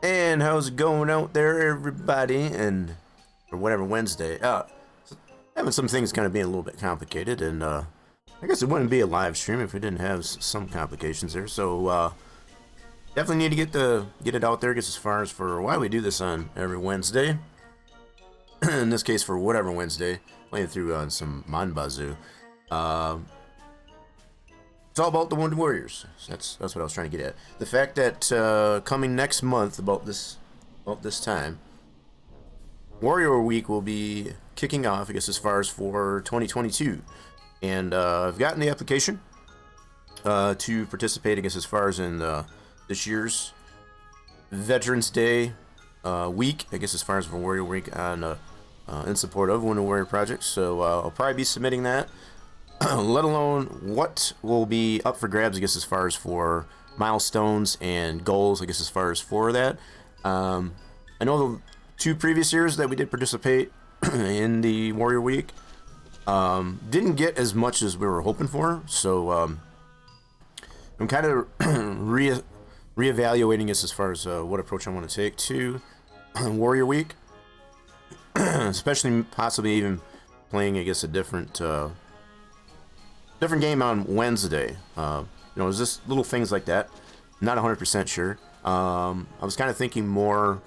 And how's it going out there, everybody? And or whatever Wednesday. Having some things kind of being a little bit complicated, and I guess it wouldn't be a live stream if we didn't have some complications there. So definitely need to get it out there. Guess as far as for why we do this on every Wednesday. In this case, for whatever Wednesday, playing through on some Mon Bazou. It's all about the Wounded Warriors. So that's what I was trying to get at. The fact that coming next month, about this time, Warrior Week will be kicking off, I guess, as far as for 2022. And I've gotten the application to participate, I guess, as far as in this year's Veterans Day week, I guess, as far as for Warrior Week on in support of Wounded Warrior Project. So I'll probably be submitting that. Let alone what will be up for grabs, I guess, as far as for milestones and goals, I guess, as far as for that. I know the 2 previous years that we did participate in the Warrior Week didn't get as much as we were hoping for, so I'm kind of reevaluating this as far as what approach I want to take to Warrior Week, especially possibly even playing, I guess, a different game on Wednesday. It's just little things like that. Not 100% sure. I was kind of thinking more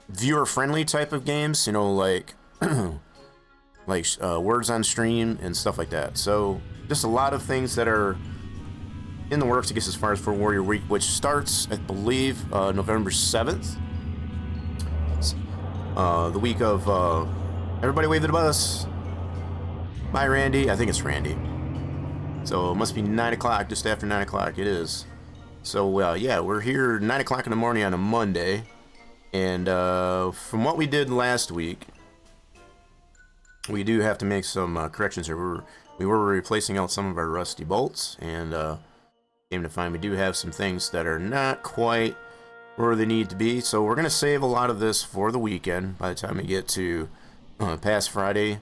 viewer-friendly type of games, like like words on stream and stuff like that. So just a lot of things that are in the works, I guess, as far as for Warrior Week, which starts, I believe, November 7th. The week of everybody wave at the bus. Bye, Randy. I think it's Randy. So it must be 9 o'clock, just after 9 o'clock it is. So, yeah, we're here 9 o'clock in the morning on a Monday. And from what we did last week, we do have to make some corrections here. We were replacing out some of our rusty bolts, and came to find we do have some things that are not quite where they need to be. So we're going to save a lot of this for the weekend by the time we get to past Friday,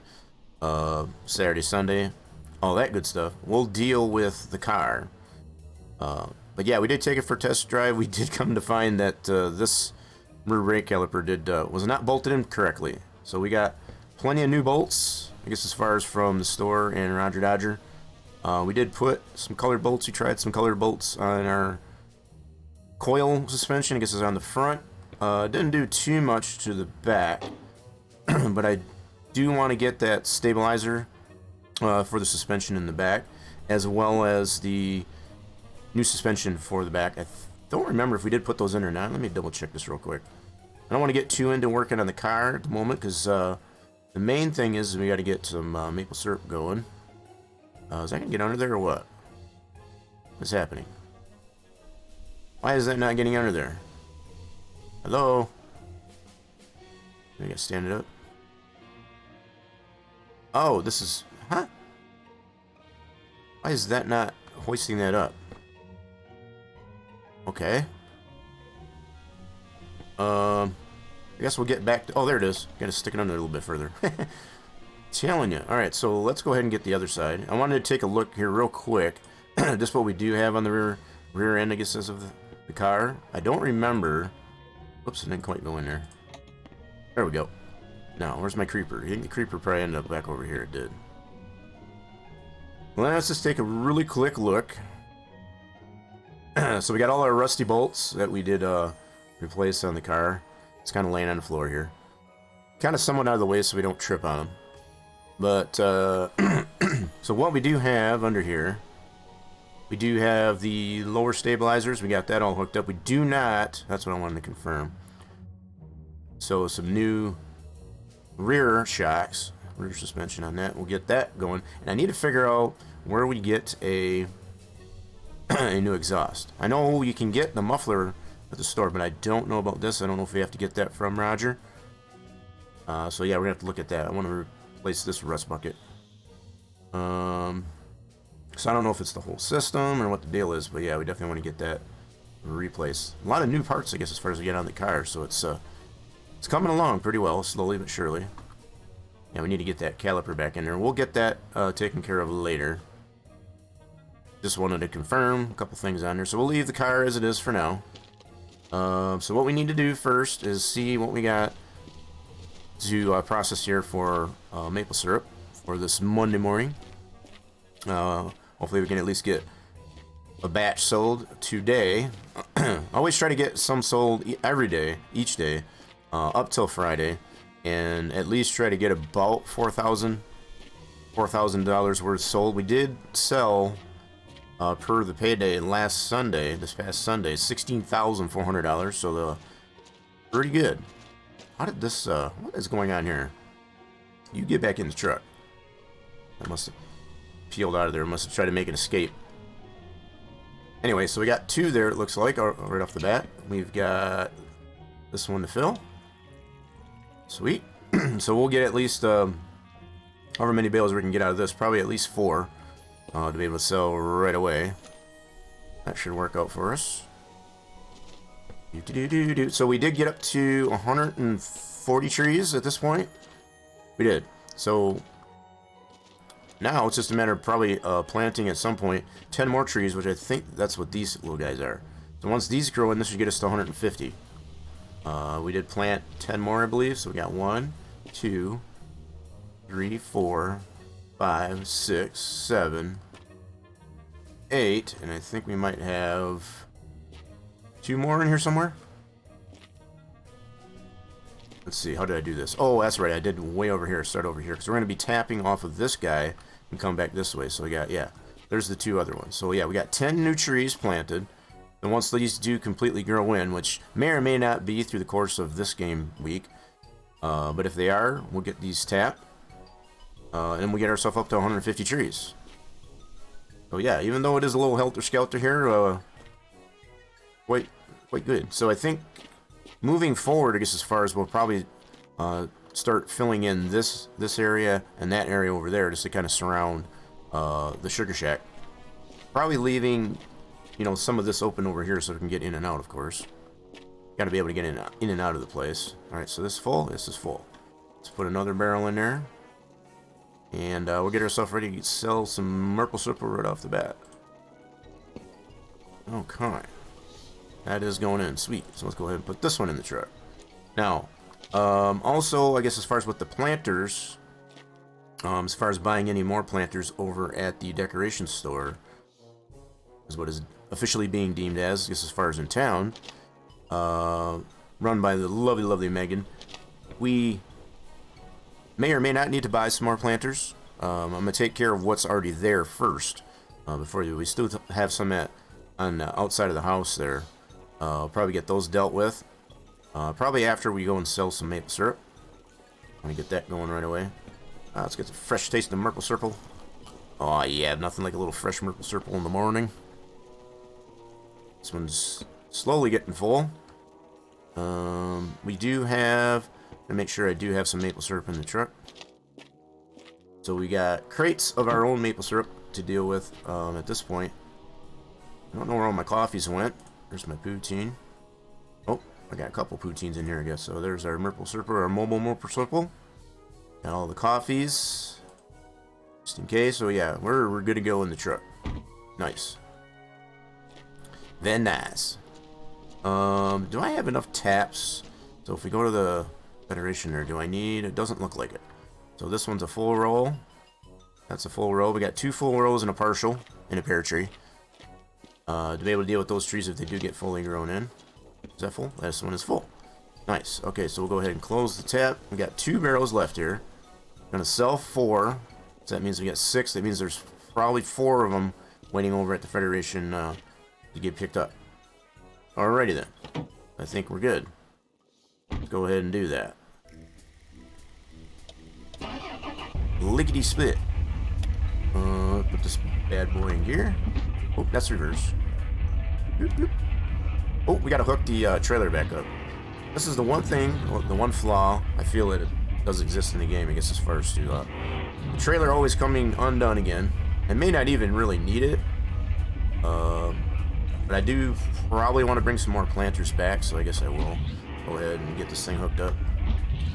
Saturday, Sunday, all that good stuff. We'll deal with the car. But yeah, we did take it for a test drive. We did come to find that this rear brake caliper was not bolted in correctly. So we got plenty of new bolts, I guess, as far as from the store and Roger Dodger. We did put some colored bolts. We tried some colored bolts on our coil suspension. I guess it's on the front. Didn't do too much to the back, but I do want to get that stabilizer for the suspension in the back, as well as the new suspension for the back. I don't remember if we did put those in or not. Let me double check this real quick. I don't want to get too into working on the car at the moment, because the main thing is we got to get some maple syrup going. Is that going to get under there or what? What's happening? Why is that not getting under there? Hello? I got to stand it up. Oh, this is... Huh? Why is that not hoisting that up? Okay. I guess we'll get back to... Oh, there it is. Gotta stick it under a little bit further. Telling you. Alright, so let's go ahead and get the other side. I wanted to take a look here real quick just what we do have on the rear end, I guess, of the car. I don't remember. Oops, I didn't quite go in there. There we go. Now, where's my creeper? I think the creeper probably ended up back over here. It did. Well, let's just take a really quick look. So we got all our rusty bolts that we did replace on the car. It's kind of laying on the floor here. Kind of somewhat out of the way so we don't trip on them. But, so what we do have under here, we do have the lower stabilizers. We got that all hooked up. We do not, that's what I wanted to confirm. So some new rear shocks, rear suspension on that. We'll get that going. And I need to figure out where we get a new exhaust. I know you can get the muffler at the store, but I don't know about this. I don't know if we have to get that from Roger. So yeah, we're gonna have to look at that. I want to replace this rust bucket. So I don't know if it's the whole system or what the deal is, but yeah, we definitely want to get that replaced. A lot of new parts, I guess, as far as we get on the car. So it's coming along pretty well, slowly but surely. Yeah, we need to get that caliper back in there. We'll get that taken care of later. Just wanted to confirm a couple things on there. So we'll leave the car as it is for now. So what we need to do first is see what we got to process here for maple syrup for this Monday morning. Hopefully we can at least get a batch sold today. Always try to get some sold every day, each day, up till Friday, and at least try to get about $4,000 worth sold. We did sell per the payday last Sunday, this past Sunday, $16,400, so pretty good. How did this, what is going on here? You get back in the truck. I must have peeled out of there, must have tried to make an escape. Anyway, so we got two there, it looks like, right off the bat. We've got this one to fill. Sweet. So we'll get at least, however many bales we can get out of this, probably at least 4. To be able to sell right away. That should work out for us. So we did get up to 140 trees at this point. We did. So now it's just a matter of probably planting at some point 10 more trees, which I think that's what these little guys are. So once these grow in, this should get us to 150. We did plant 10 more, I believe. So we got 1, 2, 3, 4, 5, 6, 7, 8, and I think we might have 2 more in here somewhere. Let's see, how did I do this? Oh, that's right, I did way over here, start over here, because we're going to be tapping off of this guy and come back this way. So we got, yeah, there's the 2 other ones. So yeah, we got 10 new trees planted, and once these do completely grow in, which may or may not be through the course of this game week, but if they are, we'll get these tapped. And we get ourselves up to 150 trees. So yeah, even though it is a little helter-skelter here, quite good. So I think moving forward, I guess as far as we'll probably start filling in this area and that area over there just to kind of surround the sugar shack. Probably leaving, you know, some of this open over here so we can get in and out, of course. Got to be able to get in and out of the place. All right, so this is full. This is full. Let's put another barrel in there. And we'll get ourselves ready to sell some maple syrup right off the bat. Okay. That is going in. Sweet. So let's go ahead and put this one in the truck. Now, also, I guess as far as with the planters, as far as buying any more planters over at the decoration store, is what is officially being deemed as, I guess as far as in town, run by the lovely, lovely Megan. We may or may not need to buy some more planters. I'm going to take care of what's already there first. Before we still have some on the outside of the house there. I'll probably get those dealt with. Probably after we go and sell some maple syrup. I'm going to get that going right away. Let's get the fresh taste of maple syrup. Oh yeah, nothing like a little fresh maple syrup in the morning. This one's slowly getting full. We do have... to make sure I do have some maple syrup in the truck. So we got crates of our own maple syrup to deal with at this point. I don't know where all my coffees went. There's my poutine. Oh, I got a couple poutines in here, I guess. So there's our maple syrup, our mobile maple syrup. Got all the coffees, just in case. So yeah, we're good to go in the truck. Nice. Very nice. Do I have enough taps? So if we go to the Federation there, do I need... It doesn't look like it. So this one's a full roll. That's a full roll. We got 2 full rolls and a partial and a pear tree. To be able to deal with those trees if they do get fully grown in. Is that full? This one is full. Nice. Okay, so we'll go ahead and close the tap. We got 2 barrels left here. Gonna sell 4. So that means we got 6. That means there's probably 4 of them waiting over at the Federation to get picked up. Alrighty then. I think we're good. Let's go ahead and do that. Lickety split. Put this bad boy in gear. Oh, that's reverse. Boop, boop. Oh, we gotta hook the trailer back up. This is the one thing, the one flaw I feel that it does exist in the game, I guess, as far as to the trailer always coming undone again. I may not even really need it. But I do probably want to bring some more planters back, so I guess I will go ahead and get this thing hooked up.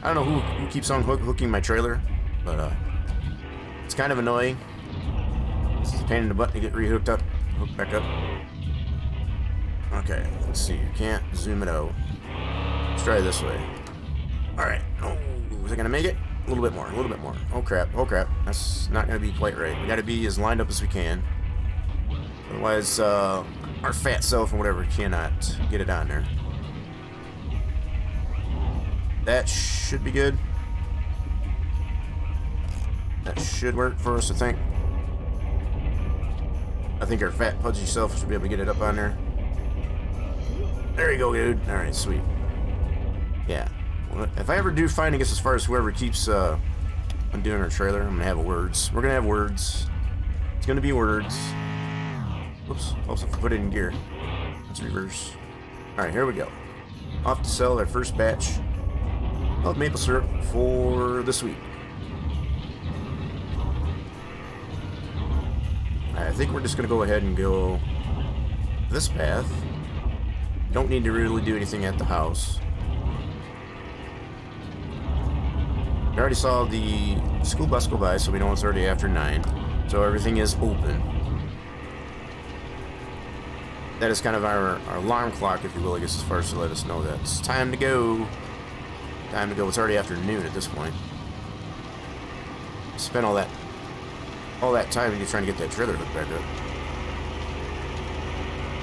I don't know who keeps on hooking my trailer, but it's kind of annoying. This is a pain in the butt to get rehooked up, hooked back up. Okay, let's see. You can't zoom it out. Let's try it this way. Alright. Oh, is it going to make it? A little bit more, a little bit more. Oh crap, oh crap. That's not going to be quite right. We got to be as lined up as we can. Otherwise, our fat self and whatever cannot get it on there. That should be good. That should work for us, I think. I think our fat pudgy self should be able to get it up on there. There you go, dude. Alright, sweet. Yeah. Well, if I ever do find, I guess, as far as whoever keeps undoing our trailer, I'm going to have words. We're going to have words. It's going to be words. Whoops. Also, put it in gear. Let's reverse. Alright, here we go. Off to sell our first batch of maple syrup for this week. I think we're just going to go ahead and go this path. Don't need to really do anything at the house. We already saw the school bus go by, so we know it's already after 9. So everything is open. That is kind of our alarm clock, if you will, I guess, as far as to let us know that it's time to go. Time to go. It's already afternoon at this point. Spent all that time you're trying to get that trailer hooked back up.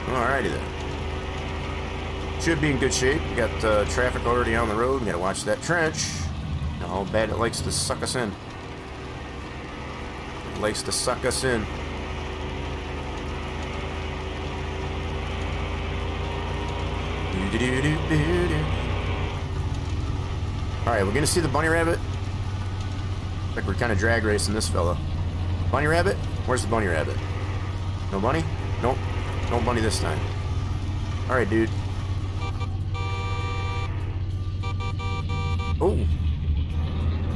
Alrighty then. Should be in good shape. We got traffic already on the road. We gotta watch that trench. You know how bad it likes to suck us in. It likes to suck us in. Alright, we're gonna see the bunny rabbit. Looks like we're kind of drag racing this fella. Bunny rabbit? Where's the bunny rabbit? No bunny? Nope. No bunny this time. Alright, dude. Oh.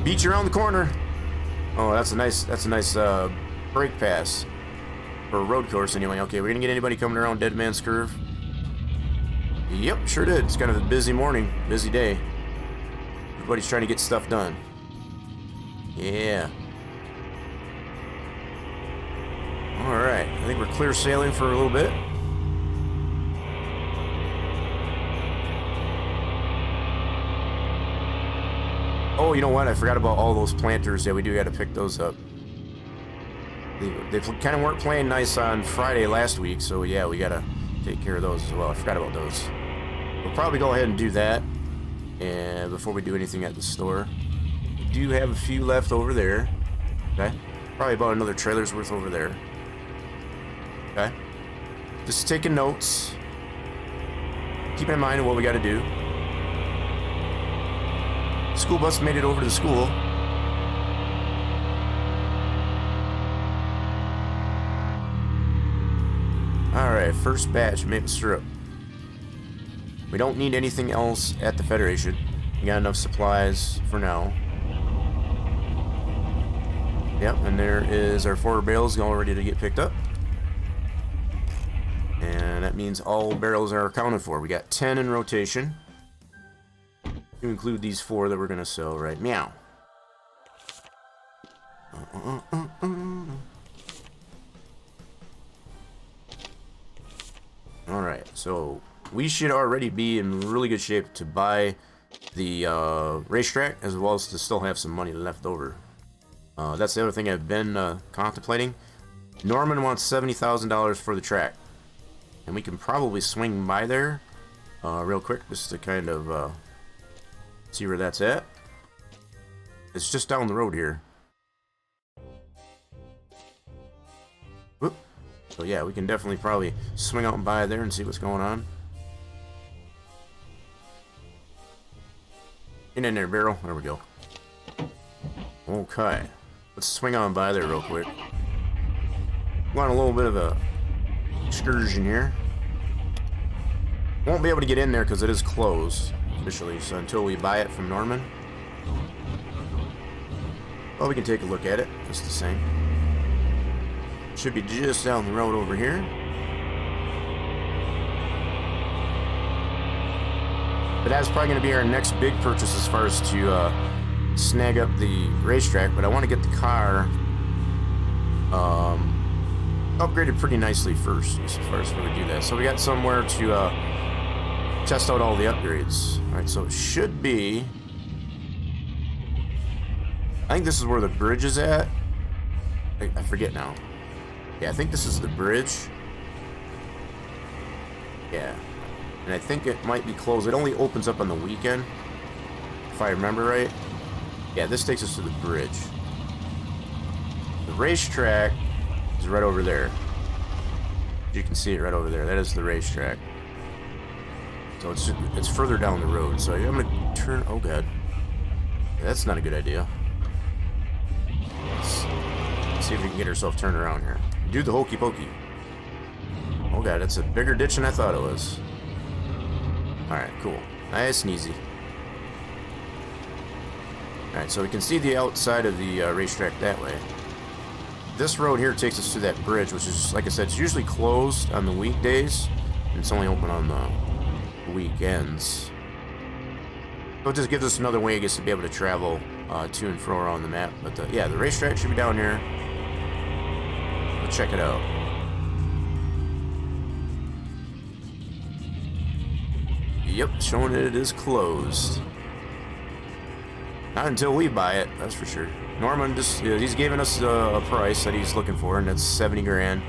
Beat you around the corner. Oh, that's a nice brake pass. For a road course anyway. Okay, we're gonna get anybody coming around Dead Man's Curve. Yep, sure did. It's kind of a busy morning, busy day. Everybody's trying to get stuff done. Yeah. Alright, I think we're clear sailing for a little bit. Oh, you know what? I forgot about all those planters. Yeah, we do got to pick those up. They kind of weren't playing nice on Friday last week, so yeah, we got to take care of those as well. I forgot about those. We'll probably go ahead and do that and before we do anything at the store. We do have a few left over there. Okay. Probably about another trailer's worth over there. Okay. Just taking notes. Keeping in mind of what we got to do. School bus made it over to the school. Alright, first batch of maple syrup. We don't need anything else at the Federation. We got enough supplies for now. Yep, and there is our 4 barrels all ready to get picked up. And that means all barrels are accounted for. We got 10 in rotation. To include these 4 that we're going to sell right now. Alright, so we should already be in really good shape to buy the racetrack, as well as to still have some money left over. That's the other thing I've been contemplating. Norman wants $70,000 for the track, and we can probably swing by there real quick just to kind of see where that's at. It's just down the road here. Whoop. So yeah, we can definitely probably swing out and by there and see what's going on. Get in there, barrel. There we go. Okay. Let's swing on by there real quick. Want a little bit of a excursion here. Won't be able to get in there because it is closed officially, so until we buy it from Norman. Well, we can take a look at it just the same. Should be just down the road over here. But that's probably going to be our next big purchase as far as to snag up the racetrack. But I want to get the car upgraded pretty nicely first, as far as when we do that. So we got somewhere to test out all the upgrades. Alright, so it should be... I think this is where the bridge is at. I forget now. Yeah, I think this is the bridge. Yeah. And I think it might be closed. It only opens up on the weekend, if I remember right. Yeah, this takes us to the bridge. The racetrack is right over there. You can see it right over there. That is the racetrack. So it's further down the road. So I'm going to turn... Oh, God. That's not a good idea. Let's see if we can get ourselves turned around here. Do the hokey pokey. Oh, God. That's a bigger ditch than I thought it was. Alright, cool. Nice and easy. Alright, so we can see the outside of the racetrack that way. This road here takes us to that bridge, which is, like I said, it's usually closed on the weekdays, and it's only open on the weekends. So it just gives us another way, I guess, to be able to travel to and fro around the map. But yeah, the racetrack should be down here. Let's check it out. Yep, showing it is closed. Not until we buy it, that's for sure. Norman just, he's giving us a price that he's looking for, and that's 70 grand.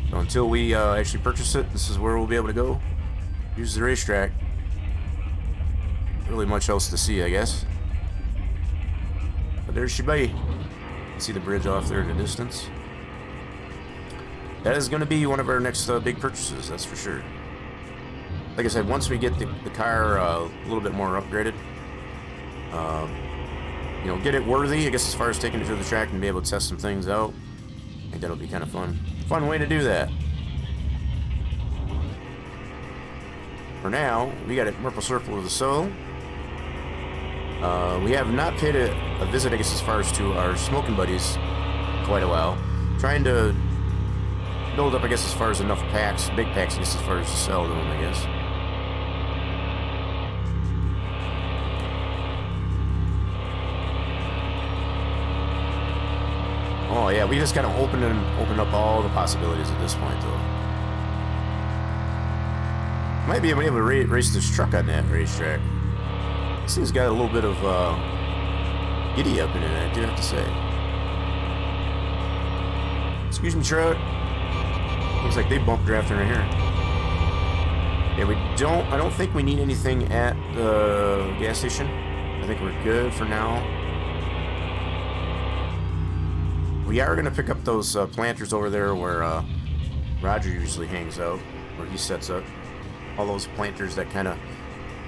So until we actually purchase it, this is where we'll be able to go. Use the racetrack. Really much else to see, I guess. But there she be. See the bridge off there in the distance. That is going to be one of our next big purchases, that's for sure. Like I said, once we get the car a little bit more upgraded, you know, get it worthy, I guess, as far as taking it to the track and be able to test some things out. I think that'll be kind of fun. Fun way to do that. For now, we got a Purple Circle of the Soul. We have not paid a visit, I guess, as far as to our smoking buddies quite a while. Trying to build up, I guess, as far as enough packs, big packs, I guess, as far as to sell to them, I guess. Oh yeah, we just kind of opened up all the possibilities at this point, though. Might be able to race this truck on that racetrack. This thing's got a little bit of giddy up in it, I do have to say. Excuse me, truck. Looks like they bump drafting right here. Yeah, I don't think we need anything at the gas station. I think we're good for now. We are going to pick up those planters over there where Roger usually hangs out, where he sets up. All those planters that kind of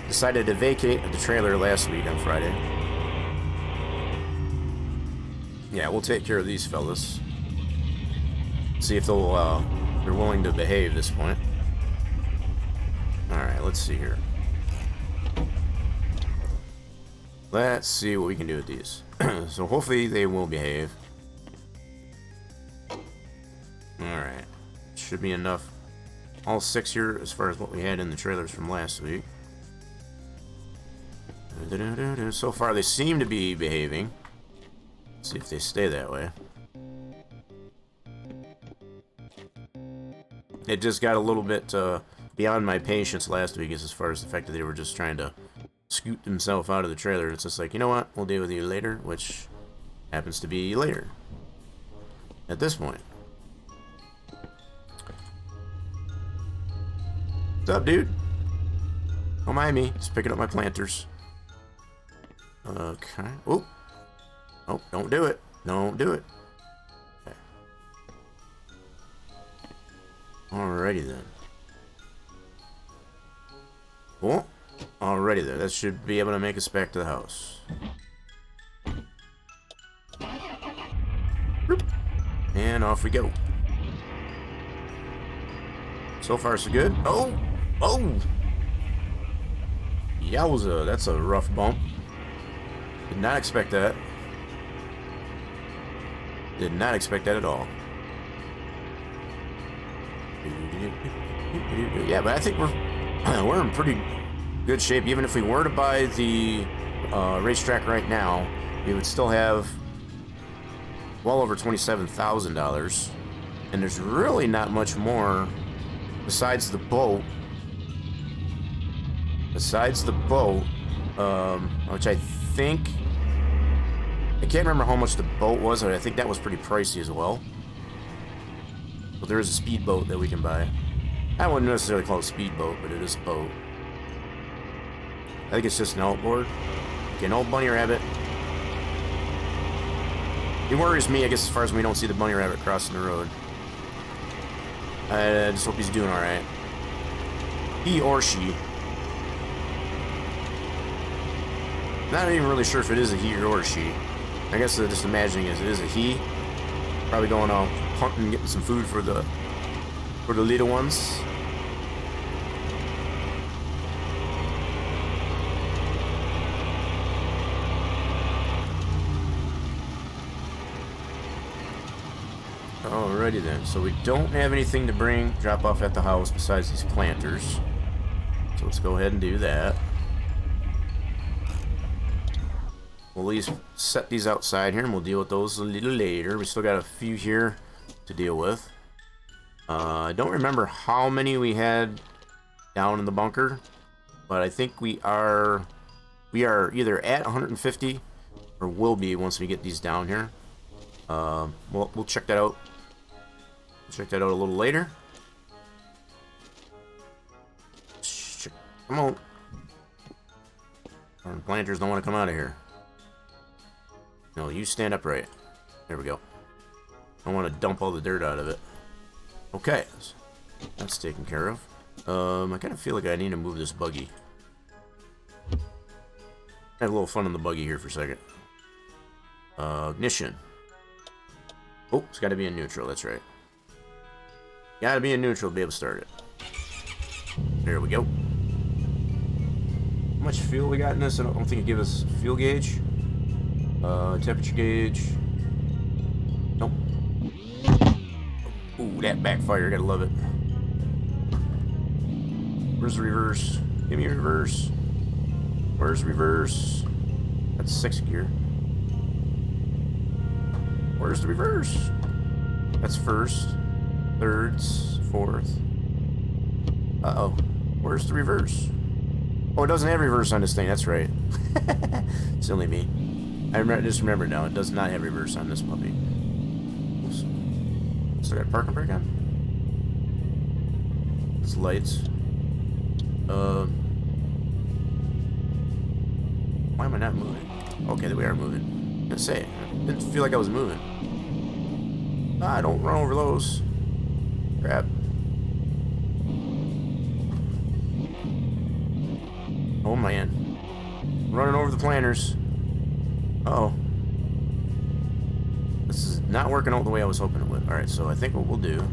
decided to vacate the trailer last week on Friday. Yeah, we'll take care of these fellas. See if they're willing to behave this point. Alright, let's see here. Let's see what we can do with these. So hopefully they will behave. Alright. Should be enough. All 6 here as far as what we had in the trailers from last week. So far they seem to be behaving. Let's see if they stay that way. It just got a little bit beyond my patience last week as far as the fact that they were just trying to scoot themselves out of the trailer. It's just like, you know what? We'll deal with you later, which happens to be later. At this point. What's up, dude? Don't mind me. Just picking up my planters. Okay. Oh. Oh, don't do it. Don't do it. Okay. Alrighty then. Cool. Alrighty then. That should be able to make us back to the house. And off we go. So far, so good. Oh! Oh! Yowza, that's a rough bump. Did not expect that. Did not expect that at all. Yeah, but I think we're in pretty good shape. Even if we were to buy the racetrack right now, we would still have well over $27,000. And there's really not much more besides the boat. Besides the boat, which I think... I can't remember how much the boat was, but I think that was pretty pricey as well. But there is a speedboat that we can buy. I wouldn't necessarily call it a speedboat, but it is a boat. I think it's just an outboard. Okay, an old bunny rabbit. It worries me, I guess, as far as we don't see the bunny rabbit crossing the road. I just hope he's doing alright. He or she. Not even really sure if it is a he or a she. I guess I'm just imagining it is a he. Probably going out hunting, getting some food for the little ones. Alrighty then. So we don't have anything to drop off at the house besides these planters. So let's go ahead and do that. We'll at least set these outside here, and we'll deal with those a little later. We still got a few here to deal with. I don't remember how many we had down in the bunker, but I think we are either at 150 or will be once we get these down here. We'll check that out. Check that out a little later. Come on. Our planters don't want to come out of here. No, you stand upright. There we go. I want to dump all the dirt out of it. Okay. That's taken care of. I kind of feel like I need to move this buggy. Have a little fun on the buggy here for a second. Ignition. Oh, it's got to be in neutral. That's right. Got to be in neutral to be able to start it. There we go. How much fuel we got in this? I don't think it gave us fuel gauge. Temperature gauge. Nope. Ooh, that backfire. Gotta love it. Where's the reverse? Give me reverse. Where's reverse? That's 6th gear. Where's the reverse? That's 1st, 3rd, 4th. Uh-oh. Where's the reverse? Oh, it doesn't have reverse on this thing. That's right. Silly me. I just remembered now. It does not have reverse on this puppy. Oops. Still got parking brake on. It's lights. Why am I not moving? Okay, we are moving. I didn't say it. I didn't feel like I was moving. Ah, don't run over those. Crap. Oh man. Running over the planters. Uh-oh. This is not working out the way I was hoping it would. Alright, so I think what we'll do,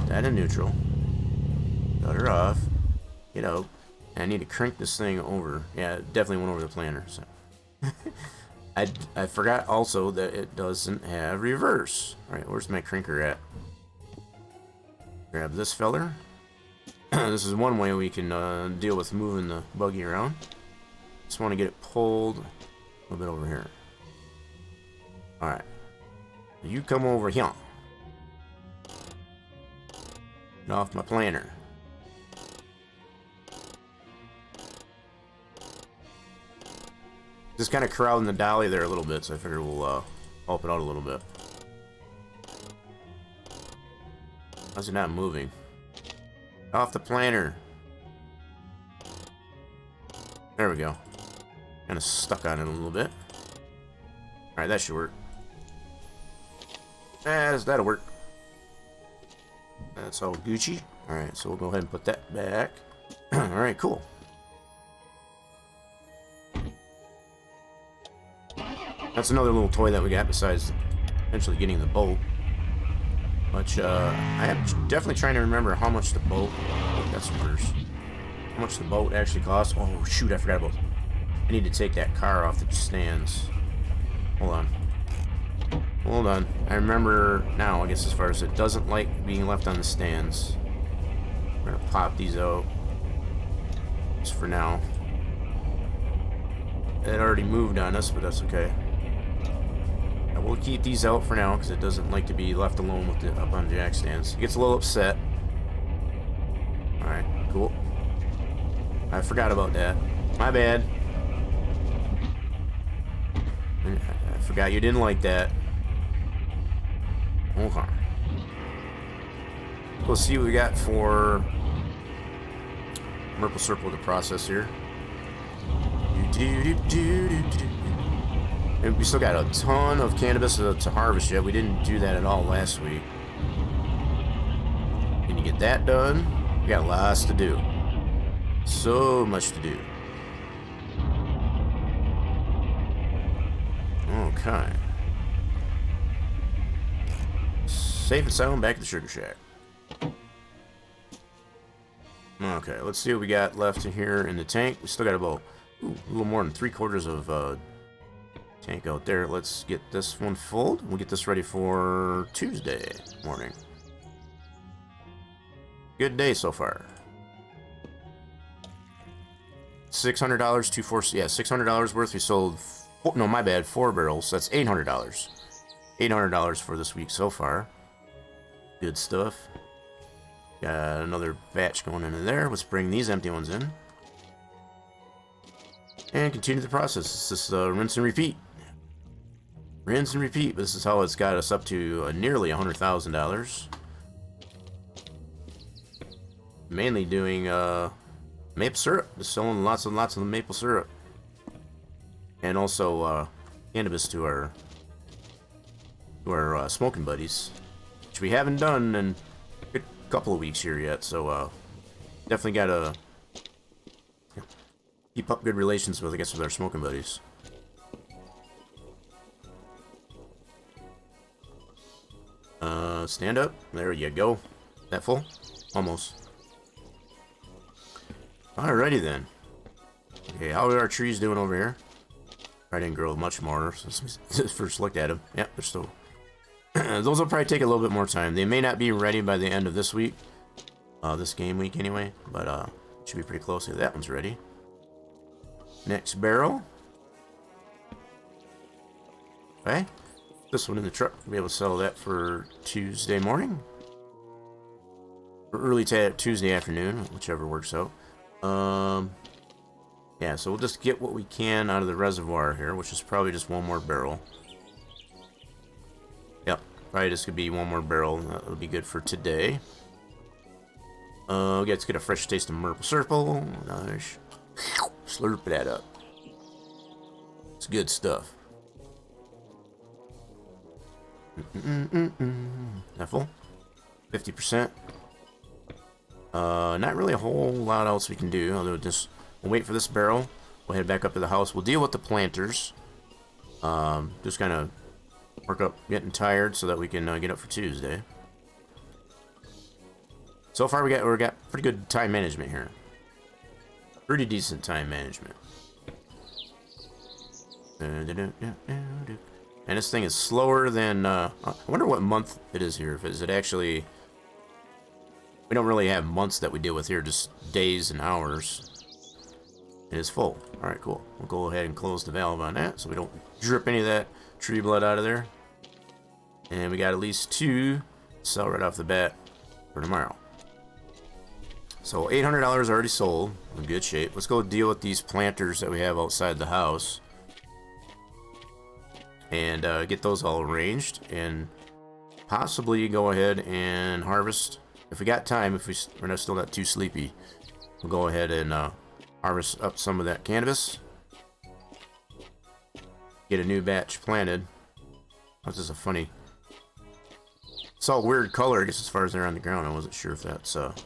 that in neutral, cut her off, get out, and I need to crank this thing over. Yeah, it definitely went over the planter. So. I forgot also that it doesn't have reverse. Alright, where's my cranker at? Grab this feller. This is one way we can deal with moving the buggy around. Just want to get it pulled a little bit over here. Alright. You come over here. Get off my planter. Just kind of crowding the dolly there a little bit, so I figure we'll help it out a little bit. How's it not moving? Off the planter. There we go. Kind of stuck on it a little bit. Alright, that should work. That'll work. That's all Gucci. Alright, so we'll go ahead and put that back. Alright, cool. That's another little toy that we got besides eventually getting the boat. Which, I am definitely trying to remember how much the boat... That's worse. How much the boat actually costs. Oh, shoot, I forgot about... I need to take that car off the stands. Hold on. Hold on. I remember now, I guess, as far as it doesn't like being left on the stands. We're gonna pop these out. Just for now. It already moved on us, but that's okay. I will keep these out for now, because it doesn't like to be left alone with it up on jack stands. It gets a little upset. Alright, cool. I forgot about that. My bad. I forgot you didn't like that. Okay. We'll see what we got for Maple Circle to process here. And we still got a ton of cannabis to harvest yet. We didn't do that at all last week. Can you get that done? We got lots to do. So much to do. Okay. Safe and sound back at the Sugar Shack. Okay, let's see what we got left in here in the tank. We still got about a little more than 3/4 of tank out there. Let's get this one full. We'll get this ready for Tuesday morning. Good day so far. $600, $600 worth. We sold, no, my bad, 4 barrels. That's $800. $800 for this week so far. Good stuff. Got another batch going into there. Let's bring these empty ones in. And continue the process. This is rinse and repeat. Rinse and repeat. This is how it's got us up to nearly $100,000. Mainly doing maple syrup. Just selling lots and lots of maple syrup. And also cannabis to our smoking buddies, which we haven't done in a couple of weeks here yet. So definitely gotta keep up good relations with, I guess, with our smoking buddies. Stand up. There you go. That full? Almost. Alrighty then. Okay, how are our trees doing over here? I didn't grow much more since we first looked at them. Yeah, they're still... Those will probably take a little bit more time. They may not be ready by the end of this week. This game week anyway. But should be pretty close. That one's ready. Next barrel. Okay. This one in the truck. We'll be able to sell that for Tuesday morning. Or early Tuesday afternoon. Whichever works out. Yeah, so we'll just get what we can out of the reservoir here, which is probably just one more barrel. Yep, probably just could be one more barrel. That'll be good for today. Let's get a fresh taste of Maple Circle. Nice. Slurp that up. It's good stuff. That full? 50%. Not really a whole lot else we can do, although just we'll wait for this barrel. We'll head back up to the house. We'll deal with the planters. Just kind of work up getting tired so that we can get up for Tuesday. So far we got pretty good time management here. Pretty decent time management. And this thing is slower than I wonder what month it is here. Is it actually... We don't really have months that we deal with here, just days and hours. It is full. Alright, cool. We'll go ahead and close the valve on that so we don't drip any of that tree blood out of there. And we got at least 2 to sell right off the bat for tomorrow. So $800 already sold. In good shape. Let's go deal with these planters that we have outside the house. And get those all arranged. And possibly go ahead and harvest. If we got time, if we're not still not too sleepy, we'll go ahead and harvest up some of that cannabis. Get a new batch planted. This is a funny... It's all weird color, I guess, as far as they're on the ground. I wasn't sure if that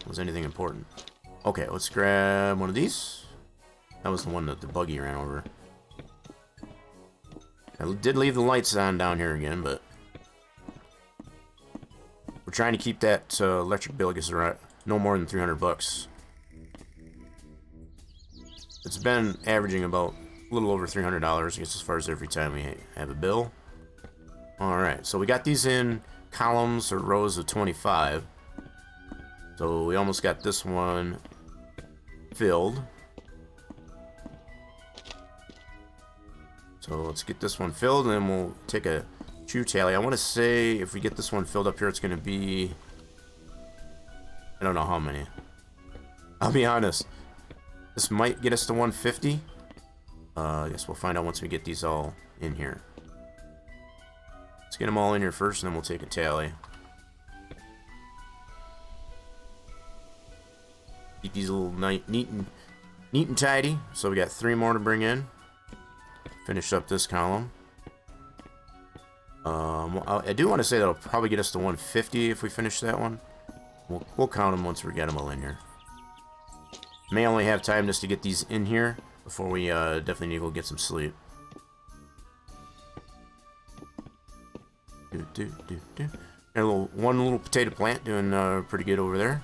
was anything important. Okay, let's grab one of these. That was the one that the buggy ran over. I did leave the lights on down here again, but... We're trying to keep that electric bill, I guess, right, no more than 300 bucks. It's been averaging about a little over $300, I guess, as far as every time we have a bill. Alright, so we got these in columns or rows of 25. So we almost got this one filled. So let's get this one filled and then we'll take a true tally. I want to say if we get this one filled up here, it's going to be... I don't know how many. I'll be honest. This might get us to 150. I guess we'll find out once we get these all in here. Let's get them all in here first, and then we'll take a tally. Keep these a little neat and tidy. So we got 3 more to bring in. Finish up this column. I do want to say that'll probably get us to 150 if we finish that one. We'll count them once we get them all in here. May only have time just to get these in here before we definitely need to go get some sleep. Got one little potato plant doing pretty good over there.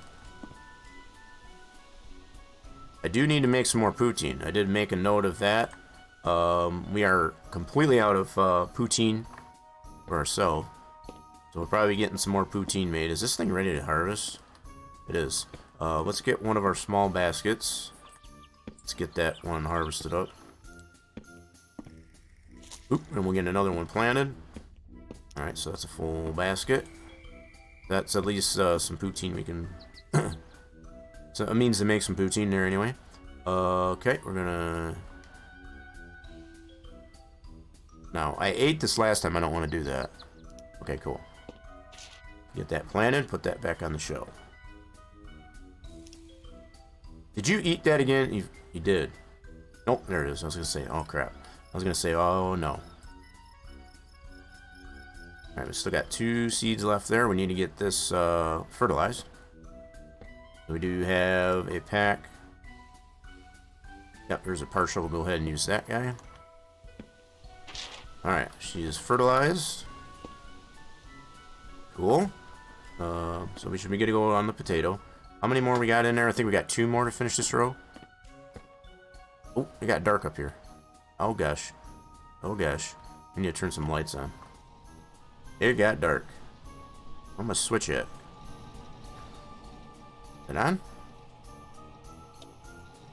I do need to make some more poutine. I did make a note of that. We are completely out of poutine for ourselves. So we'll probably be getting some more poutine made. Is this thing ready to harvest? It is. Let's get one of our small baskets. Let's get that one harvested up. Oop, and we'll get another one planted. Alright, so that's a full basket. That's at least some poutine we can... So it means to make some poutine there anyway. Okay, we're gonna... Now, I ate this last time. I don't want to do that. Okay, cool. Get that planted. Put that back on the shelf. Did you eat that again? You did. Nope, there it is. I was going to say, oh crap. I was going to say, oh no. Alright, we still got 2 seeds left there. We need to get this fertilized. We do have a pack. Yep, there's a partial. We'll go ahead and use that guy. Alright, she is fertilized. Cool. So we should be good to go on the potato. How many more we got in there? I think we got 2 more to finish this row. Oh, it got dark up here. Oh gosh. Oh gosh. We need to turn some lights on. It got dark. I'm gonna switch it. Is it on?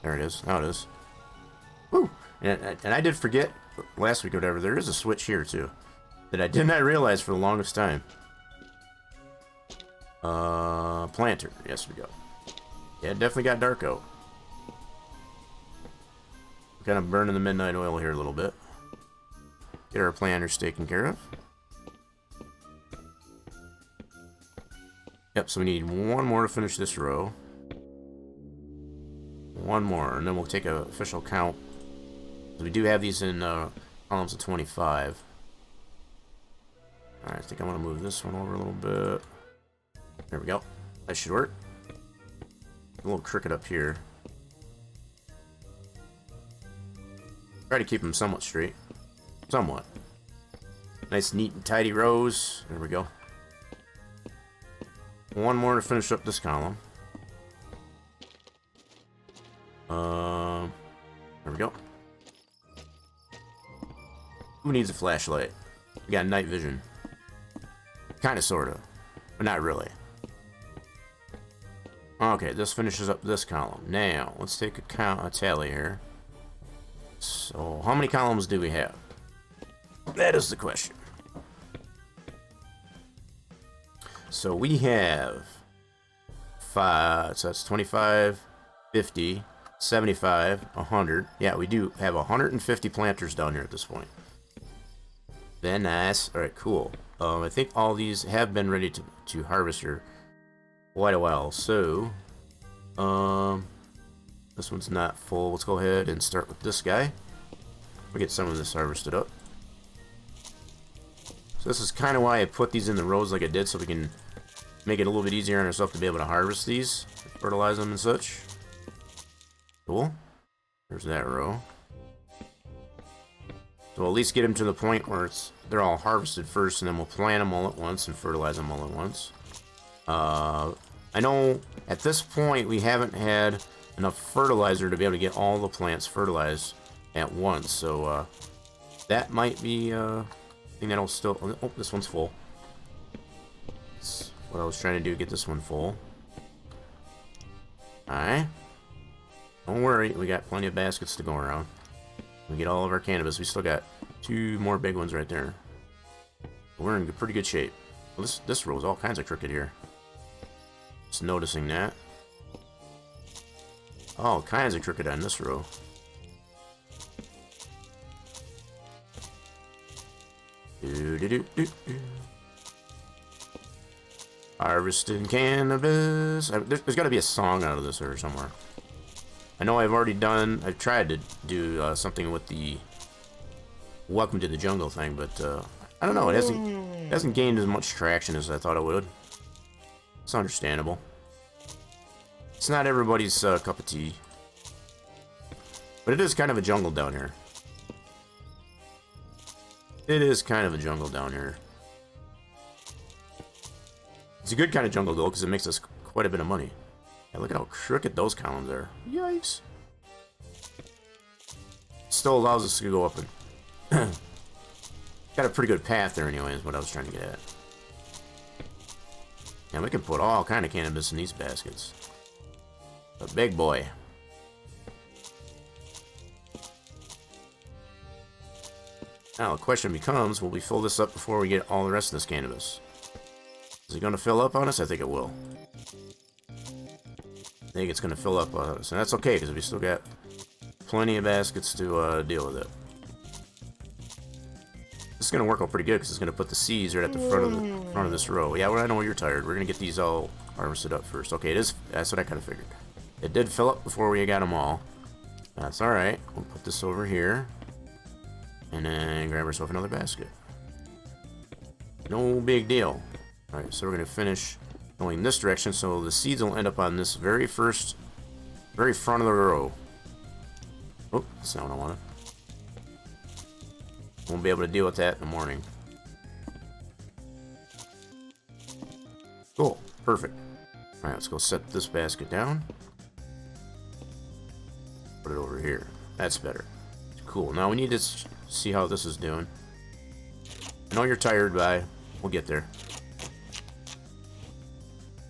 There it is. Now it is. Woo! And I did forget last week or whatever, there is a switch here too that I did not realize for the longest time. Planter. Yes, we go. Yeah, it definitely got dark out. Kind of burning the midnight oil here a little bit. Get our planters taken care of. Yep, so we need 1 more to finish this row. 1 more, and then we'll take an official count. We do have these in columns of 25. Alright, I think I want to move this one over a little bit. There we go. That should work. A little crooked up here. Try to keep them somewhat straight. Somewhat. Nice, neat, and tidy rows. There we go. 1 more to finish up this column. There we go. Who needs a flashlight? We got night vision. Kinda, sorta. But not really. Okay, this finishes up this column. Now, let's take a tally here. So, how many columns do we have? That is the question. So, we have 5, so that's 25, 50, 75, 100. Yeah, we do have 150 planters down here at this point. Then nice. All right, cool. I think all these have been ready to harvest here quite a while. So, this one's not full. Let's go ahead and start with this guy. We'll get some of this harvested up. So this is kind of why I put these in the rows like I did, so we can make it a little bit easier on ourselves to be able to harvest these, fertilize them and such. Cool. There's that row. So we'll at least get them to the point where they're all harvested first, and then we'll plant them all at once and fertilize them all at once. I know at this point we haven't had enough fertilizer to be able to get all the plants fertilized at once, so that might be a thing that'll still... Oh, this one's full. That's what I was trying to do, get this one full. Alright. Don't worry, we got plenty of baskets to go around. We get all of our cannabis. We still got 2 more big ones right there. We're in pretty good shape. Well, this row is all kinds of crooked here. Just noticing that. All kinds of crooked on this row. Harvesting cannabis. There's got to be a song out of this or somewhere. I know I've tried to do something with the Welcome to the Jungle thing, but I don't know, it hasn't gained as much traction as I thought it would. It's understandable. It's not everybody's cup of tea. But it is kind of a jungle down here. It is kind of a jungle down here. It's a good kind of jungle though, because it makes us quite a bit of money. Yeah, look at how crooked those columns are. Yikes. Still allows us to go up and... Got a pretty good path there anyway, is what I was trying to get at. And we can put all kind of cannabis in these baskets. A big boy. Now the question becomes, will we fill this up before we get all the rest of this cannabis? Is it going to fill up on us? I think it will. I think it's going to fill up on us. And that's okay, because we still got plenty of baskets to deal with it. This is going to work out pretty good, because it's going to put the seeds right at the front of this row. Yeah, well, I know you're tired. We're going to get these all harvested up first. Okay, it is. That's what I kind of figured. It did fill up before we got them all. That's alright. We'll put this over here. And then grab ourselves another basket. No big deal. Alright, so we're going to finish going this direction, so the seeds will end up on this very front of the row. Oh, that's not what I wanted. Won't be able to deal with that in the morning. Cool. Perfect. Alright, let's go set this basket down. Put it over here. That's better. Cool. Now we need to see how this is doing. I know you're tired, but we'll get there.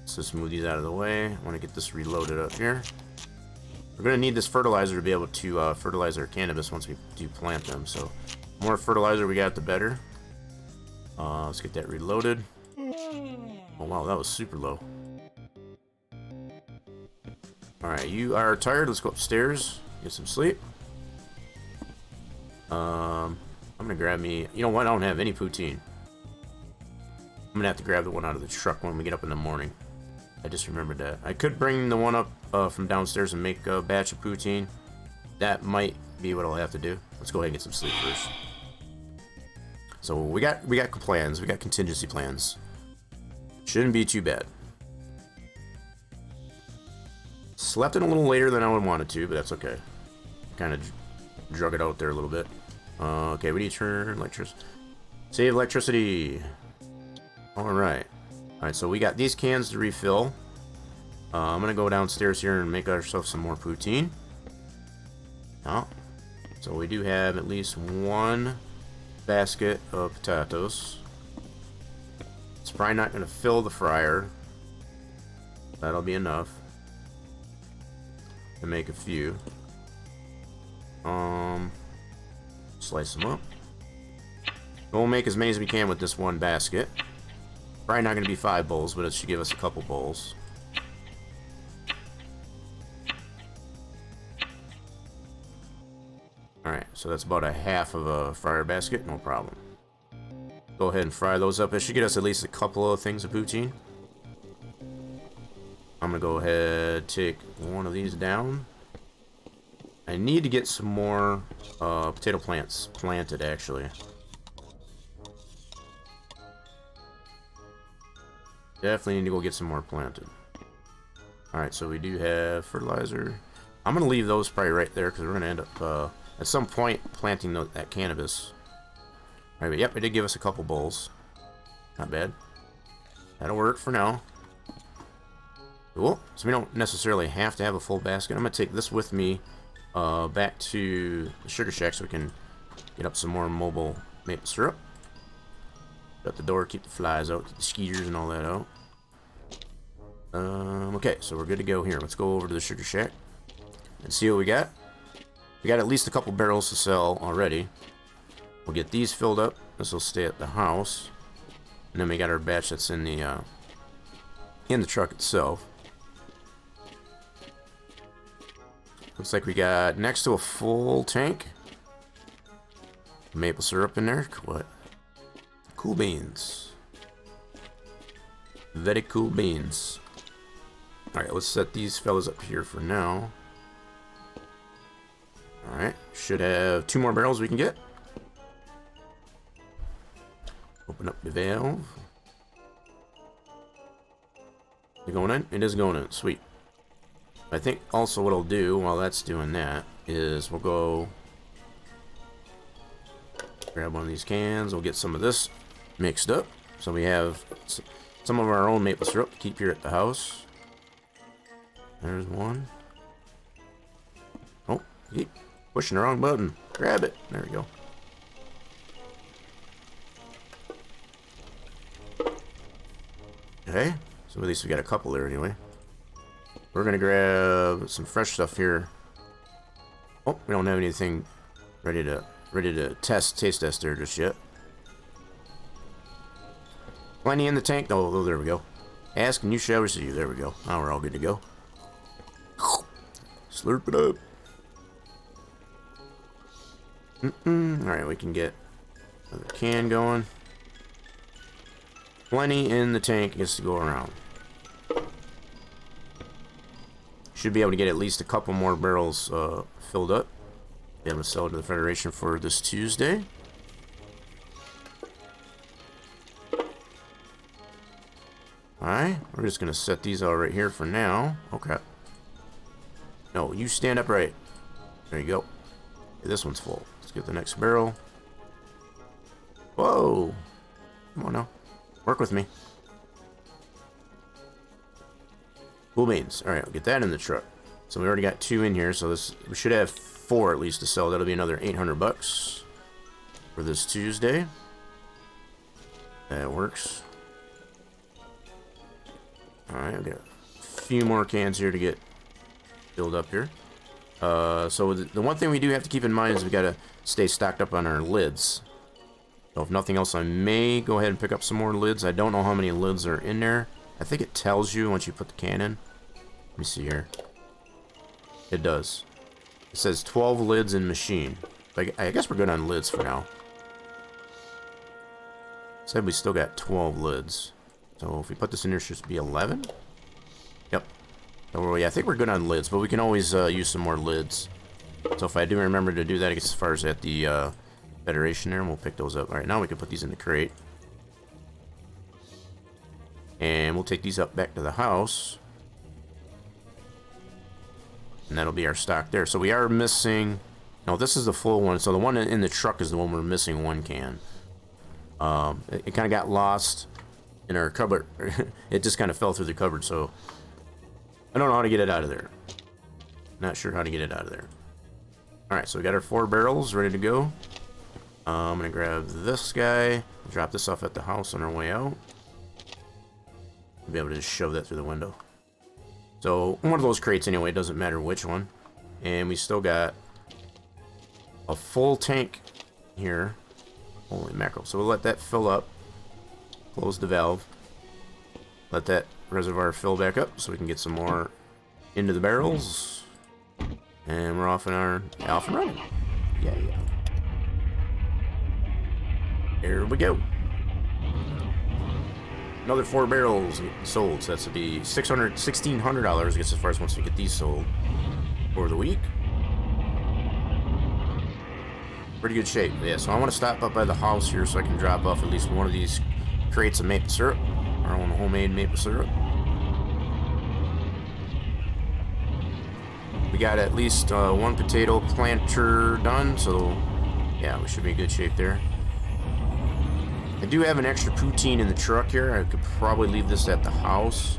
Let's just move these out of the way. I want to get this reloaded up here. We're going to need this fertilizer to be able to fertilize our cannabis once we do plant them. So, the more fertilizer we got, the better. Let's get that reloaded. Oh wow, that was super low. Alright, you are tired. Let's go upstairs. Get some sleep. I'm gonna grab me... You know what? I don't have any poutine. I'm gonna have to grab the one out of the truck when we get up in the morning. I just remembered that. I could bring the one up from downstairs and make a batch of poutine. That might be what I'll have to do. Let's go ahead and get some sleep first. So we got plans. We got contingency plans. Shouldn't be too bad. Slept in a little later than I would wanted to, but that's okay. Kind of drug it out there a little bit. Okay, we need to turn electricity. Save electricity. Alright. Alright, so we got these cans to refill. I'm gonna go downstairs here and make ourselves some more poutine. Oh. So we do have at least one basket of potatoes. It's probably not gonna fill the fryer. That'll be enough to make a few. Slice them up. We'll make as many as we can with this one basket. Probably not going to be 5 bowls, but it should give us a couple bowls. Alright, so that's about a half of a fryer basket, no problem. Go ahead and fry those up. It should get us at least a couple of things of poutine. I'm gonna go ahead, take one of these down. I need to get some more potato plants planted, actually. Definitely need to go get some more planted. Alright, so we do have fertilizer. I'm gonna leave those probably right there because we're gonna end up at some point planting that cannabis. Alright, but yep, it did give us a couple bowls. Not bad. That'll work for now. Cool. So we don't necessarily have to have a full basket. I'm gonna take this with me back to the sugar shack so we can get up some more mobile maple syrup. Shut the door, keep the flies out, keep the skeeters and all that out. Okay, so we're good to go here. Let's go over to the sugar shack and see what we got. We got at least a couple barrels to sell already. We'll get these filled up. This will stay at the house. And then we got our batch that's in the truck itself. Looks like we got next to a full tank. Maple syrup in there. What? Cool beans. Very cool beans. Alright, let's set these fellas up here for now. Alright, should have 2 more barrels we can get. Open up the valve. Is it going in? It is going in. Sweet. I think also what I'll do while that's doing that is we'll go grab one of these cans. We'll get some of this mixed up. So we have some of our own maple syrup to keep here at the house. There's one. Oh, keep pushing the wrong button. Grab it. There we go. Okay, so at least we got a couple there anyway. We're gonna grab some fresh stuff here. Oh, we don't have anything ready to taste test there just yet. Plenty in the tank. Oh, there we go. Ask and you shall receive. There we go. Now we're all good to go. Slurp it up. Alright, we can get another can going. Plenty in the tank just to go around. Should be able to get at least a couple more barrels filled up. Be able to sell to the Federation for this Tuesday. Alright, we're just going to set these all right here for now. Okay. No, you stand upright. There you go. Okay, this one's full. Let's get the next barrel. Whoa! Come on now. Work with me. Cool beans. Alright, we'll get that in the truck. So we already got 2 in here, so we should have 4 at least to sell. That'll be another 800 bucks for this Tuesday. That works. Alright, we got a few more cans here to get filled up here. So the one thing we do have to keep in mind is we gotta stay stocked up on our lids. So if nothing else, I may go ahead and pick up some more lids. I don't know how many lids are in there. I think it tells you once you put the can in. Let me see here. It does. It says 12 lids in machine. I guess we're good on lids for now. Said we still got 12 lids. So if we put this in here, it should be 11? Yep. So yeah, I think we're good on lids, but we can always use some more lids. So if I do remember to do that, I guess as far as at the Federation there, and we'll pick those up. Alright, now we can put these in the crate. And we'll take these up back to the house. And that'll be our stock there. So we are missing... No, this is the full one. So the one in the truck is the one we're missing 1 can. It kind of got lost in our cupboard. It just kind of fell through the cupboard, so... I don't know how to get it out of there. Not sure how to get it out of there. Alright, so we got our 4 barrels ready to go. I'm going to grab this guy. Drop this off at the house on our way out. We'll be able to just shove that through the window. So, one of those crates anyway, it doesn't matter which one. And we still got a full tank here. Holy mackerel. So we'll let that fill up. Close the valve. Let that reservoir fill back up so we can get some more into the barrels. And we're off and running. Yeah. There we go. Another 4 barrels sold, so that's to be $1,600. I guess as far as once we get these sold for the week. Pretty good shape. Yeah, so I want to stop up by the house here so I can drop off at least one of these crates of maple syrup, our own homemade maple syrup. We got at least one potato planter done, so yeah, we should be in good shape there. I do have an extra poutine in the truck here. I could probably leave this at the house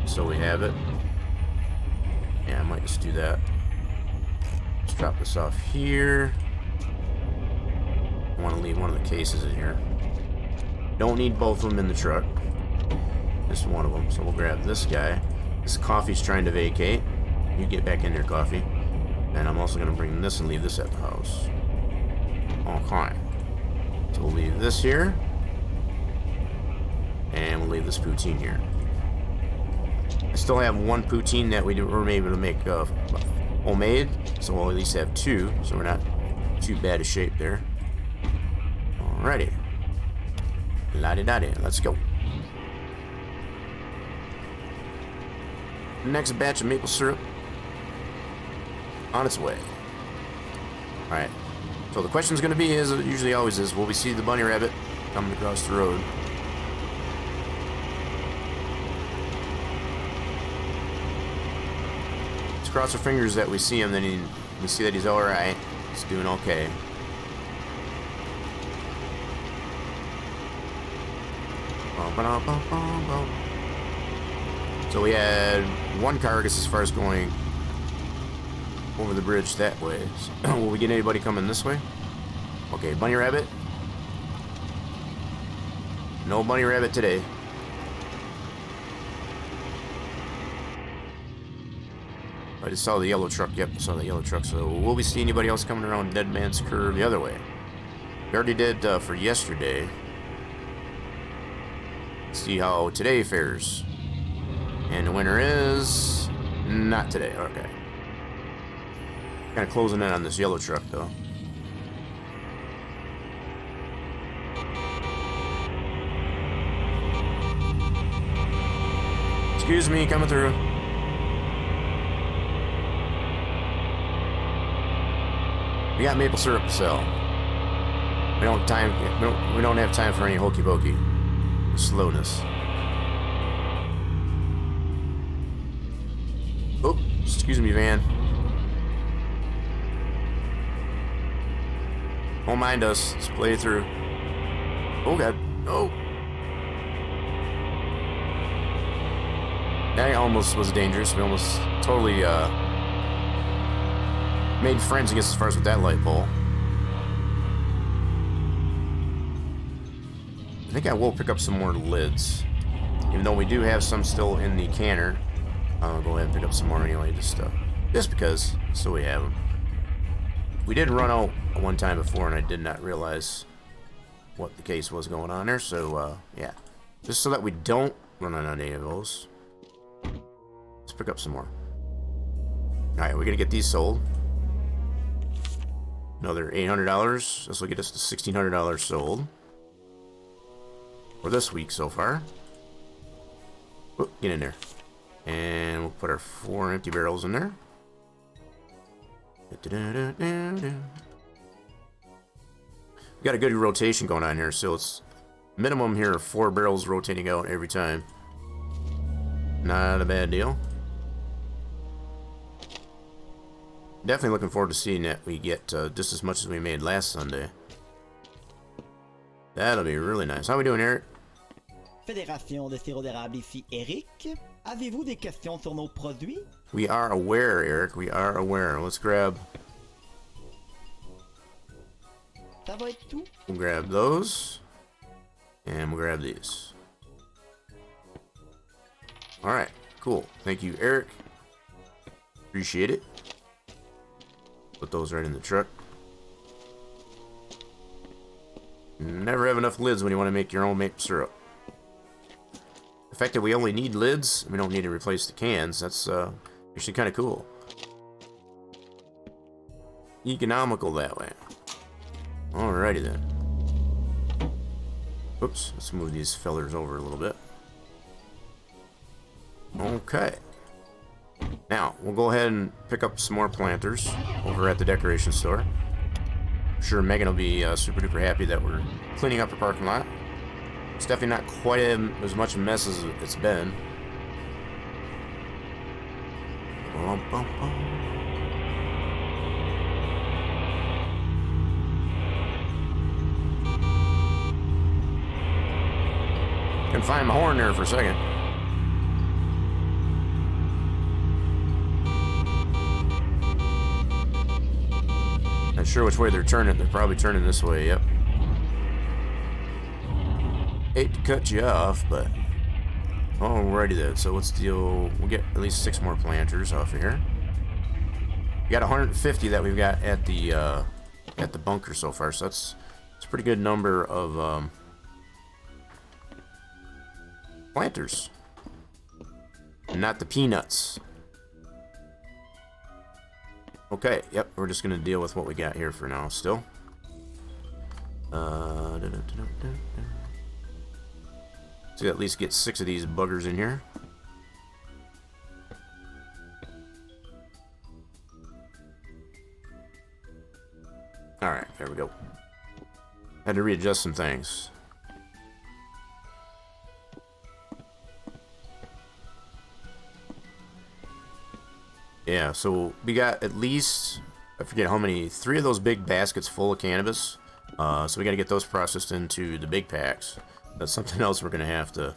so we have it. Yeah, I might just do that. Let's drop this off here. I want to leave one of the cases in here. Don't need both of them in the truck. Just one of them. So we'll grab this guy. This coffee's trying to vacate. You get back in there, coffee. And I'm also going to bring this and leave this at the house. Okay. So we'll leave this here. And we'll leave this poutine here. I still have one poutine that we were able to make homemade. So we'll at least have 2. So we're not too bad a shape there. Alrighty. La-di-da-di. Let's go. Next batch of maple syrup on its way. Alright. So the question's going to be, as it usually always is, will we see the bunny rabbit coming across the road? Let's cross our fingers that we see him, then we see that he's alright. He's doing okay. So we had one car, I guess, as far as going over the bridge that way. So, will we get anybody coming this way? Okay, bunny rabbit. No bunny rabbit today. I just saw the yellow truck. Yep, I saw the yellow truck. So will we see anybody else coming around Dead Man's Curve the other way? We already did for yesterday. See how today fares. And the winner is not today. Okay. Kind of closing in on this yellow truck though. Excuse me, coming through. We got maple syrup to sell. We don't have time for any hokey pokey. Slowness. Oh, excuse me, van. Don't mind us. Let's play it through. Oh god. Oh. That almost was dangerous. We almost totally made friends, I guess, as far as with that light pole. I think I will pick up some more lids. Even though we do have some still in the canner. I'll go ahead and pick up some more anyway, just because, so we have them. We did run out one time before, and I did not realize what the case was going on there, so, yeah. Just so that we don't run out on any of those. Let's pick up some more. Alright, we're gonna get these sold. Another $800. This will get us to $1,600 sold. For this week so far. Oh, get in there. And we'll put our 4 empty barrels in there. We got a good rotation going on here, so it's minimum here of 4 barrels rotating out every time. Not a bad deal. Definitely looking forward to seeing that we get just as much as we made last Sunday. That'll be really nice. How we doing, Eric? Fédération de sirop d'érable ici, Eric. Avez-vous des questions sur nos produits? We are aware, Eric. We are aware. Let's grab... Ça va être tout. We'll grab those. And we'll grab these. Alright, cool. Thank you, Eric. Appreciate it. Put those right in the truck. Never have enough lids when you want to make your own maple syrup. The fact that we only need lids, we don't need to replace the cans, that's actually kind of cool. economical that way. Alrighty then. Oops, let's move these fellers over a little bit. Okay. Now, we'll go ahead and pick up some more planters over at the decoration store. I'm sure Megan will be super duper happy that we're cleaning up the parking lot. It's definitely not quite as much a mess as it's been. Couldn't find my horn there for a second. Not sure which way they're turning. They're probably turning this way, yep. Hate to cut you off, but... Alrighty then, so let's deal... We'll get at least 6 more planters off of here. We got 150 that we've got at the bunker so far, so that's a pretty good number of planters. Not the peanuts. Okay, yep, we're just gonna deal with what we got here for now still. So at least get 6 of these buggers in here. Alright, there we go. Had to readjust some things. Yeah, so we got at least, I forget how many, 3 of those big baskets full of cannabis. So we got to get those processed into the big packs. That's something else we're going to have to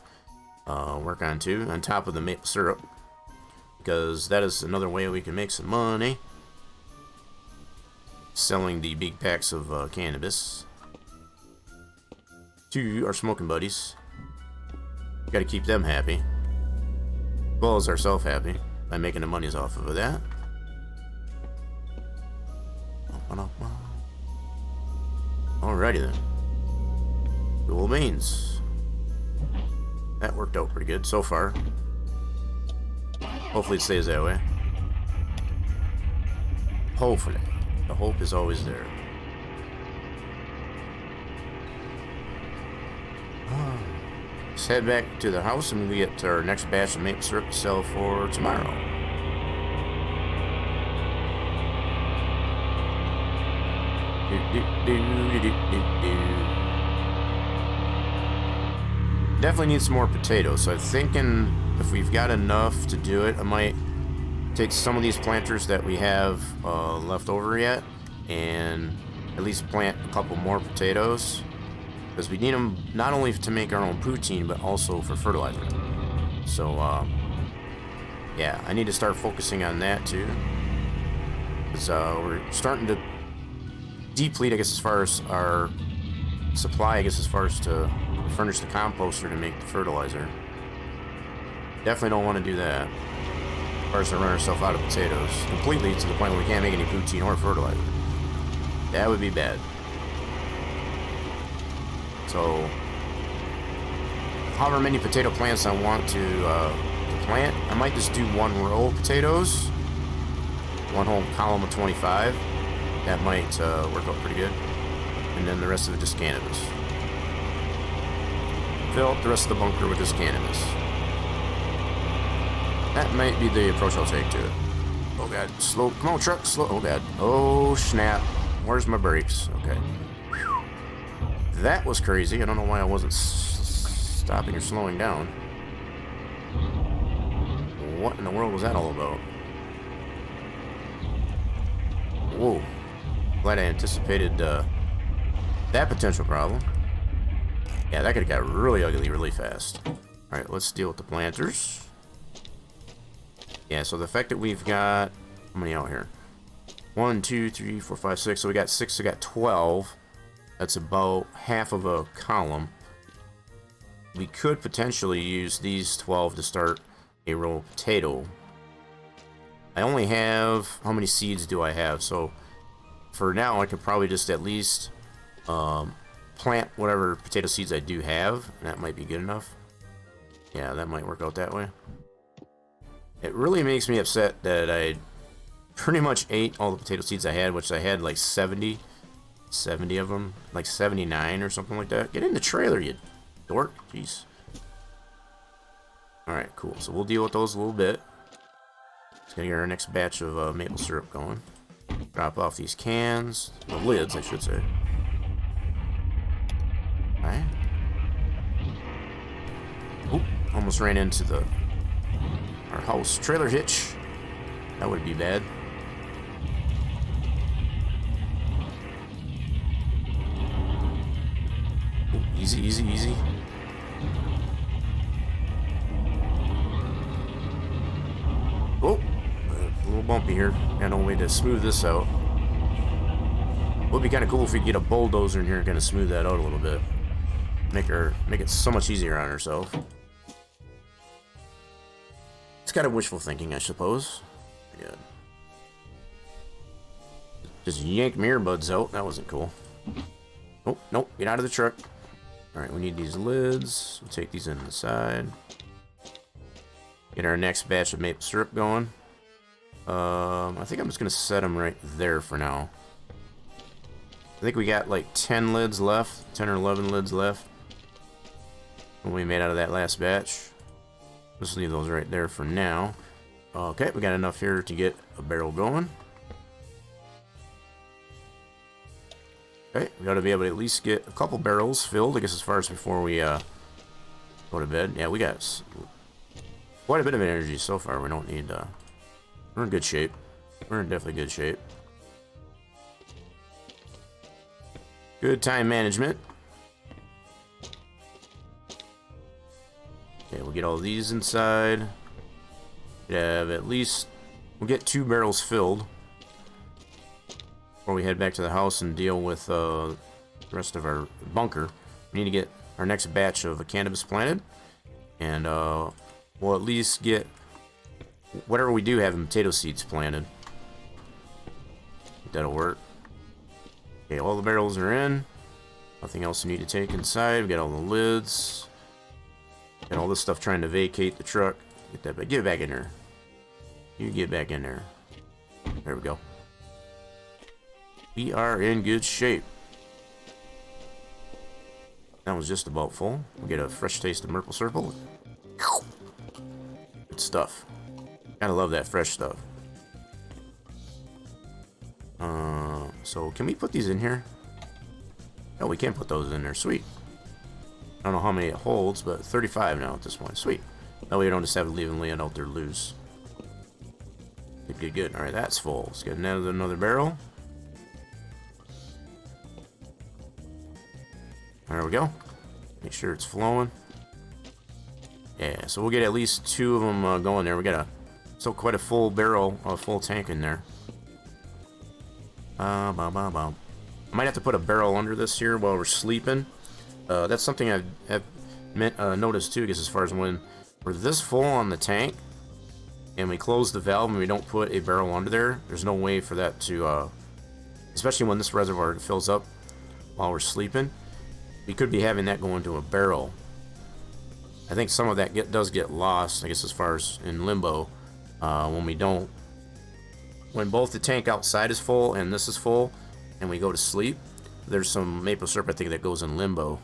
work on too, on top of the maple syrup. Because that is another way we can make some money. Selling the big packs of cannabis to our smoking buddies. Got to keep them happy. As well as ourselves happy. By making the monies off of that. Alrighty then. Cool beans. That worked out pretty good so far. Hopefully it stays that way. Hopefully. The hope is always there. Let's head back to the house and we get our next batch of maple syrup to sell for tomorrow. Definitely need some more potatoes, so I'm thinking if we've got enough to do it, I might take some of these planters that we have left over yet and at least plant a couple more potatoes. Because we need them not only to make our own poutine, but also for fertilizer. So, yeah, I need to start focusing on that too. Because we're starting to deplete, I guess, as far as our supply, I guess, as far as to furnish the composter to make the fertilizer. Definitely don't want to do that. As far as to run ourselves out of potatoes completely to the point where we can't make any poutine or fertilizer. That would be bad. So, however many potato plants I want to plant, I might just do 1 row of potatoes, 1 whole column of 25. That might work out pretty good. And then the rest of it just cannabis. Fill up the rest of the bunker with just cannabis. That might be the approach I'll take to it. Oh god, slow, come on truck, slow, oh god. Oh snap, where's my brakes? Okay. That was crazy. I don't know why I wasn't stopping or slowing down. What in the world was that all about? Whoa. Glad I anticipated that potential problem. Yeah, that could have got really ugly really fast. Alright, let's deal with the planters. Yeah, so the fact that we've got... How many out here? 1, 2, 3, 4, 5, 6. So we got 6, so we got 12. That's about half of a column. We could potentially use these 12 to start a row of potato. I only have... How many seeds do I have? So for now, I could probably just at least plant whatever potato seeds I do have. And that might be good enough. Yeah, that might work out that way. It really makes me upset that I pretty much ate all the potato seeds I had, which I had like 70 of them, like 79 or something like that. Get in the trailer, you dork. Jeez. Alright, cool. So we'll deal with those a little bit. Just gonna get our next batch of maple syrup going. Drop off these cans, the lids, I should say. Alright. Oop, almost ran into our house trailer hitch. That would be bad. Ooh, easy, easy, easy. Oh, a little bumpy here. Got no way to smooth this out. Would be kind of cool if we could get a bulldozer in here and kind of smooth that out a little bit. Make it so much easier on herself. It's kind of wishful thinking, I suppose. Good. Just yanked my earbuds out. That wasn't cool. Oh, nope. Get out of the truck. Alright, we need these lids. We'll take these inside. Get our next batch of maple syrup going. I think I'm just going to set them right there for now. I think we got like 10 lids left. 10 or 11 lids left. What we made out of that last batch. Just leave those right there for now. Okay, we got enough here to get a barrel going. Okay, we got to be able to at least get a couple barrels filled, I guess, as far as before we go to bed. Yeah, we got quite a bit of energy so far. We don't need, we're in good shape. We're in definitely good shape. Good time management. Okay, we'll get all these inside. We have at least, we'll get 2 barrels filled before we head back to the house and deal with the rest of our bunker. We need to get our next batch of cannabis planted, and we'll at least get whatever we do have in potato seeds planted. That'll work. Okay, all the barrels are in. Nothing else we need to take inside. We got all the lids. Got all this stuff trying to vacate the truck. Get that back. Get it back in there. You get back in there. There we go. We are in good shape. That was just about full. We'll get a fresh taste of maple syrup. Good stuff. Gotta love that fresh stuff. So can we put these in here? Oh, we can put those in there. Sweet. I don't know how many it holds, but 35 now at this point. Sweet. That way you don't just have to leave them laying out there loose. Good, good, good. Alright, that's full. Let's get another barrel. There we go. Make sure it's flowing. Yeah, so we'll get at least 2 of them going there. We got still quite a full barrel, a full tank in there. I might have to put a barrel under this here while we're sleeping. That's something I've noticed too, because as far as when we're this full on the tank and we close the valve and we don't put a barrel under there, there's no way for that to, especially when this reservoir fills up while we're sleeping, we could be having that go into a barrel. I think some of that does get lost, I guess, as far as in limbo, when both the tank outside is full and this is full and we go to sleep, there's some maple syrup I think that goes in limbo.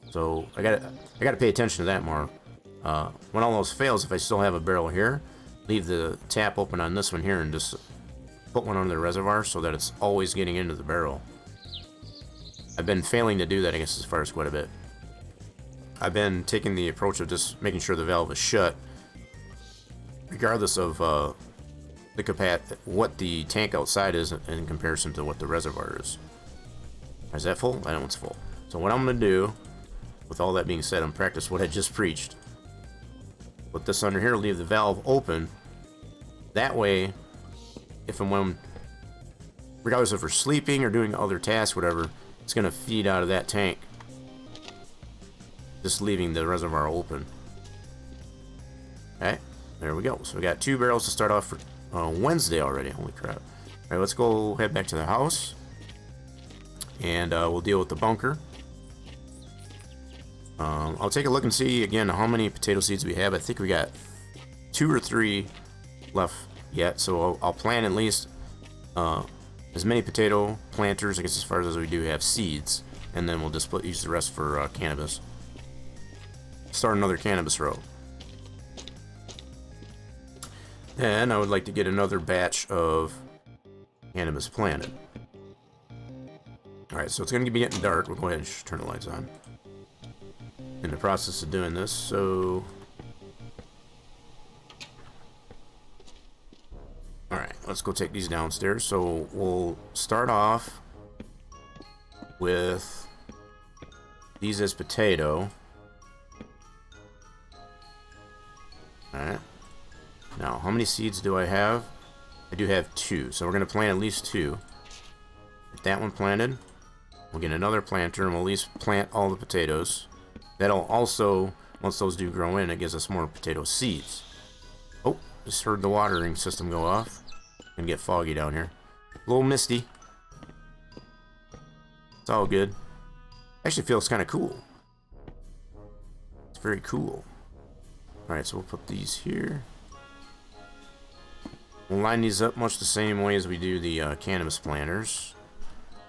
So I gotta pay attention to that more. When all those fails, if I still have a barrel here, leave the tap open on this one here and just put one under the reservoir so that it's always getting into the barrel. I've been failing to do that, I guess, as far as quite a bit. I've been taking the approach of just making sure the valve is shut, regardless of what the tank outside is in comparison to what the reservoir is. Is that full? That one's full. So what I'm going to do, with all that being said, I'm practice what I just preached. Put this under here, leave the valve open. That way, if and when, regardless if we're sleeping or doing other tasks, whatever, it's going to feed out of that tank. Just leaving the reservoir open. Okay, there we go. So we got 2 barrels to start off for Wednesday already. Holy crap. Alright, let's go head back to the house. And we'll deal with the bunker. I'll take a look and see again how many potato seeds we have. I think we got 2 or 3 left yet, so I'll plant at least as many potato planters, I guess, as far as we do have seeds, and then we'll just use the rest for cannabis. Start another cannabis row. Then I would like to get another batch of cannabis planted. Alright, so it's going to be getting dark. We'll go ahead and turn the lights on. In the process of doing this, so... Alright, let's go take these downstairs. So we'll start off with these as potato. Alright. Now, how many seeds do I have? I do have 2, so we're going to plant at least 2. Get that one planted. We'll get another planter, and we'll at least plant all the potatoes. That'll also, once those do grow in, it gives us more potato seeds. Oh, just heard the watering system go off. Gonna get foggy down here. A little misty. It's all good. Actually feels kind of cool. It's very cool. Alright, so we'll put these here. We'll line these up much the same way as we do the cannabis planters.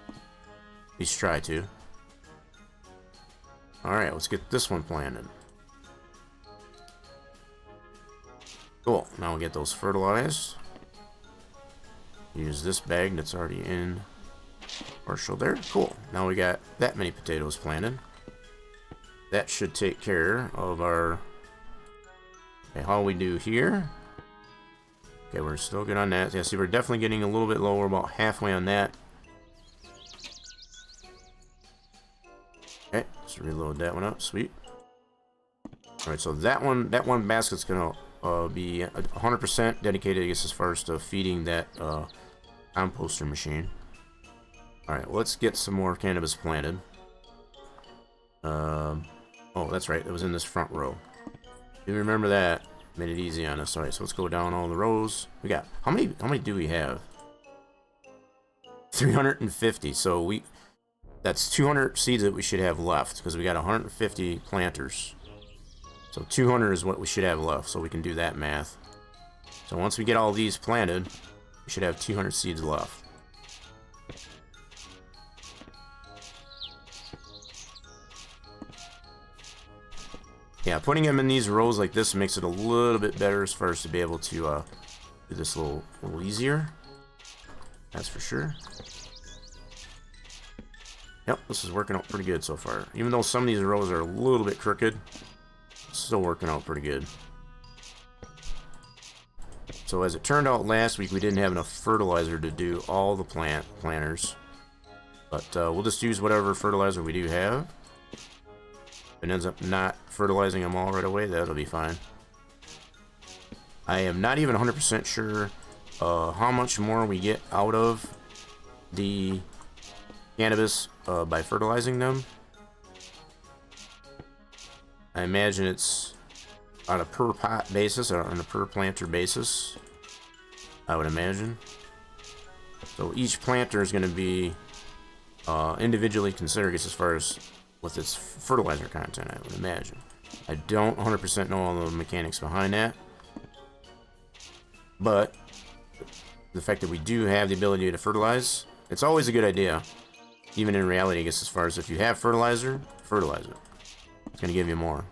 At least try to. Alright, let's get this one planted. Cool, now we'll get those fertilized. Use this bag that's already in partial there. Cool, now we got that many potatoes planted. That should take care of our... Okay, how we do here. Okay, we're still good on that. Yeah, see, we're definitely getting a little bit lower, about halfway on that. Okay, let's reload that one up. Sweet. Alright, so that one basket's gonna be 100% dedicated, I guess, as far as to feeding that composter machine. Alright, let's get some more cannabis planted. Oh, that's right, it was in this front row. You remember that? Made it easy on us. Alright, so let's go down all the rows. We got, how many do we have? 350. So that's 200 seeds that we should have left, because we got 150 planters. So 200 is what we should have left, so we can do that math. So once we get all these planted, we should have 200 seeds left. Yeah, putting them in these rows like this makes it a little bit better as far as to be able to do this a little easier. That's for sure. Yep, this is working out pretty good so far. Even though some of these rows are a little bit crooked, it's still working out pretty good. So as it turned out last week, we didn't have enough fertilizer to do all the planters. But we'll just use whatever fertilizer we do have. If it ends up not fertilizing them all right away, that'll be fine. I am not even 100% sure how much more we get out of the cannabis by fertilizing them. I imagine it's on a per pot basis or on a per planter basis, I would imagine. So each planter is going to be individually considered as far as with its fertilizer content, I would imagine. I don't 100% know all the mechanics behind that, but the fact that we do have the ability to fertilize, it's always a good idea. Even in reality, I guess, as far as if you have fertilizer, fertilize it. It's going to give you more.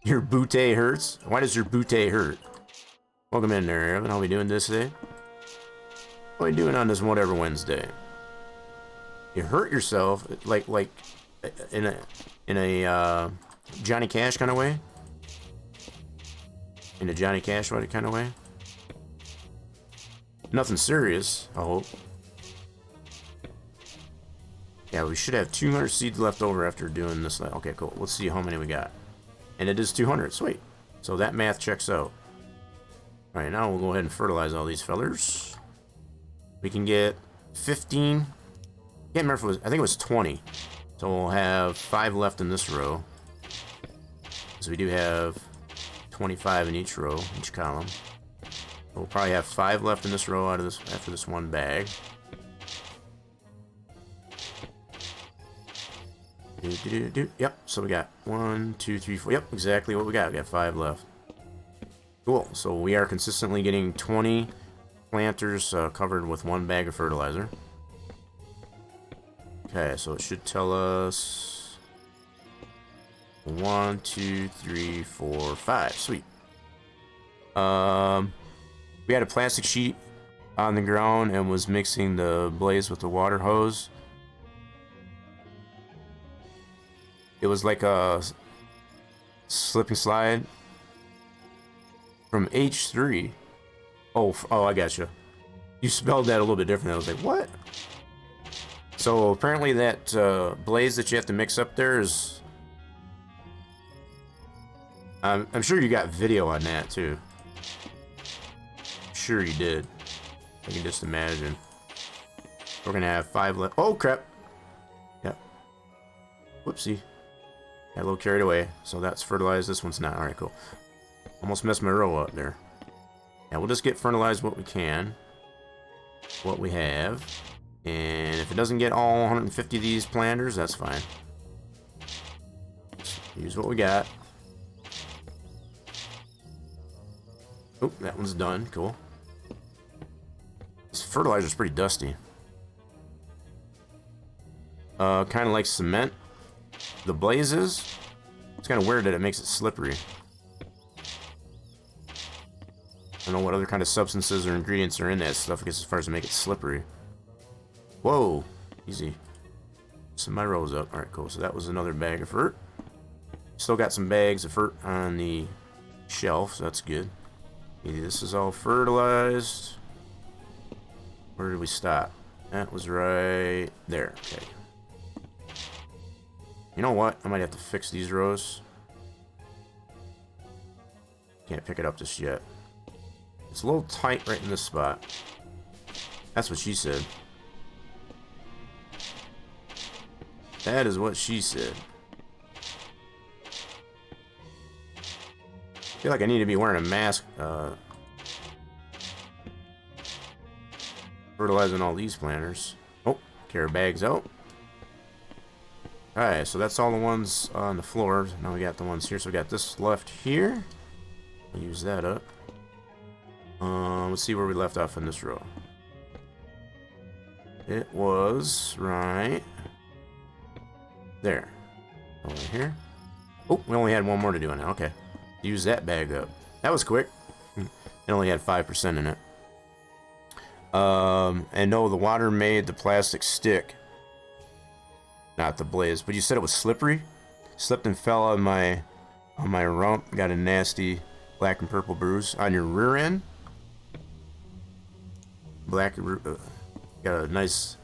Your bootay hurts? Why does your bootay hurt? Welcome in there, Evan. How are we doing this today? What are we doing on this WhatEver Wednesday? You hurt yourself like in a Johnny Cash kind of way? In a Johnny Cash kind of way? Nothing serious, I hope. Yeah, we should have 200 seeds left over after doing this. Okay, cool. Let's see how many we got. And it is 200. Sweet. So that math checks out. Alright, now we'll go ahead and fertilize all these fellers. We can get 15. Can't remember if it was, I think it was 20. So we'll have 5 left in this row. So we do have 25 in each row, each column. We'll probably have 5 left in this row out of this after this one bag. Yep, so we got 1, 2, 3, 4. Yep, exactly what we got. We got 5 left. Cool. So we are consistently getting 20 planters covered with 1 bag of fertilizer. Okay, so it should tell us 1, 2, 3, 4, 5. Sweet. We had a plastic sheet on the ground and was mixing the blaze with the water hose. It was like a slip and slide from H3. Oh, I gotcha. You spelled that a little bit different. I was like, what? So apparently that blaze that you have to mix up there is... I'm sure you got video on that too. Sure you did. I can just imagine. We're gonna have 5 left. Oh crap! Yep. Whoopsie. Got a little carried away. So that's fertilized. This one's not. Alright, cool. Almost messed my row up there. Yeah, we'll just get fertilized what we can. What we have. And if it doesn't get all 150 of these planters, that's fine. Just use what we got. Oh, that one's done. Cool. This fertilizer's pretty dusty. Kind of like cement. The blazes. It's kind of weird that it makes it slippery. I don't know what other kind of substances or ingredients are in that stuff, I guess, as far as to make it slippery. Whoa. Easy. So my row's up. Alright, cool. So that was another bag of fert. Still got some bags of fert on the shelf, so that's good. This is all fertilized. Where did we stop? That was right there. Okay. You know what? I might have to fix these rows. Can't pick it up just yet. It's a little tight right in this spot. That's what she said. That is what she said. I feel like I need to be wearing a mask. Fertilizing all these planters. Oh, carry bags out. Alright, so that's all the ones on the floor. Now we got the ones here. So we got this left here. I'll use that up. Let's see where we left off in this row. It was right there. Over here. Oh, we only had one more to do now. Okay. Use that bag up. That was quick. It only had 5% in it. And no, the water made the plastic stick. Not the blaze. But you said it was slippery? Slipped and fell on my rump. Got a nasty black and purple bruise. On your rear end? Black, got a nice...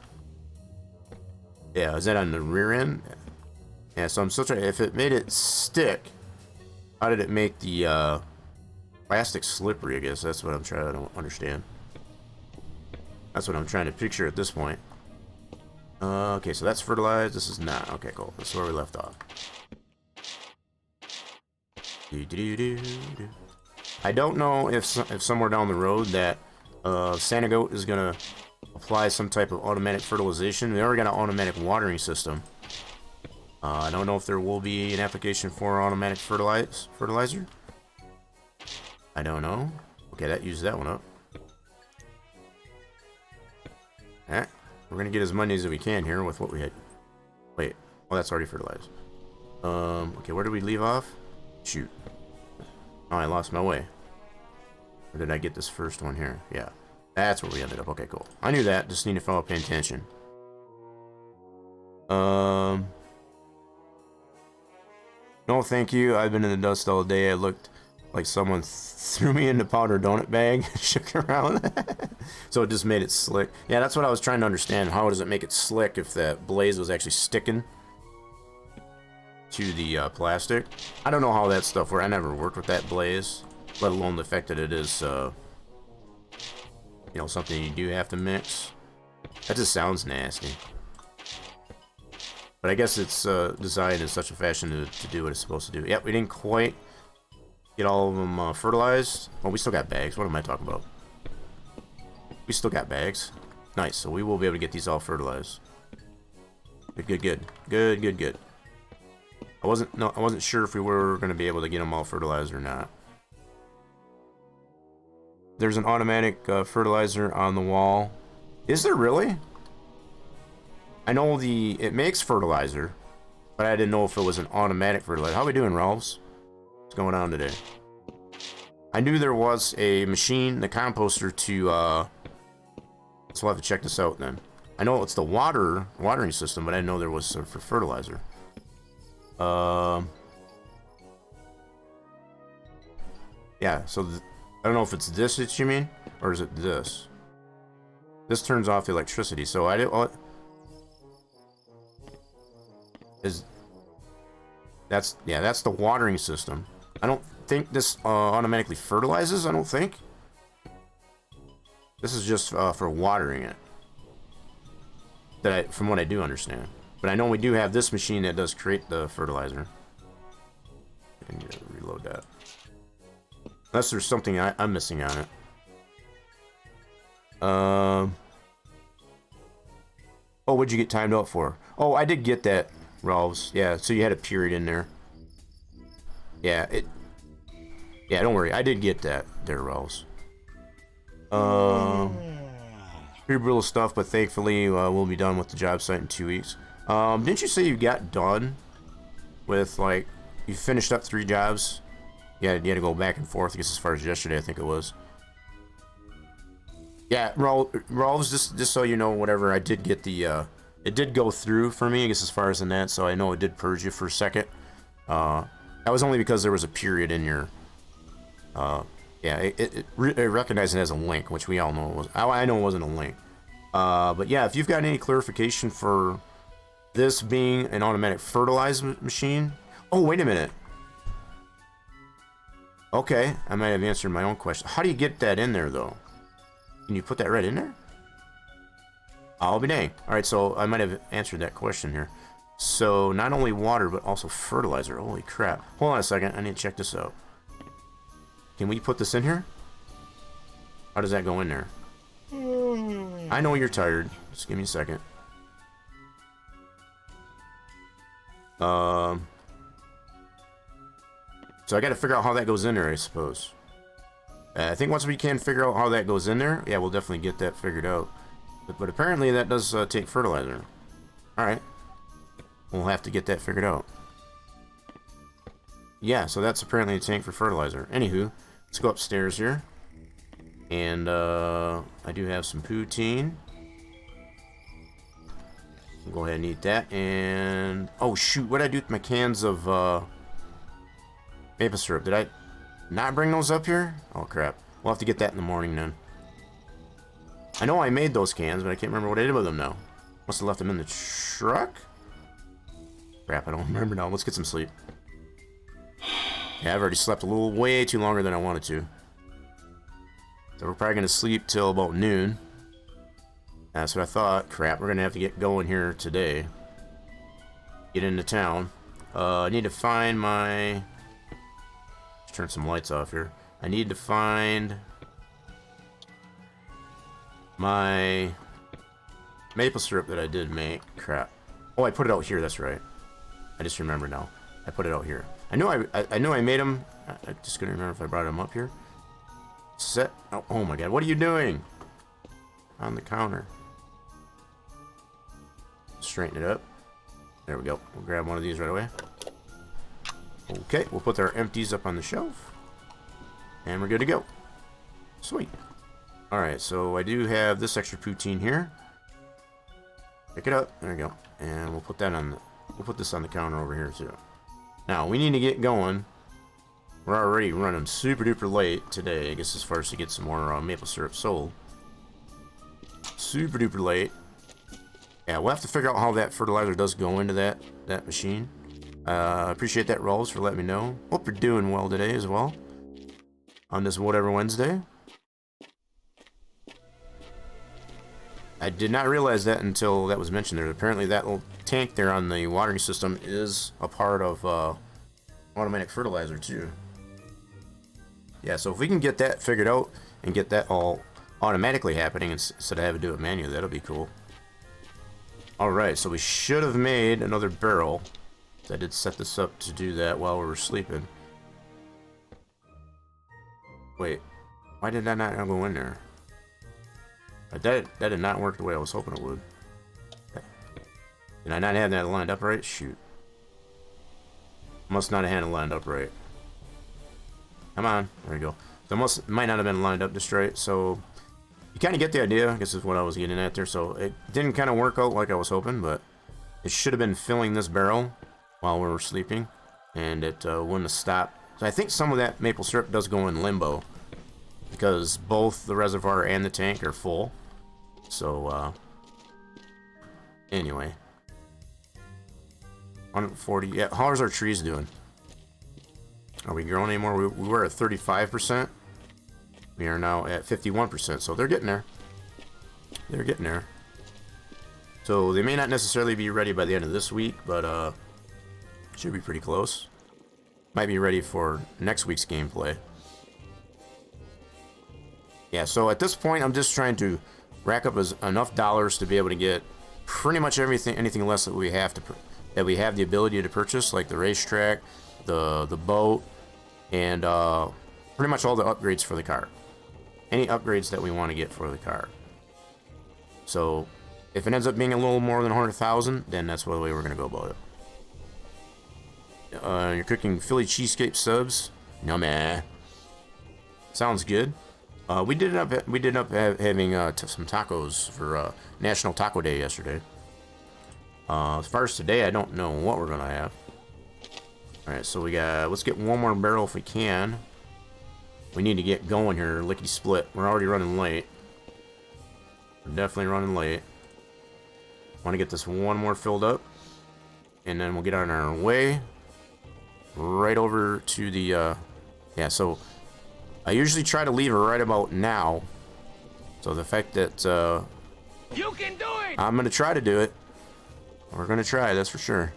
Yeah, is that on the rear end? Yeah, so I'm still trying... If it made it stick, how did it make the plastic slippery, I guess? That's what I'm trying to understand. That's what I'm trying to picture at this point. Okay, so that's fertilized. This is not. Okay, cool. This is where we left off. I don't know if somewhere down the road that Santa Goat is going to apply some type of automatic fertilization. We already got an automatic watering system. I don't know if there will be an application for automatic fertilizer. I don't know. Okay, that used that one up. Alright, we're gonna get as many as we can here with what we had. Wait, well that's already fertilized. Okay, where did we leave off? Shoot. Oh, I lost my way. Or did I get this first one here? Yeah, that's where we ended up. Okay, cool. I knew that. Just need to follow paying attention. No, thank you. I've been in the dust all day. I looked like someone threw me in the powder donut bag, shook around. So it just made it slick. Yeah, that's what I was trying to understand. How does it make it slick if that blaze was actually sticking to the plastic? I don't know how that stuff works. I never worked with that blaze, let alone the fact that it is, you know, something you do have to mix. That just sounds nasty. But I guess it's designed in such a fashion to do what it's supposed to do. Yep, we didn't quite get all of them fertilized. Oh, we still got bags. What am I talking about? We still got bags. Nice. So we will be able to get these all fertilized. Good. I wasn't sure if we were going to be able to get them all fertilized or not. there's an automatic fertilizer on the wall. Is there really? I know it makes fertilizer, but I didn't know if it was an automatic fertilizer. How we doing, Ralphs? What's going on today? I knew there was a machine, the composter, to, so we'll have to check this out then. I know it's the watering system, but I didn't know there was for fertilizer. Yeah, so I don't know if it's this that you mean, or is it this? This turns off the electricity, so I didn't... That's the watering system. I don't think this automatically fertilizes, I don't think. This is just for watering it. From what I do understand. But I know we do have this machine that does create the fertilizer. I need to reload that. Unless there's something I'm missing on it. Oh, what'd you get timed out for? Oh, I did get that, Ralphs. Yeah, so you had a period in there. Yeah, yeah, don't worry. I did get that there, Ralphs. Pretty brutal stuff, but thankfully we'll be done with the job site in 2 weeks. Didn't you say you got done with, like, you finished up 3 jobs? Yeah, you had to go back and forth, I guess, as far as yesterday, I think it was. Yeah, Ralphs, just so you know, whatever, I did get the, it did go through for me, I guess, as far as in that, so I know it did purge you for a second. That was only because there was a period in your, yeah, it recognized it as a link, which we all know it was. I know it wasn't a link. But yeah, if you've got any clarification for this being an automatic fertilizer machine. Oh, wait a minute. Okay, I might have answered my own question. How do you get that in there, though? Can you put that right in there? I'll be dang. Alright, so I might have answered that question here. So, not only water, but also fertilizer. Holy crap. Hold on a second, I need to check this out. Can we put this in here? How does that go in there? I know you're tired. Just give me a second. So I gotta figure out how that goes in there, I suppose. I think once we can figure out how that goes in there, yeah, we'll definitely get that figured out. But apparently that does take fertilizer. Alright. We'll have to get that figured out. Yeah, so that's apparently a tank for fertilizer. Anywho, let's go upstairs here. And I do have some poutine. We'll go ahead and eat that. And oh shoot, what did I do with my cans of maple syrup? Did I not bring those up here? Oh crap. We'll have to get that in the morning then. I know I made those cans, but I can't remember what I did with them now. Must have left them in the truck? Crap, I don't remember now. Let's get some sleep. Yeah, I've already slept a little way too longer than I wanted to. So we're probably going to sleep till about noon. That's what I thought. Crap, we're going to have to get going here today. Get into town. I need to find my... Let's turn some lights off here. I need to find my maple syrup that I did make. Crap. Oh, I put it out here. That's right. I just remember now. I put it out here. I know I made them. I just couldn't remember if I brought them up here. Set. Oh my god. What are you doing? On the counter. Straighten it up. There we go. We'll grab one of these right away. Okay. We'll put our empties up on the shelf. And we're good to go. Sweet. Alright. So I do have this extra poutine here. Pick it up. There we go. And we'll put that on the... We'll put this on the counter over here too. Now, we need to get going. We're already running super duper late today, I guess, as far as to get some more maple syrup sold. Super duper late. Yeah, we'll have to figure out how that fertilizer does go into that machine. Appreciate that, Rolls, for letting me know. Hope you're doing well today as well. On this WhatEver Wednesday. I did not realize that until that was mentioned there. Apparently that little tank there on the watering system is a part of automatic fertilizer too. Yeah, so if we can get that figured out and get that all automatically happening instead of having to do it manually, that'll be cool. Alright, so we should have made another barrel. I did set this up to do that while we were sleeping. Wait. Why did that not go in there? That did not work the way I was hoping it would. Did I not have that lined up right? Shoot. Must not have had it lined up right. Come on. There you go. So might not have been lined up just right. So you kind of get the idea. I guess is what I was getting at there. So it didn't kind of work out like I was hoping, but it should have been filling this barrel while we were sleeping, and it wouldn't have stopped. So I think some of that maple syrup does go in limbo because both the reservoir and the tank are full. So anyway, 140. Yeah, how's our trees doing? Are we growing anymore? We were at 35%. We are now at 51%. So they're getting there. They're getting there. So they may not necessarily be ready by the end of this week, but should be pretty close. Might be ready for next week's gameplay. Yeah, so at this point, I'm just trying to rack up enough dollars to be able to get pretty much anything less that we have the ability to purchase, like the racetrack, the boat, and pretty much all the upgrades for the car. Any upgrades that we want to get for the car. So if it ends up being a little more than 100,000, then that's the way we're gonna go about it. You're cooking Philly cheesecake subs. No man. Sounds good. We did end up having some tacos for National Taco Day yesterday. As far as today, I don't know what we're gonna have. All right, so let's get one more barrel if we can. We need to get going here, lickety split. We're already running late. We're definitely running late. Want to get this one more filled up, and then we'll get on our way right over to the yeah. So I usually try to leave it right about now. So the fact that you can do it. I'm gonna try to do it. We're gonna try, that's for sure.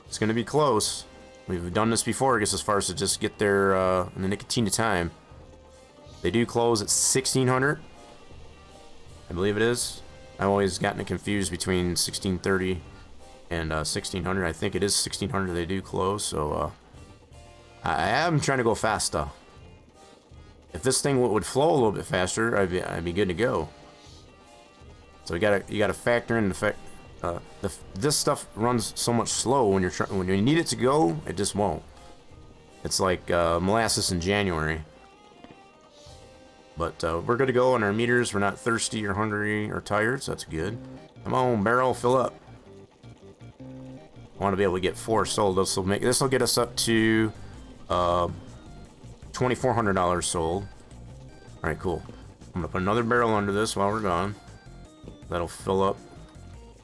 It's gonna be close. We've done this before, I guess, as far as to just get there in the nicotine of time. They do close at 1600. I believe it is. I've always gotten it confused between 1630 and 1600. I think it is 1600 they do close, so I am trying to go faster. If this thing would flow a little bit faster, I'd be good to go. So you gotta factor in the fact this stuff runs so much slow when you need it to go, it just won't. It's like molasses in January. But we're good to go on our meters. We're not thirsty or hungry or tired, so that's good. Come on, barrel, fill up. I want to be able to get 4 sold. This will get us up to $2,400 sold. All right, cool. I'm gonna put another barrel under this while we're gone. That'll fill up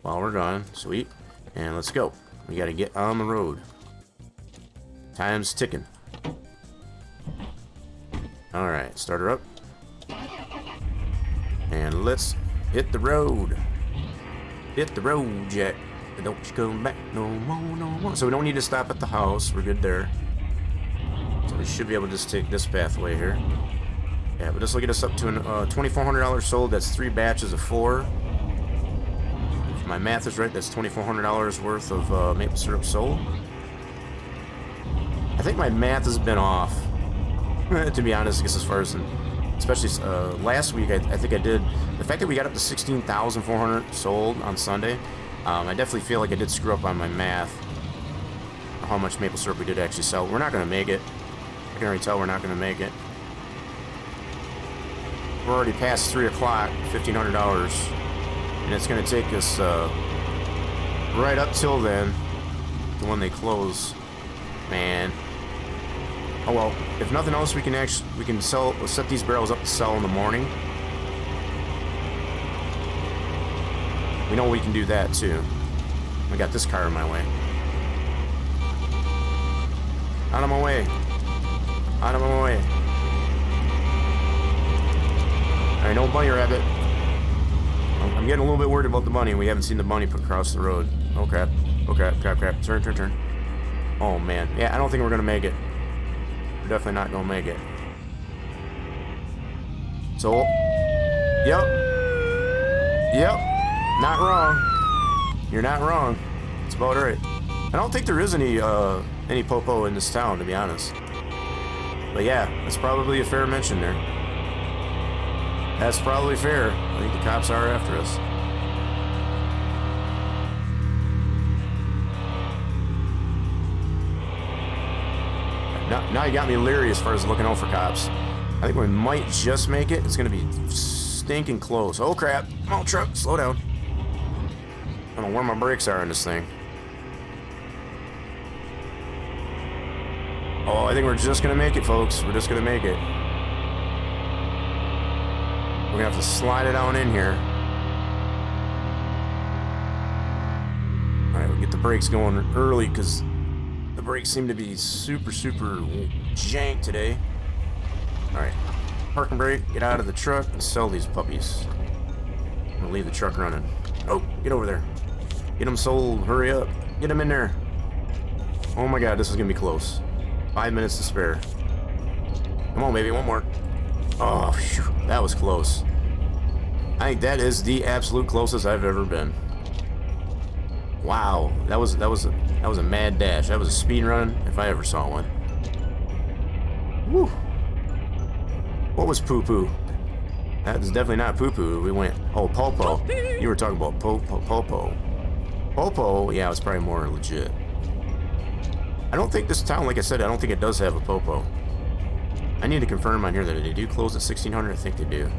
while we're gone. Sweet. And let's go. We gotta get on the road. Time's ticking. All right, start her up. And let's hit the road. Hit the road, Jack. Don't you come back no more, no more. So we don't need to stop at the house. We're good there. So we should be able to just take this pathway here. Yeah, but this will get us up to $2,400 sold. That's 3 batches of 4. If my math is right, that's $2,400 worth of maple syrup sold. I think my math has been off, to be honest, because as far as, especially last week, I think I did, the fact that we got up to 16,400 sold on Sunday, I definitely feel like I did screw up on my math, how much maple syrup we did actually sell. We're not going to make it. I can already tell we're not going to make it. We're already past 3 o'clock, $1,500, and it's going to take us right up till then, to when they close. Man. Oh well, if nothing else, we can set these barrels up to sell in the morning. We know we can do that too. I got this car in my way. Out of my way. Out of my way. Alright, no bunny rabbit. I'm getting a little bit worried about the bunny. We haven't seen the bunny put across the road. Oh crap. Oh crap, crap, crap. Turn, turn, turn. Oh man. Yeah, I don't think we're gonna make it. We're definitely not gonna make it. So, yep. Yep. Not wrong. You're not wrong. It's about right. I don't think there is any popo in this town, to be honest. But yeah, that's probably a fair mention there. That's probably fair. I think the cops are after us. Now you got me leery as far as looking out for cops. I think we might just make it. It's going to be stinking close. Oh, crap. Come on, truck. Slow down. I don't know where my brakes are in this thing. Oh, I think we're just going to make it, folks. We're just going to make it. We're going to have to slide it on in here. All right, we'll get the brakes going early because the brakes seem to be super jank today. All right, park and brake, get out of the truck and sell these puppies. I'm gonna leave the truck running. Oh, get over there. Get them sold, hurry up. Get them in there. Oh my God, this is gonna be close. 5 minutes to spare. Come on, baby, one more. Oh, phew, that was close. I think that is the absolute closest I've ever been. Wow, that was a mad dash. That was a speed run if I ever saw one. Woo. What was poo poo? That was definitely not poo poo. We went, oh, Popo. You were talking about Popo. Popo, yeah, it's probably more legit. I don't think this town, like I said, I don't think it does have a Popo. I need to confirm on here that they do close at 1600. I think they do.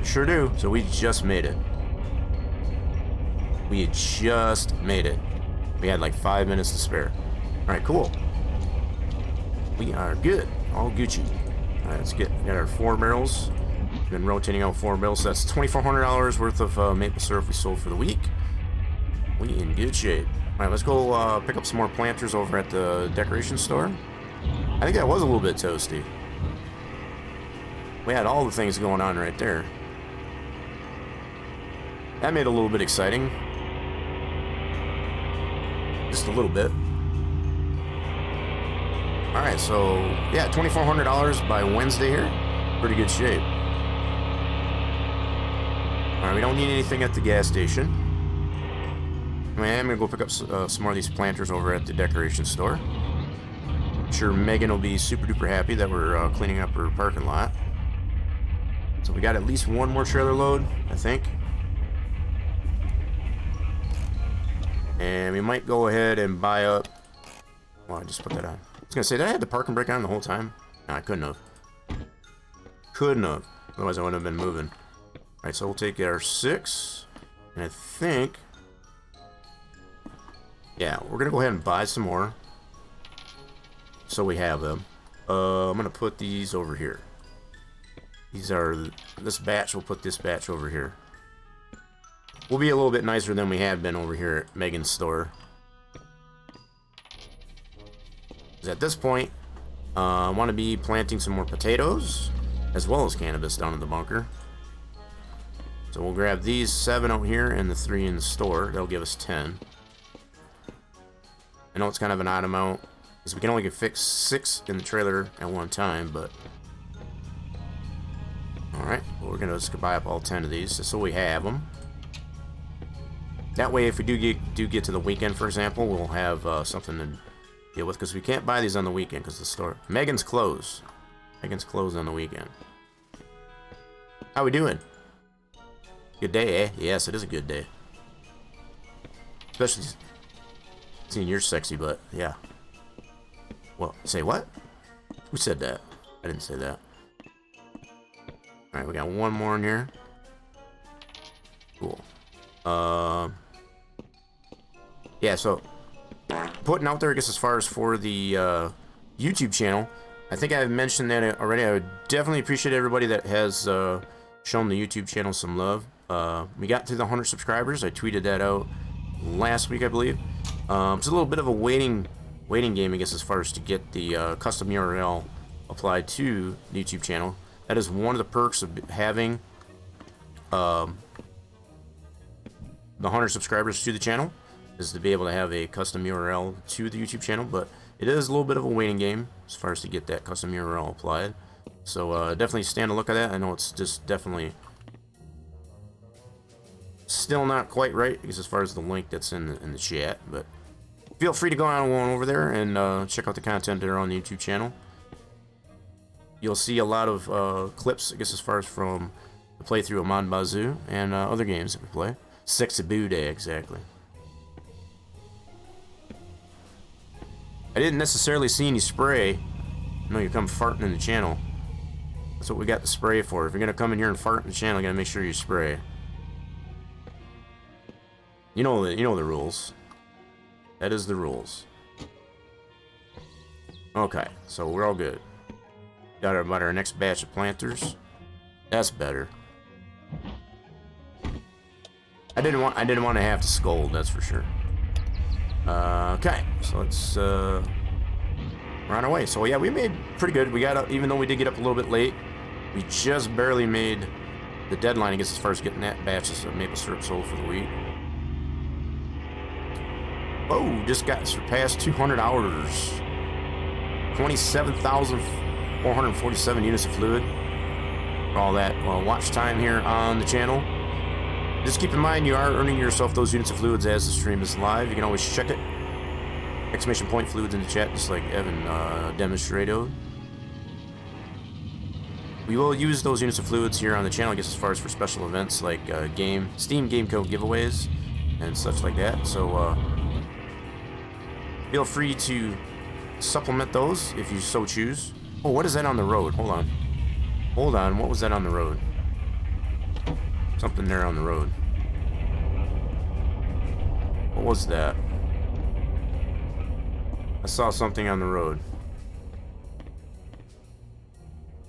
Sure do. So we just made it. We just made it. We had like 5 minutes to spare. All right, cool. We are good. All Gucci. All right, let's get our 4 barrels. Been rotating out 4 barrels. So that's $2,400 worth of maple syrup we sold for the week. We in good shape. All right, let's go pick up some more planters over at the decoration store. I think that was a little bit toasty. We had all the things going on right there. That made it a little bit exciting. Just a little bit. Alright, so yeah, $2,400 by Wednesday here. Pretty good shape. Alright, we don't need anything at the gas station. I mean, I'm gonna go pick up some more of these planters over at the decoration store. I'm sure Megan will be super duper happy that we're cleaning up her parking lot. So we got at least one more trailer load, I think. And we might go ahead and buy up. Well, I just put that on. I was gonna say, did I have the parking brake on the whole time? No, I couldn't have. Couldn't have. Otherwise, I wouldn't have been moving. Alright, so we'll take our 6. And I think. Yeah, we're gonna go ahead and buy some more. So we have them. I'm gonna put these over here. These are. This batch, we'll put this batch over here. We'll be a little bit nicer than we have been over here at Megan's store. Because at this point, I want to be planting some more potatoes, as well as cannabis down in the bunker. So we'll grab these 7 out here and the 3 in the store. That'll give us 10. I know it's kind of an odd amount, because we can only fit 6 in the trailer at one time, but... Alright, well, we're going to just buy up all 10 of these, just so we have them. That way, if we do get to the weekend, for example, we'll have something to deal with, because we can't buy these on the weekend, because the store... Megan's closed. Megan's closed on the weekend. How we doing? Good day, eh? Yes, it is a good day. Especially seeing your sexy butt. Yeah. Well, say what? Who said that? I didn't say that. Alright, we got one more in here. Cool. Yeah, so putting out there, I guess, as far as for the YouTube channel, I think I've mentioned that already. I would definitely appreciate everybody that has shown the YouTube channel some love. We got to the 100 subscribers. I tweeted that out last week, I believe. It's a little bit of a waiting game, I guess, as far as to get the custom URL applied to the YouTube channel. That is one of the perks of having the 100 subscribers to the channel, is to be able to have a custom URL to the YouTube channel. But it is a little bit of a waiting game as far as to get that custom URL applied. So definitely stand a look at that. I know it's just definitely still not quite right, because as far as the link that's in the chat, but feel free to go on over there and check out the content there on the YouTube channel. you'll see a lot of clips, I guess, as far as from the playthrough of Mon Bazou and other games that we play. Sexy Boo Day, exactly. I didn't necessarily see any spray. No, you come farting in the channel. That's what we got the spray for. If you're gonna come in here and fart in the channel, you gotta make sure you spray. You know the rules. That is the rules. Okay, so we're all good. Got about our next batch of planters. That's better. I didn't want to have to scold, that's for sure. Okay, so let's we're on our way. So yeah, we made pretty good. We got up, even though we did get up a little bit late, we just barely made the deadline, I guess, as far as getting that batches of maple syrup sold for the week. Oh, just got surpassed 200 hours. 27,447 units of fluid. For all that watch time here on the channel. Just keep in mind you are earning yourself those units of fluids as the stream is live. You can always check it. Exclamation point fluids in the chat, just like Evan demonstrated. We will use those units of fluids here on the channel, I guess, as far as for special events like Steam game code giveaways and such like that. So feel free to supplement those if you so choose. Oh, what is that on the road? Hold on. Hold on, what was that on the road? Something there on the road. What was that? I saw something on the road.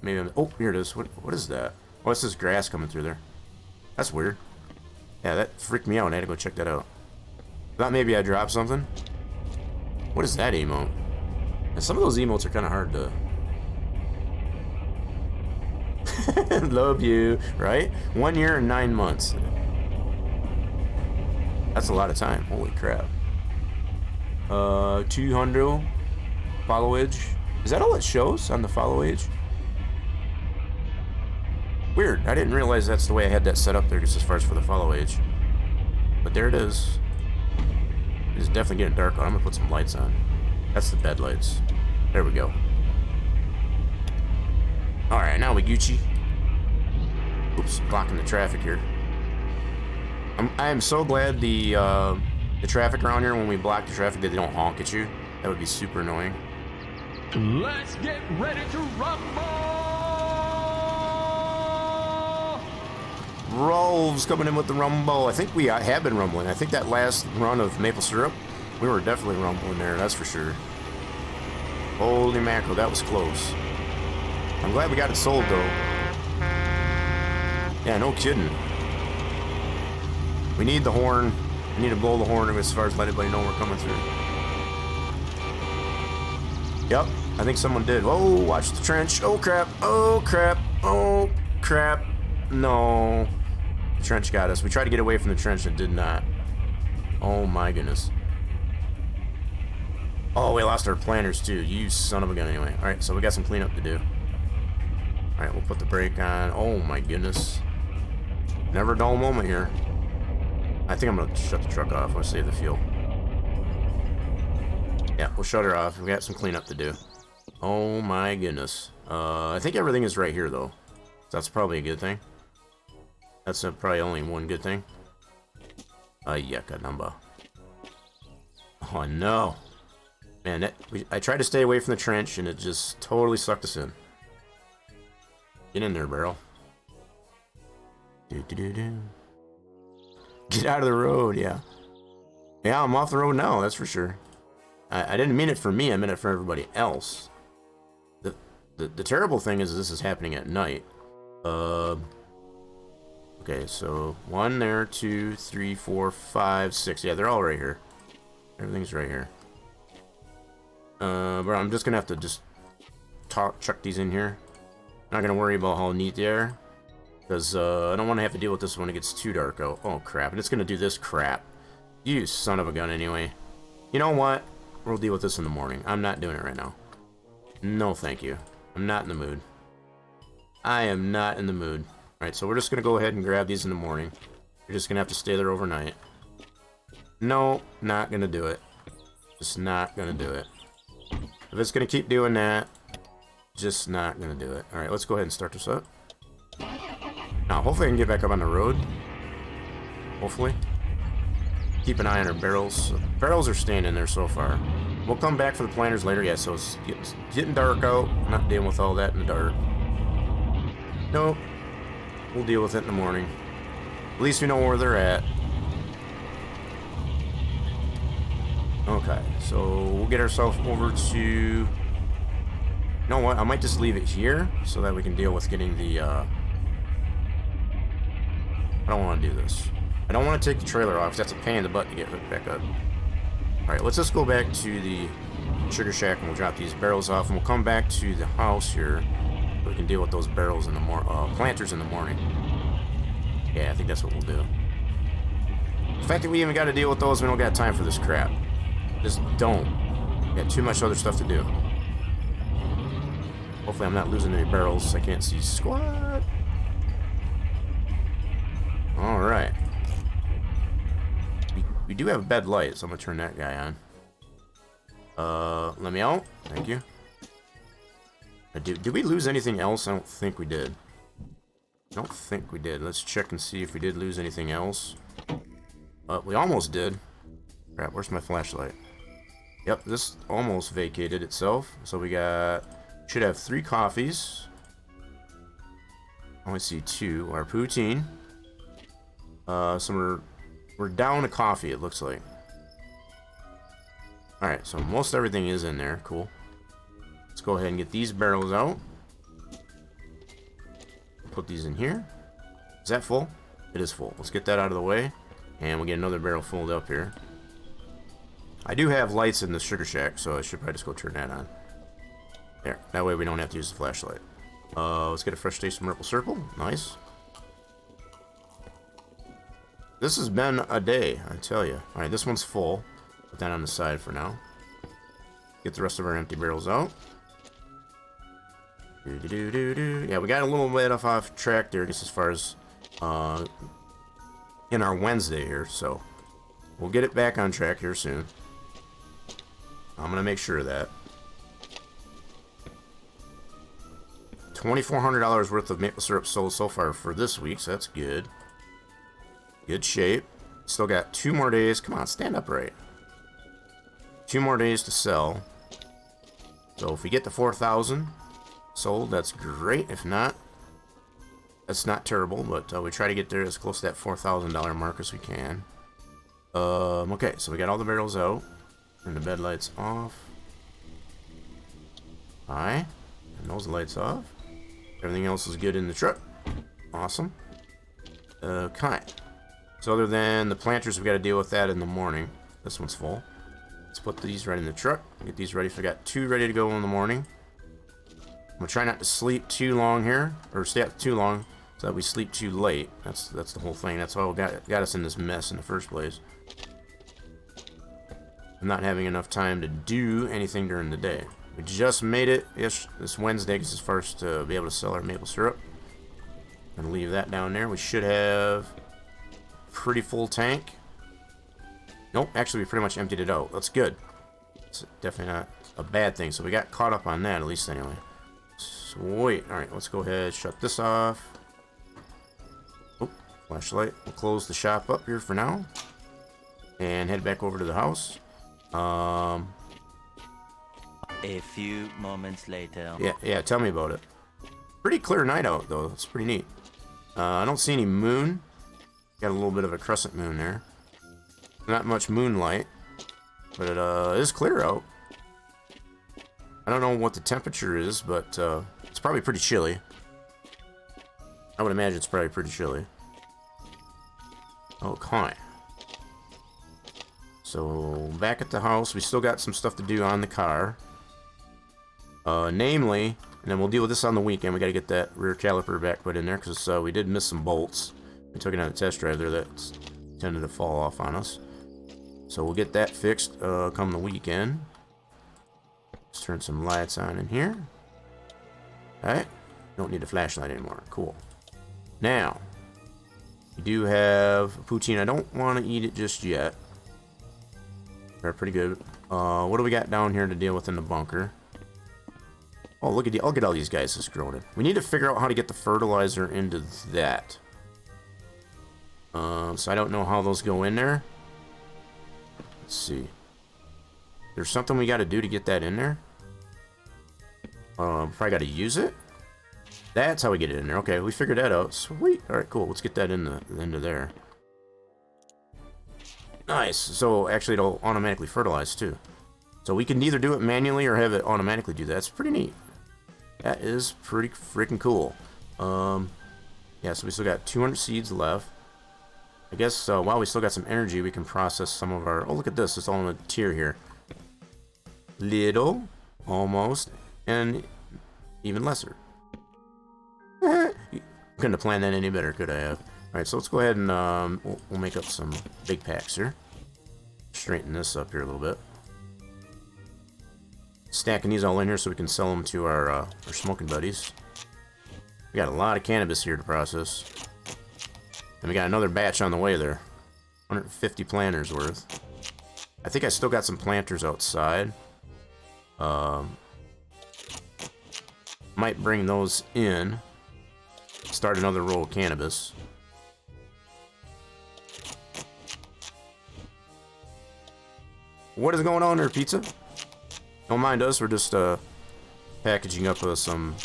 Maybe I'm... Oh, here it is. What is that? Oh, it's this grass coming through there. That's weird. Yeah, that freaked me out. I had to go check that out. Thought maybe I dropped something. What is that emote? And some of those emotes are kind of hard to... Love you, right? 1 year and 9 months. That's a lot of time. Holy crap. 200 follow age. Is that all it shows on the follow age? Weird. I didn't realize that's the way I had that set up there, just as far as for the follow age. But there it is. It's definitely getting dark. I'm gonna put some lights on. That's the bed lights. There we go. Alright, now we Gucci. Oops, blocking the traffic here. I am so glad the traffic around here, when we block the traffic, that they don't honk at you. That would be super annoying. Let's get ready to rumble! Rolves coming in with the rumble. I think we have been rumbling. I think that last run of maple syrup, we were definitely rumbling there, that's for sure. Holy mackerel, that was close. I'm glad we got it sold, though. Yeah, no kidding. We need the horn. We need to blow the horn as far as let everybody know we're coming through. Yep, I think someone did. Oh, watch the trench. Oh, crap. Oh, crap. Oh, crap. No. The trench got us. We tried to get away from the trench and did not. Oh, my goodness. Oh, we lost our planters, too. You son of a gun, anyway. Alright, so we got some cleanup to do. Alright, we'll put the brake on. Oh, my goodness. Never a dull moment here. I think I'm going to shut the truck off. I'll save the fuel. Yeah, we'll shut her off. We got some cleanup to do. Oh, my goodness. I think everything is right here, though. So that's probably a good thing. That's probably only one good thing. Yucca number. Oh, no. Man, I tried to stay away from the trench, and it just totally sucked us in. Get in there, barrel. Do-do-do-do. Get out of the road, yeah. Yeah, I'm off the road now, that's for sure. I didn't mean it for me, I meant it for everybody else. The terrible thing is this is happening at night. Okay, so 1 there, 2, 3, 4, 5, 6. Yeah, they're all right here. Everything's right here. But I'm just gonna have to just chuck these in here. Not gonna worry about how neat they are, because I don't want to have to deal with this when it gets too dark out. Oh crap! And it's gonna do this crap. You son of a gun. Anyway, you know what? We'll deal with this in the morning. I'm not doing it right now. No, thank you. I'm not in the mood. I am not in the mood. All right, so we're just gonna go ahead and grab these in the morning. You're just gonna have to stay there overnight. No, not gonna do it. Just not gonna do it. If it's gonna keep doing that, Just not gonna do it. Alright, let's go ahead and start this up. Now, hopefully I can get back up on the road. Hopefully. Keep an eye on our barrels. Barrels are staying in there so far. We'll come back for the planters later. Yeah, so it's getting dark out. I'm not dealing with all that in the dark. Nope. We'll deal with it in the morning. At least we know where they're at. Okay, so we'll get ourselves over to... You know what? I might just leave it here so that we can deal with getting the... I don't want to do this. I don't want to take the trailer off because that's a pain in the butt to get hooked back up. Alright, let's just go back to the sugar shack and we'll drop these barrels off and we'll come back to the house here so we can deal with those barrels in the planters in the morning. Yeah, I think that's what we'll do. The fact that we even got to deal with those, we don't got time for this crap. Just don't. We got too much other stuff to do. Hopefully I'm not losing any barrels. I can't see squat. Alright. We do have a bed light, so I'm going to turn that guy on. Let me out. Thank you. Did we lose anything else? I don't think we did. I don't think we did. Let's check and see if we did lose anything else. We almost did. Crap, where's my flashlight? Yep, this almost vacated itself. So we should have 3 coffees. I only see 2. Our poutine. So we're down a coffee, it looks like. Alright, so most everything is in there. Cool. Let's go ahead and get these barrels out. Put these in here. Is that full? It is full. Let's get that out of the way. And we'll get another barrel filled up here. I do have lights in the sugar shack, so I should probably just go turn that on. There. That way we don't have to use the flashlight. Let's get a fresh taste of maple syrup. Nice. This has been a day, I tell you. Alright, this one's full. Put that on the side for now. Get the rest of our empty barrels out. Yeah, we got a little bit off track there just as far as in our Wednesday here, so we'll get it back on track here soon. I'm gonna make sure of that. $2,400 worth of maple syrup sold so far for this week, so that's good. Good shape. Still got 2 more days. Come on, stand upright. 2 more days to sell. So if we get to 4,000 sold, that's great. If not, that's not terrible, but we try to get there as close to that $4,000 mark as we can. Okay, so we got all the barrels out. Turn the bed lights off. Aye. And those lights off. Everything else is good in the truck. Awesome. Okay. So other than the planters, we got to deal with that in the morning. This one's full. Let's put these right in the truck. Get these ready. So we got 2 ready to go in the morning. I'm gonna try not to sleep too long here, or stay up too long, so that we sleep too late. That's the whole thing. That's why got us in this mess in the first place. I'm not having enough time to do anything during the day. We just made it this Wednesday because it's first to be able to sell our maple syrup. And leave that down there. We should have a pretty full tank. Nope, actually we pretty much emptied it out. That's good. It's definitely not a bad thing. So we got caught up on that, at least anyway. Sweet. Alright, let's go ahead and shut this off. Oh, flashlight. We'll close the shop up here for now. And head back over to the house. A few moments later. Yeah, tell me about it. Pretty clear night out, though. It's pretty neat. I don't see any moon. Got a little bit of a crescent moon there. Not much moonlight. But it is clear out. I don't know what the temperature is, but it's probably pretty chilly. I would imagine it's probably pretty chilly. Okay. So, back at the house, we still got some stuff to do on the car. Namely, and then we'll deal with this on the weekend. We got to get that rear caliper back put in there because we did miss some bolts. We took it on a test drive there that tended to fall off on us. So we'll get that fixed come the weekend. Let's turn some lights on in here. Alright. Don't need a flashlight anymore. Cool. Now, we do have poutine. I don't want to eat it just yet. They're pretty good. What do we got down here to deal with in the bunker? Oh, look at all these guys that's growing it. We need to figure out how to get the fertilizer into that. So I don't know how those go in there. Let's see. There's something we got to do to get that in there. Probably got to use it. That's how we get it in there. Okay, we figured that out. Sweet. All right, cool. Let's get that into there. Nice. So actually, it'll automatically fertilize too. So we can either do it manually or have it automatically do that. That's pretty neat. That is pretty freaking cool. Yeah. So we still got 200 seeds left. I guess while we still got some energy, we can process some of our... Oh, look at this. It's all in a tier here. Little, almost, and even lesser. Couldn't have planned that any better, could I have? Alright, so let's go ahead and we'll make up some big packs here. Straighten this up here a little bit. Stacking these all in here so we can sell them to our smoking buddies. We got a lot of cannabis here to process. And we got another batch on the way there. 150 planters worth. I think I still got some planters outside. Might bring those in. Start another roll of cannabis. What is going on there, pizza? Don't mind us, we're just packaging up some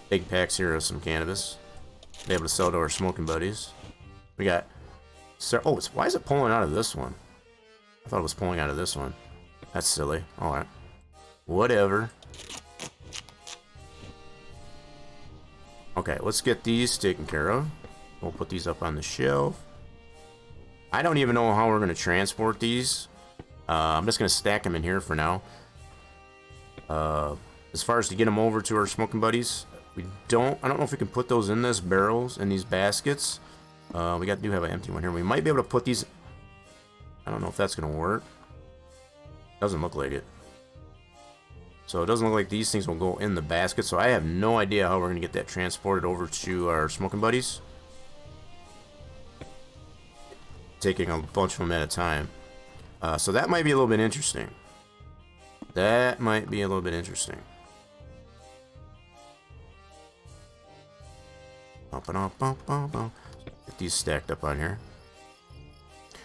big packs here of some cannabis. Be able to sell to our smoking buddies. We got... Oh, why is it pulling out of this one? I thought it was pulling out of this one. That's silly. Alright. Whatever. Okay, let's get these taken care of. We'll put these up on the shelf. I don't even know how we're going to transport these. I'm just going to stack them in here for now. As far as to get them over to our smoking buddies, I don't know if we can put those in these barrels, in these baskets. We do have an empty one here. We might be able to put these... I don't know if that's going to work. Doesn't look like it. So it doesn't look like these things will go in the basket. So I have no idea how we're going to get that transported over to our smoking buddies. Taking a bunch of them at a time. So that might be a little bit interesting. That might be a little bit interesting. Get these stacked up on here.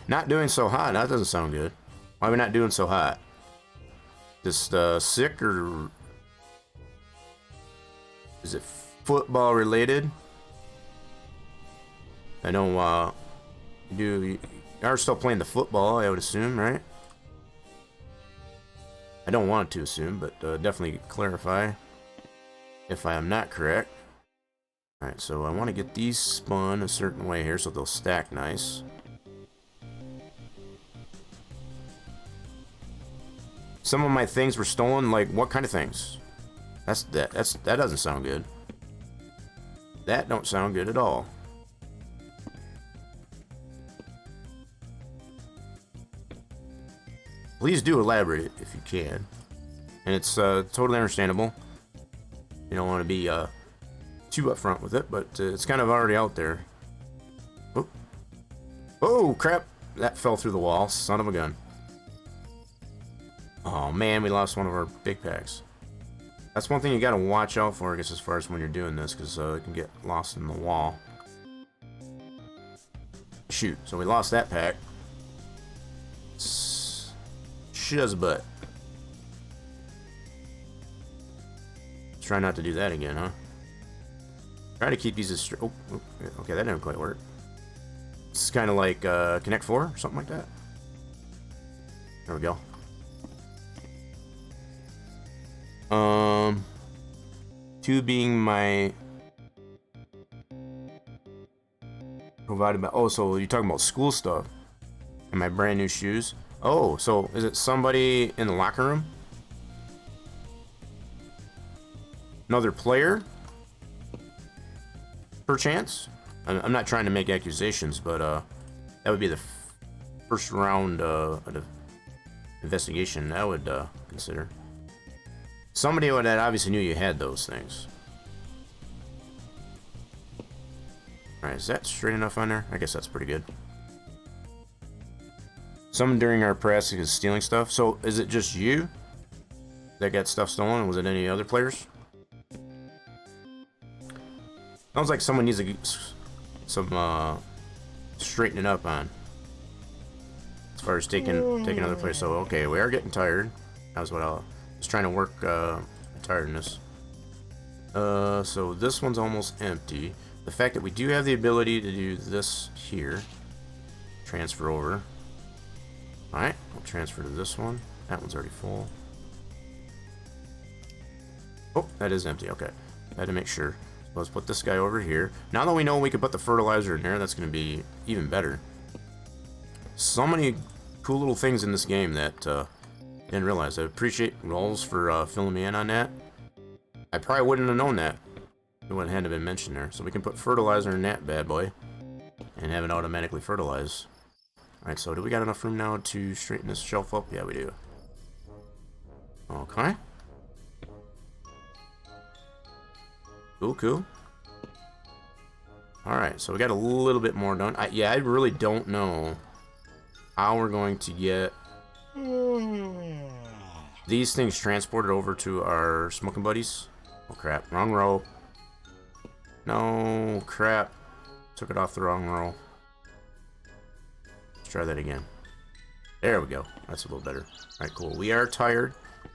Not doing so hot. That doesn't sound good. Why are we not doing so hot? Just sick, or is it football related? I know you are still playing the football, I would assume, right? I don't want to assume, but definitely clarify if I am not correct. Alright, so I want to get these spun a certain way here so they'll stack nice. Some of my things were stolen. Like, what kind of things? That doesn't sound good. That don't sound good at all. Please do elaborate if you can. And it's totally understandable. You don't want to be too upfront with it, but it's kind of already out there. Oh. Oh, crap! That fell through the wall. Son of a gun. Oh man, we lost one of our big packs. That's one thing you gotta watch out for, I guess, as far as when you're doing this, because it can get lost in the wall. Shoot, so we lost that pack. Butt. Try not to do that again, huh? Try to keep these as straight. Oh, okay, that didn't quite work. It's kind of like Connect 4 or something like that. There we go. Two being my provided by... Oh, so you're talking about school stuff and my brand new shoes. Oh, so is it somebody in the locker room? Another player? Perchance? I'm not trying to make accusations, but that would be the first round of investigation I would consider. Somebody that obviously knew you had those things. Alright, is that straight enough on there? I guess that's pretty good. Someone during our press is stealing stuff. So is it just you that got stuff stolen? Was it any other players? Sounds like someone needs to get some straightening up on. As far as taking other place. So okay, we are getting tired. That was what I was trying to work tiredness. So this one's almost empty. The fact that we do have the ability to do this here, transfer over. All right, I'll transfer to this one. That one's already full. Oh, that is empty. Okay, I had to make sure. Let's put this guy over here. Now that we know we can put the fertilizer in there, that's going to be even better. So many cool little things in this game that didn't realize. I appreciate Rolls for filling me in on that. I probably wouldn't have known that. It wouldn't have been mentioned there. So we can put fertilizer in that bad boy and have it automatically fertilize. Alright, so do we got enough room now to straighten this shelf up? Yeah, we do. Okay. Cool, cool. Alright, so we got a little bit more done. Yeah, I really don't know how we're going to get these things transported over to our smoking buddies. Oh crap, wrong row. No, crap. Took it off the wrong row. Let's try that again. There we go. That's a little better. Alright, cool. We are tired.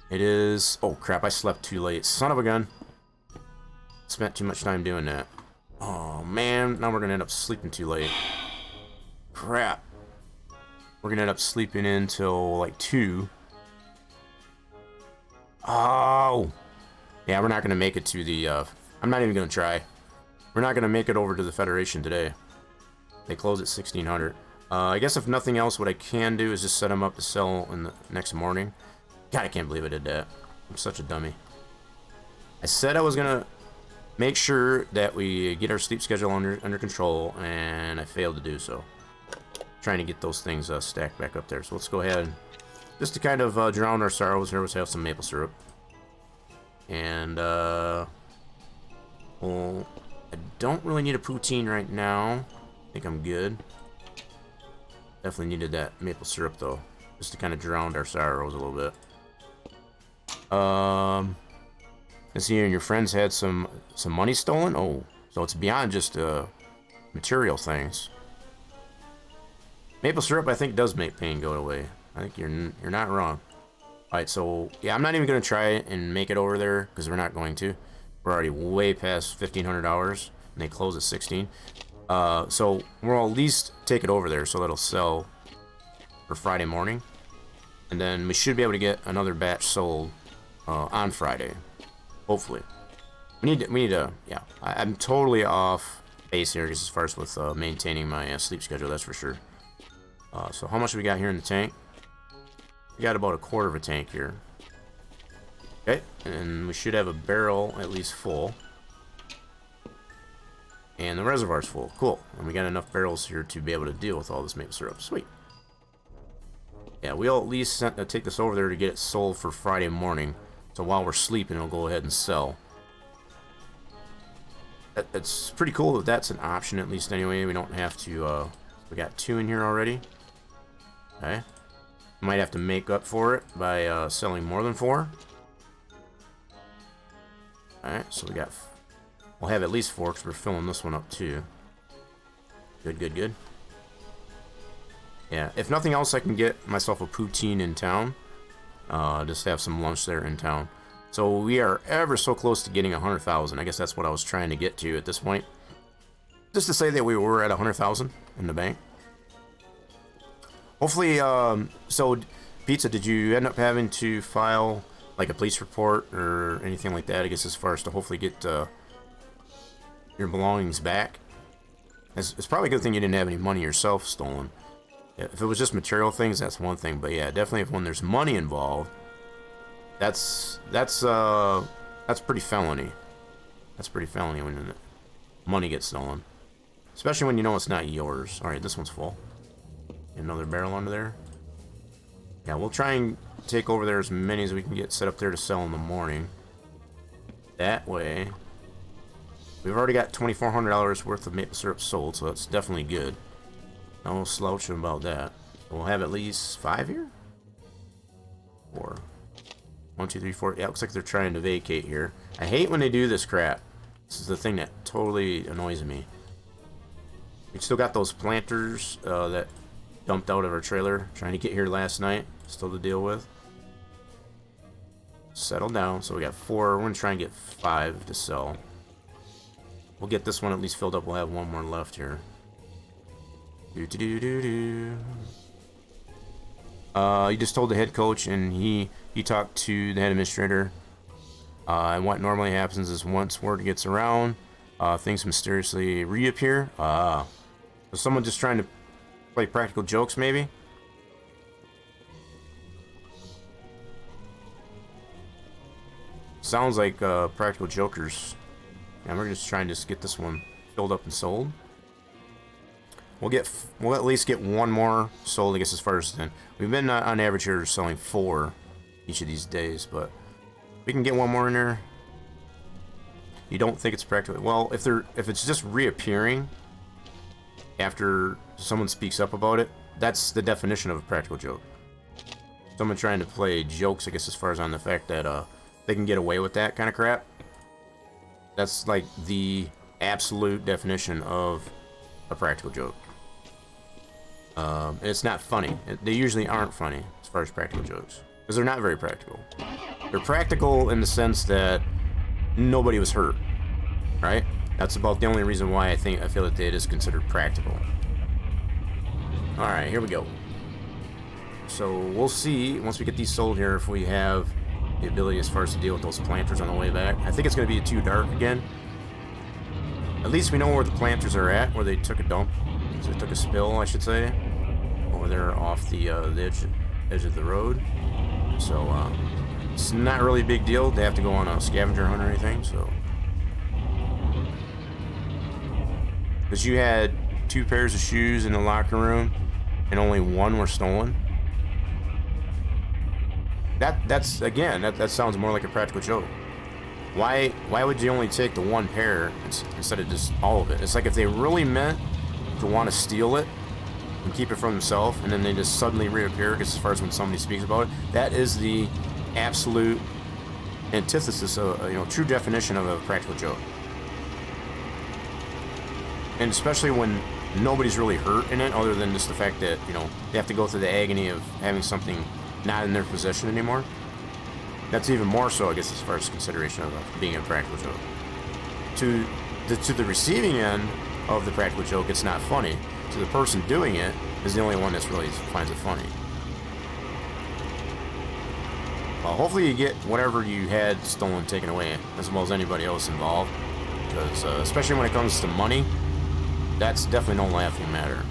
It is... Oh crap, I slept too late. Son of a gun. Spent too much time doing that. Oh man, now we're gonna end up sleeping too late. Crap. We're gonna end up sleeping until like 2. Oh! Yeah, we're not gonna make it to the, I'm not even gonna try. We're not gonna make it over to the Federation today. They close at 1600. I guess if nothing else, what I can do is just set them up to sell in the next morning. God, I can't believe I did that. I'm such a dummy. I said I was gonna make sure that we get our sleep schedule under control, and I failed to do so. Trying to get those things stacked back up there. So let's go ahead, just to kind of drown our sorrows here, let's have some maple syrup. And, well, I don't really need a poutine right now. I think I'm good. Definitely needed that maple syrup, though, just to kind of drown our sorrows a little bit. I see your friends had some money stolen. Oh, so it's beyond just material things. Maple syrup, I think, does make pain go away. I think you're not wrong. All right, so yeah, I'm not even gonna try and make it over there because we're not going to. We're already way past $1,500, and they close at 16. So we'll at least take it over there so that'll sell for Friday morning, and then we should be able to get another batch sold on Friday. Hopefully. We need to, yeah. I'm totally off base here as far as with maintaining my sleep schedule, that's for sure. So how much do we got here in the tank? We got about a quarter of a tank here. Okay, and we should have a barrel at least full. And the reservoir's full. Cool. And we got enough barrels here to be able to deal with all this maple syrup. Sweet. Yeah, we'll at least take this over there to get it sold for Friday morning. So while we're sleeping, it'll go ahead and sell. It's pretty cool that that's an option, at least anyway. We don't have to, we got 2 in here already. Okay. Might have to make up for it by selling more than 4. Alright, so we'll have at least 4 because we're filling this one up too. Good, good, good. Yeah, if nothing else, I can get myself a poutine in town. Just have some lunch there in town. So we are ever so close to getting 100,000. I guess that's what I was trying to get to at this point. Just to say that we were at 100,000 in the bank. Hopefully, so Pizza, did you end up having to file like a police report or anything like that? I guess as far as to hopefully get your belongings back. It's probably a good thing you didn't have any money yourself stolen. If it was just material things, that's one thing. But yeah, definitely if when there's money involved, that's pretty felony. That's pretty felony when money gets stolen, especially when you know it's not yours. All right, this one's full. Another barrel under there. Yeah, we'll try and take over there as many as we can get set up there to sell in the morning. That way, we've already got $2,400 worth of maple syrup sold, so that's definitely good. No slouching about that. We'll have at least 5 here? 4. 1, 2, 3, 4. Yeah, looks like they're trying to vacate here. I hate when they do this crap. This is the thing that totally annoys me. We still got those planters that dumped out of our trailer, trying to get here last night, still to deal with. Settle down. So we got 4. We're gonna try and get 5 to sell. We'll get this one at least filled up. We'll have 1 more left here. You just told the head coach, and he talked to the head administrator. And what normally happens is once word gets around, things mysteriously reappear. Was someone just trying to play practical jokes, maybe? Sounds like practical jokers. And we're just trying to get this one filled up and sold. We'll at least get 1 more sold, I guess, as far as then. We've been on average here selling 4 each of these days, but we can get 1 more in there. You don't think it's practical? Well, if it's just reappearing after someone speaks up about it, that's the definition of a practical joke. Someone trying to play jokes, I guess, as far as on the fact that they can get away with that kind of crap. That's like the absolute definition of a practical joke. And it's not funny. They usually aren't funny as far as practical jokes, because they're not very practical. They're practical in the sense that nobody was hurt, right? That's about the only reason why I feel that it is considered practical. All right, here we go. So we'll see once we get these sold here if we have the ability as far as to deal with those planters on the way back. I think it's going to be too dark again. At least we know where the planters are at, where they took a dump. So they took a spill, I should say, over there off the edge of the road. So it's not really a big deal. They have to go on a scavenger hunt or anything. So, because you had 2 pairs of shoes in the locker room, and only 1 were stolen. That sounds more like a practical joke. Why would you only take the 1 pair instead of just all of it? It's like if they really meant to want to steal it and keep it for themselves, and then they just suddenly reappear, because as far as when somebody speaks about it, that is the absolute antithesis of, true definition of a practical joke. And especially when nobody's really hurt in it, other than just the fact that, they have to go through the agony of having something not in their possession anymore. That's even more so, I guess, as far as consideration of being a practical joke. To the receiving end of the practical joke, it's not funny. To the person doing it is the only one that really finds it funny. Hopefully you get whatever you had stolen taken away, as well as anybody else involved. Because, especially when it comes to money, that's definitely no laughing matter.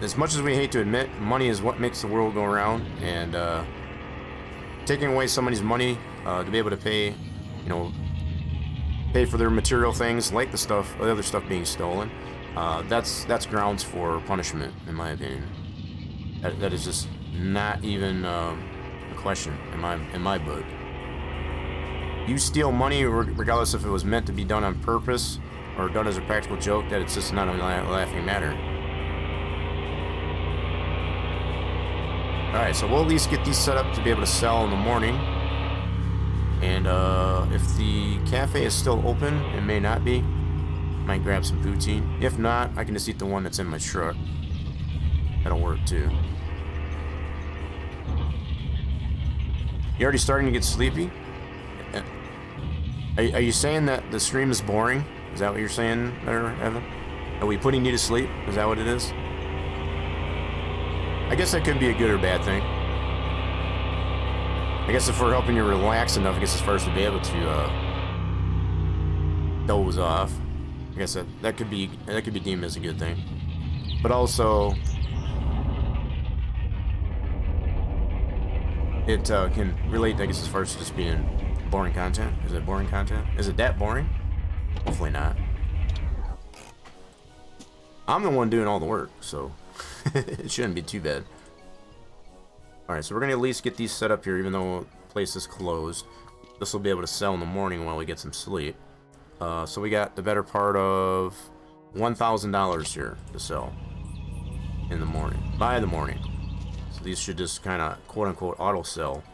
As much as we hate to admit, money is what makes the world go around, and taking away somebody's money to be able to pay for their material things, like the other stuff being stolen, that's grounds for punishment, in my opinion. That is just not even a question in my book. You steal money, regardless if it was meant to be done on purpose or done as a practical joke, that it's just not a laughing matter. Alright, so we'll at least get these set up to be able to sell in the morning. And if the cafe is still open, it may not be. Might grab some poutine. If not, I can just eat the one that's in my truck. That'll work too. You already starting to get sleepy? Are you saying that the stream is boring? Is that what you're saying there, Evan? Are we putting you to sleep? Is that what it is? I guess that could be a good or bad thing. I guess if we're helping you relax enough, I guess as far as to be able to doze off, I guess that could be deemed as a good thing. But also, it can relate, I guess, as far as just being boring content. Is it boring content? Is it that boring? Hopefully not. I'm the one doing all the work, so it shouldn't be too bad. Alright, so we're going to at least get these set up here, even though the place is closed. This will be able to sell in the morning while we get some sleep. So we got the better part of $1,000 here to sell in the morning, by the morning. So these should just kind of quote-unquote auto sell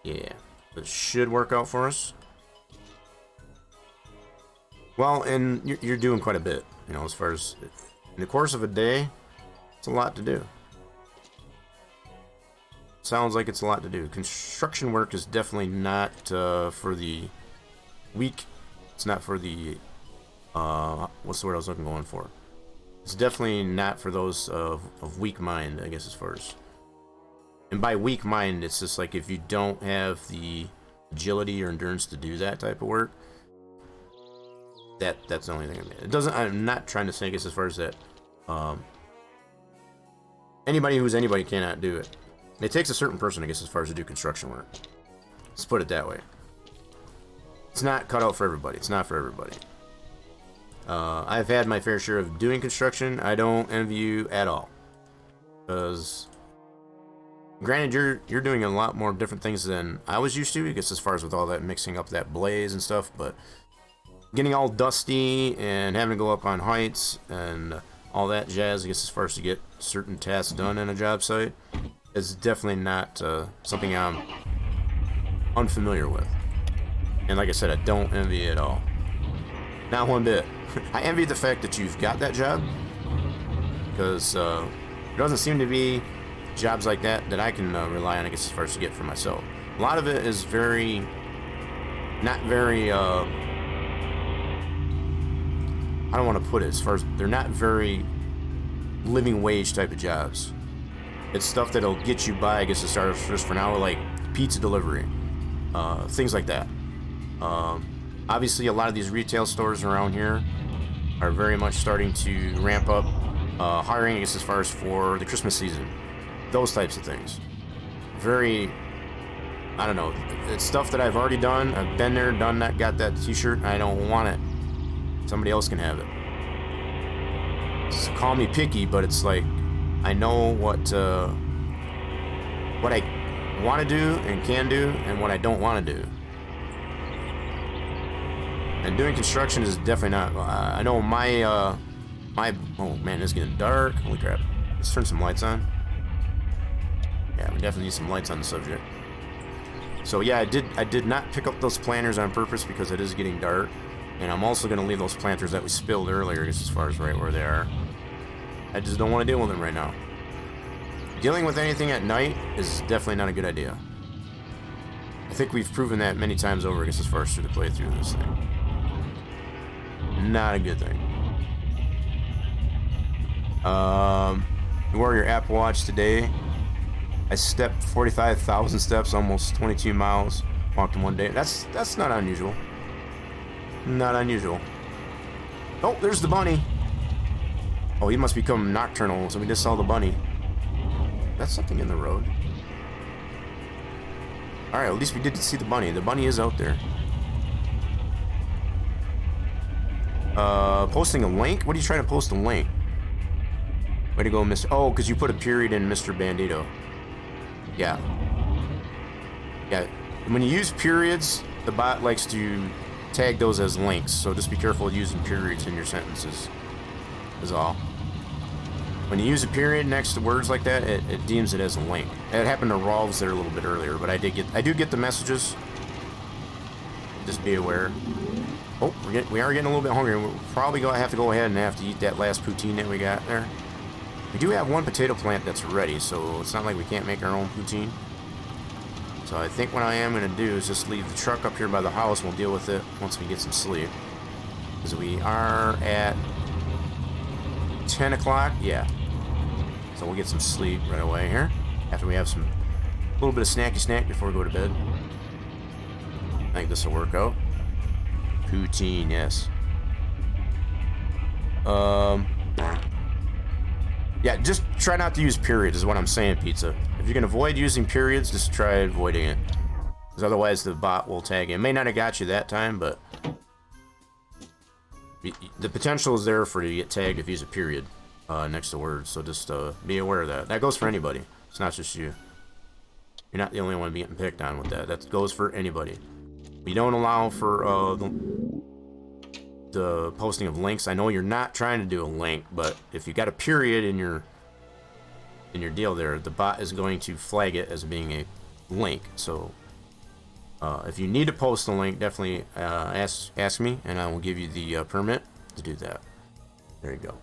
Yeah, this should work out for us. Well, and you're doing quite a bit, you know, as far as in the course of a day, it's a lot to do. Sounds like it's a lot to do. Construction work is definitely not for the weak. It's not for the what's the word I was going for? It's definitely not for those of weak mind, I guess, as far as. And by weak mind, it's just like if you don't have the agility or endurance to do that type of work. That's the only thing I mean. It doesn't. I'm not trying to say, I guess, as far as that. Anybody who's anybody cannot do it. It takes a certain person, I guess, as far as to do construction work. Let's put it that way. It's not cut out for everybody. It's not for everybody. I've had my fair share of doing construction. I don't envy you at all, because granted, you're doing a lot more different things than I was used to. I guess as far as with all that mixing up that blaze and stuff, but getting all dusty and having to go up on heights and all that jazz, I guess, as far as to get certain tasks done in a job site, is definitely not something I'm unfamiliar with. And like I said, I don't envy it at all. Not one bit. I envy the fact that you've got that job, because there doesn't seem to be jobs like that that I can rely on, I guess, as far as to get for myself. A lot of it is not very, I don't want to put it, as far as they're not very living wage type of jobs. It's stuff that'll get you by, I guess, to start just for now, like pizza delivery, things like that. Obviously, a lot of these retail stores around here are very much starting to ramp up hiring, I guess, as far as for the Christmas season. Those types of things. Very, I don't know, it's stuff that I've already done. I've been there, done that, got that t-shirt, and I don't want it. Somebody else can have it. So call me picky, but it's like I know what I want to do and can do, and what I don't want to do. And doing construction is definitely not. I know my oh man, it's getting dark. Holy crap! Let's turn some lights on. Yeah, we definitely need some lights on the subject. So yeah, I did not pick up those planters on purpose because it is getting dark. And I'm also going to leave those planters that we spilled earlier, just as far as right where they are. I just don't want to deal with them right now. Dealing with anything at night is definitely not a good idea. I think we've proven that many times over, just as far as through the playthrough of this thing. Not a good thing. You wore your Apple Watch today. I stepped 45,000 steps, almost 22 miles, walked in one day. That's not unusual. Not unusual. Oh, there's the bunny. Oh, he must become nocturnal, so we just saw the bunny. That's something in the road. Alright, at least we did see the bunny. The bunny is out there. Posting a link? What are you trying to post a link? Way to go, Mr. Oh, because you put a period in Mr. Bandito. Yeah. Yeah. When you use periods, the bot likes to tag those as links, so just be careful using periods in your sentences, is all. When you use a period next to words like that, it deems it as a link. It happened to Rolves there a little bit earlier, but I do get the messages. Just be aware. Oh, we are getting a little bit hungry. We'll probably have to go ahead and have to eat that last poutine that we got there. We do have one potato plant that's ready, so it's not like we can't make our own poutine. So I think what I am going to do is just leave the truck up here by the house, and we'll deal with it once we get some sleep. Because we are at 10 o'clock, yeah. So we'll get some sleep right away here, after we have a little bit of snacky snack before we go to bed. I think this will work out. Poutine, yes. Yeah, just try not to use periods is what I'm saying, Pizza. If you can avoid using periods, just try avoiding it. Because otherwise the bot will tag you. It may not have got you that time, but the potential is there for you to get tagged if you use a period next to words. So just be aware of that. That goes for anybody. It's not just you. You're not the only one getting picked on with that. That goes for anybody. We don't allow for the posting of links. I know you're not trying to do a link, but if you got a period in your deal there, the bot is going to flag it as being a link. So If you need to post a link, definitely ask me, and I will give you the permit to do that. There you go.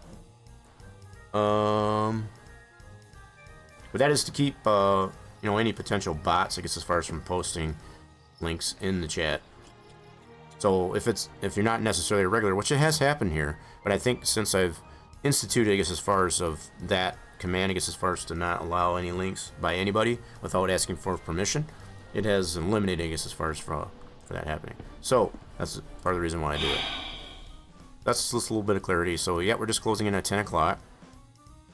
But that is to keep any potential bots, I guess, as far as from posting links in the chat. So if you're not necessarily a regular, which it has happened here, but I think since I've instituted, I guess, as far as of that command, I guess, as far as to not allow any links by anybody without asking for permission, it has eliminated, I guess, as far as for that happening. So that's part of the reason why I do it. That's just a little bit of clarity. So yeah, we're just closing in at 10 o'clock.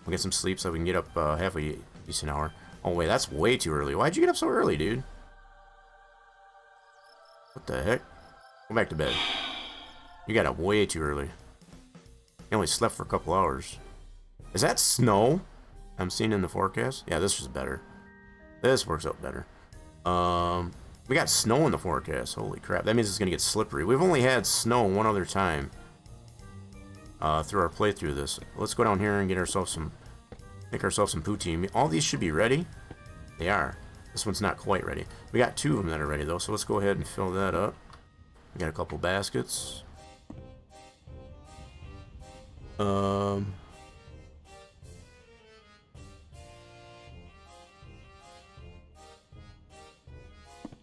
We'll get some sleep so we can get up half a decent hour. Oh wait, that's way too early. Why'd you get up so early, dude? What the heck? Go back to bed. You got up way too early. You only slept for a couple hours. Is that snow I'm seeing in the forecast? Yeah, this is better. This works out better. We got snow in the forecast. Holy crap. That means it's going to get slippery. We've only had snow one other time through our playthrough of this. Let's go down here and get ourselves some... Make ourselves some poutine. All these should be ready. They are. This one's not quite ready. We got 2 of them that are ready, though, so let's go ahead and fill that up. We got a couple baskets. So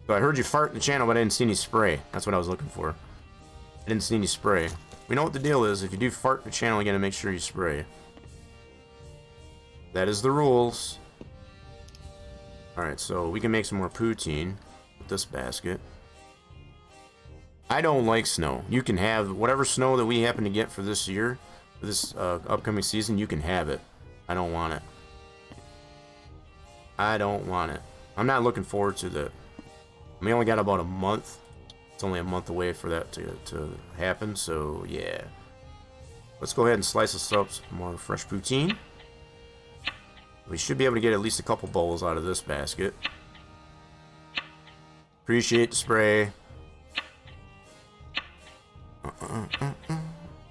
I heard you fart in the channel, but I didn't see any spray. That's what I was looking for. I didn't see any spray. We know what the deal is. If you do fart in the channel, you gotta make sure you spray. That is the rules. Alright, so we can make some more poutine with this basket. I don't like snow. You can have whatever snow that we happen to get for this year, for this upcoming season, you can have it. I don't want it. I don't want it. I'm not looking forward to the... We only got about a month. It's only a month away for that to happen, so yeah. Let's go ahead and slice us up some more fresh poutine. We should be able to get at least a couple bowls out of this basket. Appreciate the spray.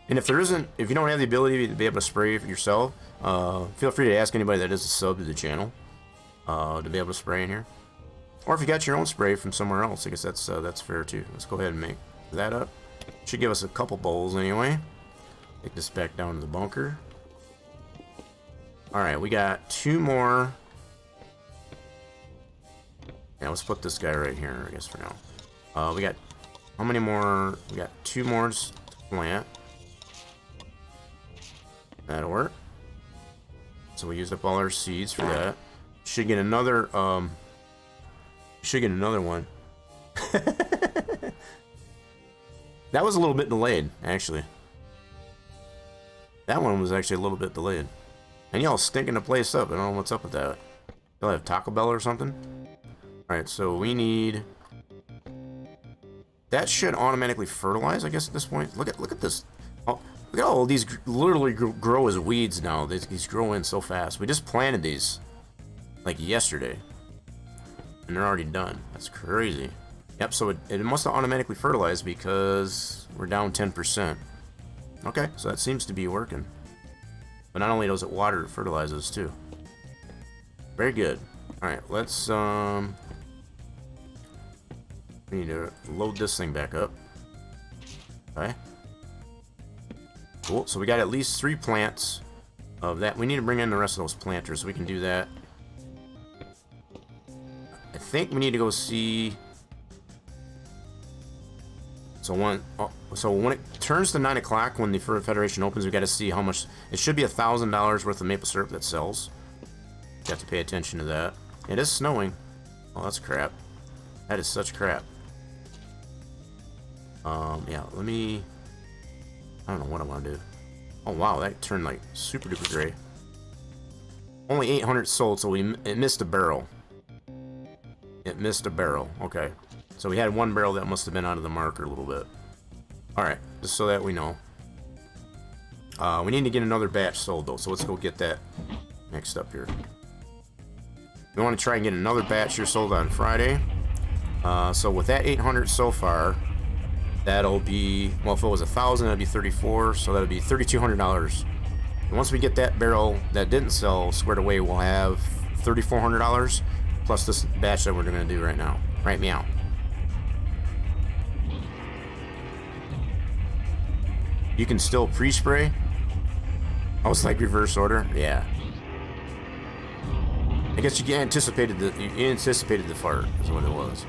And if you don't have the ability to be able to spray yourself, feel free to ask anybody that is a sub to the channel to be able to spray in here. Or if you got your own spray from somewhere else, I guess that's fair too. Let's go ahead and make that up. Should give us a couple bowls anyway. Take this back down to the bunker. Alright, we got 2 more. Yeah, let's put this guy right here, I guess, for now. We got... How many more? We got 2 more to plant. That'll work. So we used up all our seeds for that. Should get another, Should get another one. That was a little bit delayed, actually. That one was actually a little bit delayed. And y'all stinking the place up. I don't know what's up with that. Y'all have Taco Bell or something? Alright, so we need... That should automatically fertilize, I guess, at this point. Look at this. Oh, look at all these literally grow as weeds now. These grow in so fast. We just planted these like yesterday. And they're already done. That's crazy. Yep, so it must have automatically fertilized because we're down 10%. Okay, so that seems to be working. But not only does it water, it fertilizes too. Very good. Alright, let's we need to load this thing back up. Okay. Cool, so we got at least 3 plants of that. We need to bring in the rest of those planters so we can do that. I think we need to go see... So when it turns to 9 o'clock, when the Federation opens, we got to see how much. It should be $1,000 worth of maple syrup that sells. You have to pay attention to that. It is snowing. Oh, that's crap. That is such crap. Yeah. Let me. I don't know what I want to do. Oh wow, that turned like super duper gray. Only 800 sold, so it missed a barrel. It missed a barrel. Okay. So we had 1 barrel that must have been out of the marker a little bit. Alright, just so that we know. We need to get another batch sold though, so let's go get that next up here. We want to try and get another batch here sold on Friday. So with that 800 so far, that'll be, well, if it was 1,000, that'd be 34, so that'd be $3,200. And once we get that barrel that didn't sell squared away, we'll have $3,400 plus this batch that we're going to do right now. Right, meow. you can still pre-spray. I was like reverse order. Yeah. I guess you anticipated the fart is what it was.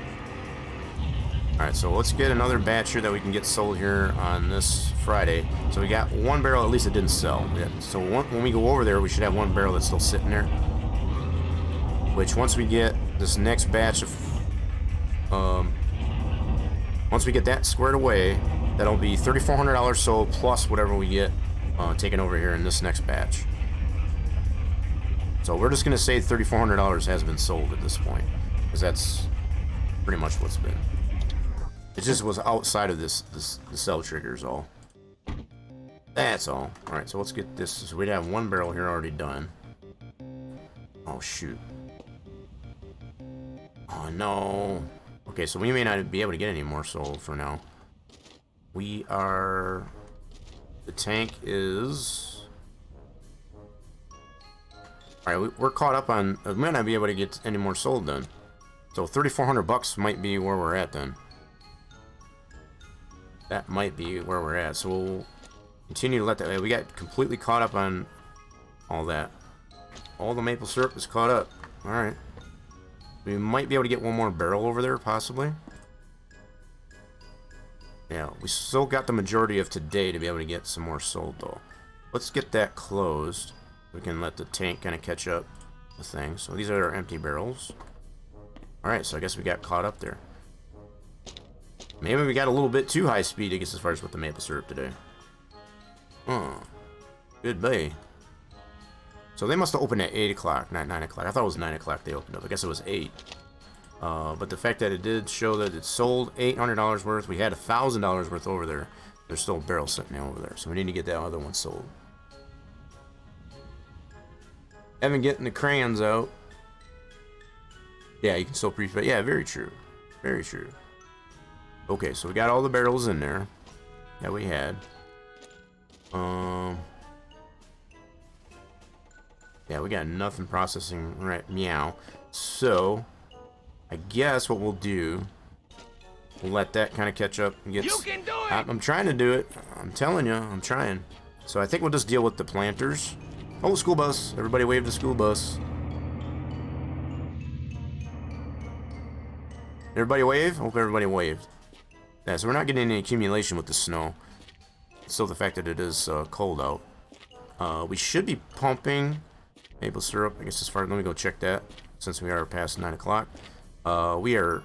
All right, so let's get another batch here that we can get sold here on this Friday. So we got one barrel at least that didn't sell. Yeah. So when we go over there, we should have one barrel that's still sitting there. Which once we get this next batch of, once we get that squared away, that'll be $3,400 sold plus whatever we get taken over here in this next batch. So we're just gonna say $3,400 has been sold at this point, because that's pretty much what's been. It just was outside of the cell triggers all. That's all. All right, so let's get this. So we'd have one barrel here already done. Oh shoot. Oh no. Okay, so we may not be able to get any more sold for now. We are. The tank is. All right, we're caught up on. We might not be able to get any more sold then. So $3,400 might be where we're at then. That might be where we're at. So we'll continue to let that. We got completely caught up on all that. All the maple syrup is caught up. All right. We might be able to get one more barrel over there, possibly. Yeah, we still got the majority of today to be able to get some more sold, though. Let's get that closed. We can let the tank kind of catch up with things. So these are our empty barrels. All right, so I guess we got caught up there. Maybe we got a little bit too high speed, I guess, as far as with the maple syrup today. Oh, good bay. So they must have opened at 8 o'clock, not 9 o'clock. I thought it was 9 o'clock they opened up. I guess it was 8. But the fact that it did show that it sold $800 worth, we had $1,000 worth over there. There's still a barrel sitting over there, so we need to get that other one sold. Evan getting the crayons out. Yeah, you can still pre-spray. Yeah, very true. Very true. Okay, so we got all the barrels in there that we had. Yeah, we got nothing processing right meow. So I guess what we'll do, we'll let that kind of catch up and get. You can do it! I'm trying to do it. I'm telling you, I'm trying. So I think we'll just deal with the planters. Oh, school bus. Everybody wave the school bus. Everybody wave? Hope everybody waved. Yeah, so we're not getting any accumulation with the snow. Still the fact that it is cold out. We should be pumping maple syrup. I guess as far as, let me go check that since we are past 9 o'clock. We are,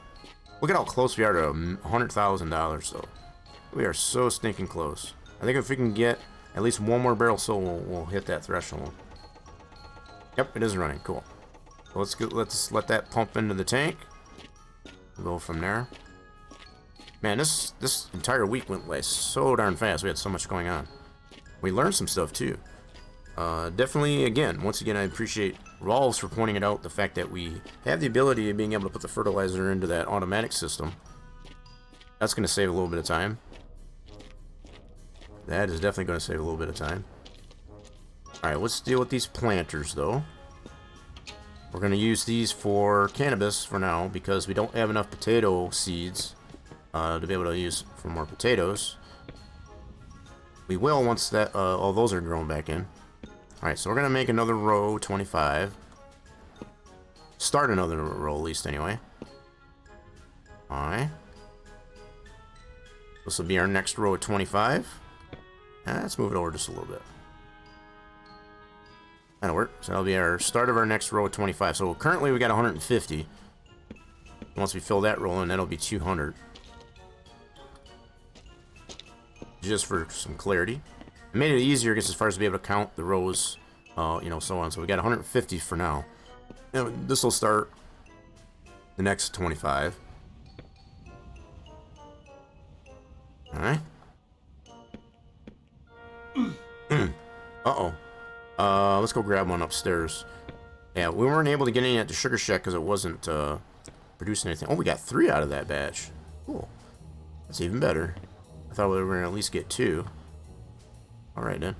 look at how close we are to $100,000 though. We are so stinking close. I think if we can get at least one more barrel sold, we'll hit that threshold. Yep, it is running. Cool. So let's let that pump into the tank. We'll go from there. Man, this entire week went by so darn fast. We had so much going on. We learned some stuff too. Definitely, once again, I appreciate Rawls for pointing it out. The fact that we have the ability of being able to put the fertilizer into that automatic system. That's going to save a little bit of time. That is definitely going to save a little bit of time. Alright, let's deal with these planters though. We're going to use these for cannabis for now because we don't have enough potato seeds to be able to use for more potatoes. We will once that all those are grown back in. Alright, so we're going to make another row 25. Start another row at least anyway. Alright. This will be our next row of 25. Let's move it over just a little bit. That'll work. So that'll be our start of our next row of 25. So currently we got 150. Once we fill that row in, that'll be 200. Just for some clarity. It made it easier, I guess, as far as to be able to count the rows, you know, so on. So we got 150 for now. And this will start the next 25. Alright. Uh-oh. Let's go grab one upstairs. Yeah, we weren't able to get any at the sugar shack because it wasn't producing anything. Oh, we got 3 out of that batch. Cool. That's even better. I thought we were going to at least get 2. Alright then.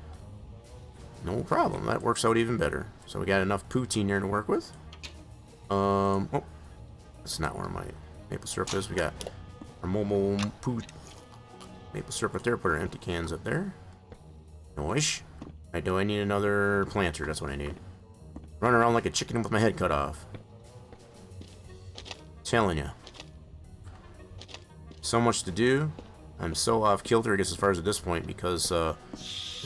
No problem. That works out even better. So we got enough poutine here to work with. Oh. That's not where my maple syrup is. We got our maple syrup up there. Put our empty cans up there. Noish. Alright, do I need another planter? That's what I need. Run around like a chicken with my head cut off. Telling you. So much to do. I'm so off kilter, I guess, as far as at this point, because the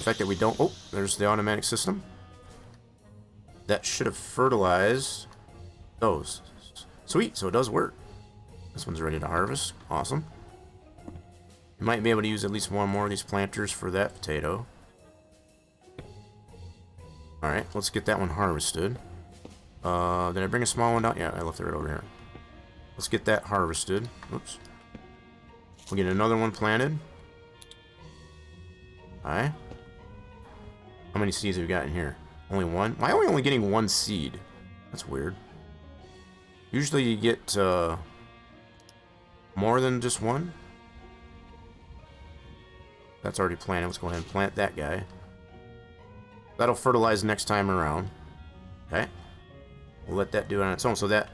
fact that we don't... Oh, there's the automatic system. That should have fertilized those. Sweet, so it does work. This one's ready to harvest. Awesome. You might be able to use at least one more of these planters for that potato. Alright, let's get that one harvested. Did I bring a small one down? Yeah, I left it right over here. Let's get that harvested. Oops. We'll get another one planted. Alright. How many seeds have we got in here? Only one? Why are we only getting one seed? That's weird. Usually you get more than just one. That's already planted. Let's go ahead and plant that guy. That'll fertilize next time around. Okay. We'll let that do it on its own. So that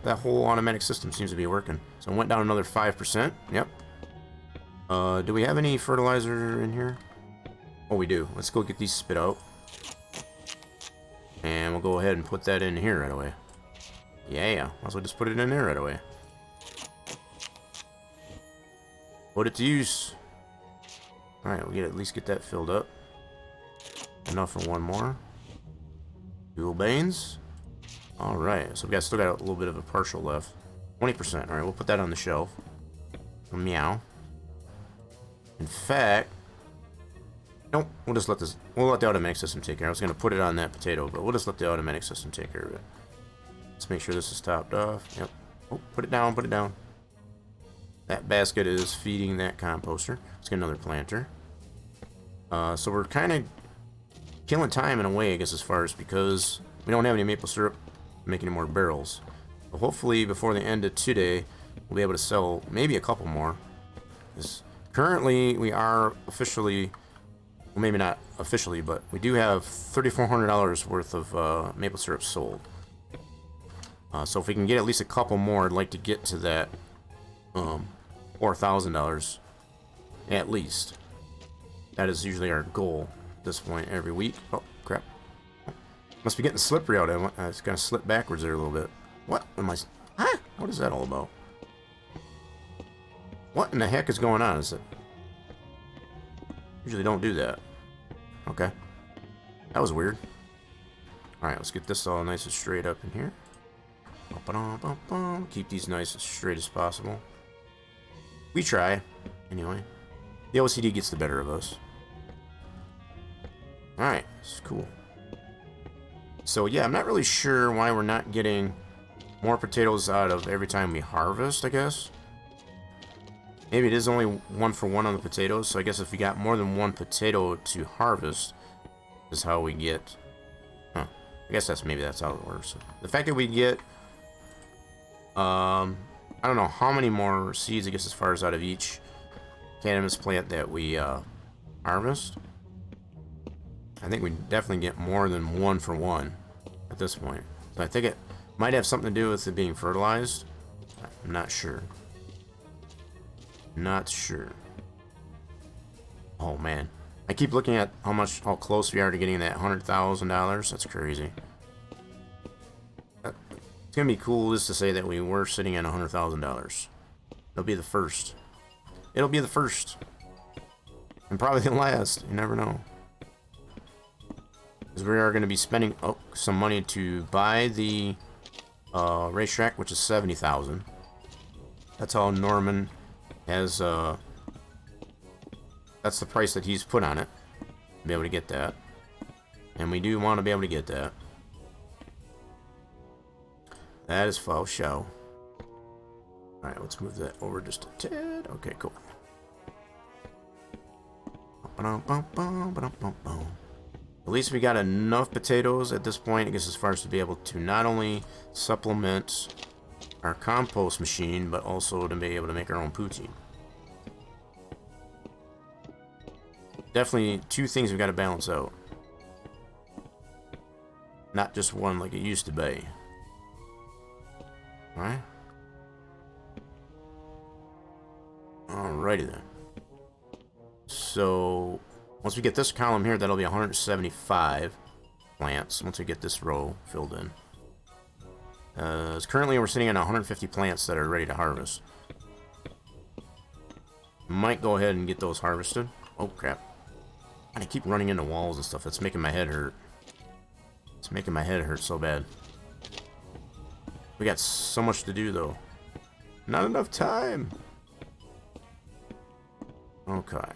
whole automatic system seems to be working. So it went down another 5%. Yep. Do we have any fertilizer in here? Oh, we do. Let's go get these spit out. And we'll go ahead and put that in here right away. Yeah. Also just put it in there right away. Put it to use. Alright, we'll at least get that filled up. Enough for one more. Fuel beans. Alright, so we still got a little bit of a partial left. 20%. Alright, we'll put that on the shelf. Meow. In fact, nope, we'll just let this, we'll let the automatic system take care of it. I was going to put it on that potato, but we'll just let the automatic system take care of it. Let's make sure this is topped off. Yep. Oh, put it down, put it down. That basket is feeding that composter. Let's get another planter. So we're kind of killing time in a way, I guess, as far as because we don't have any maple syrup to make any more barrels. But hopefully before the end of today, we'll be able to sell maybe a couple more. Currently, we are officially, well, maybe not officially, but we do have $3,400 worth of maple syrup sold. So if we can get at least a couple more, I'd like to get to that $4,000 at least. That is usually our goal at this point every week. Oh, crap. Must be getting slippery out. It's going to slip backwards there a little bit. What am I... Huh? What is that all about? What in the heck is going on? Is it... Usually don't do that. Okay. That was weird. Alright, let's get this all nice and straight up in here. Keep these nice and straight as possible. We try. Anyway. The OCD gets the better of us. Alright, this is cool. So yeah, I'm not really sure why we're not getting more potatoes out of every time we harvest, I guess. Maybe it is only 1 for 1 on the potatoes, so I guess if we got more than one potato to harvest is how we get... Huh. I guess maybe that's how it works. The fact that we get... I don't know how many more seeds, I guess, as far as out of each cannabis plant that we harvest. I think we definitely get more than 1 for 1 at this point. So I think it might have something to do with it being fertilized. I'm not sure. Not sure. Oh man, I keep looking at how close we are to getting that $100,000. That's crazy. It's gonna be cool just to say that we were sitting at $100,000. It'll be the first. It'll be the first, and probably the last. You never know. Because we are going to be spending some money to buy the racetrack, which is $70,000. That's all Norman has. That's the price that he's put on it to be able to get that, and we do want to be able to get that. That is faux show. All right, let's move that over just a tad. Okay, cool. At least we got enough potatoes at this point, I guess, as far as to be able to not only supplement our compost machine, but also to be able to make our own poutine. Definitely 2 things we've got to balance out. Not just one like it used to be. Alright? Alrighty then. So, Once we get this column here, that'll be 175 plants. Once we get this row filled in. Currently we're sitting on 150 plants that are ready to harvest. Might go ahead and get those harvested. Oh crap. I keep running into walls and stuff. That's making my head hurt. It's making my head hurt so bad. We got so much to do though. Not enough time. Okay.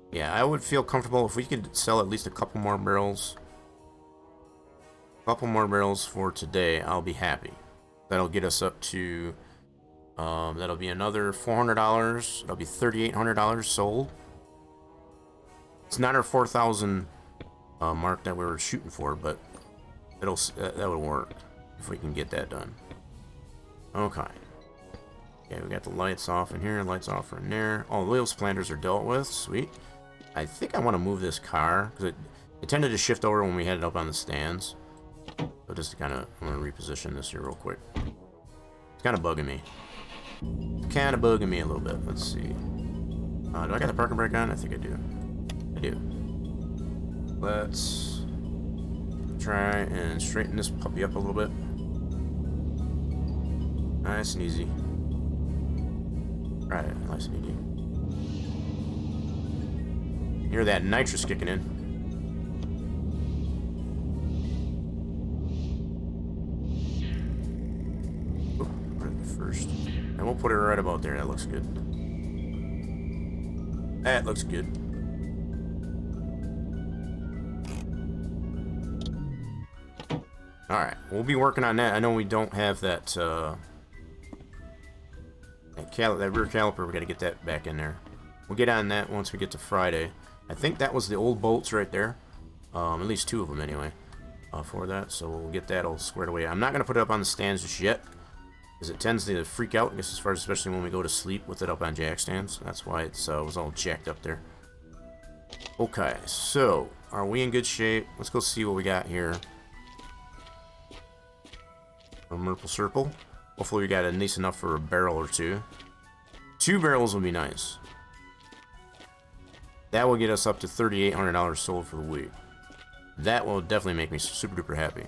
Yeah, I would feel comfortable if we could sell at least a couple more barrels. Couple more barrels for today. I'll be happy. That'll get us up to that'll be another $400. That'll be $3,800 sold. It's not our 4,000 mark that we were shooting for, but that would work if we can get that done. Okay. Okay, we got the lights off in here, lights off in there. All the wheels planters are dealt with. Sweet. I think I want to move this car because it tended to shift over when we had it up on the stands. So just to kind of, I'm going to reposition this here real quick. It's kind of bugging me. It's kind of bugging me a little bit. Let's see. Do I got the parking brake on? I think I do. I do. Let's try and straighten this puppy up a little bit. Nice and easy. Right, nice and easy. Hear that nitrous kicking in. Oh, put it first. And we'll put it right about there. That looks good. That looks good. Alright, we'll be working on that. I know we don't have that, that rear caliper. We got to get that back in there. We'll get on that once we get to Friday. I think that was the old bolts right there. At least two of them anyway, for that. So we'll get that all squared away. I'm not going to put it up on the stands just yet, because it tends to freak out, I guess, as far as especially when we go to sleep with it up on jack stands. That's why it was all jacked up there. Okay, so are we in good shape? Let's go see what we got here. A Merple Circle. Hopefully we got it nice enough for a barrel or two. 2 barrels will be nice. That will get us up to $3,800 sold for the week. That will definitely make me super duper happy.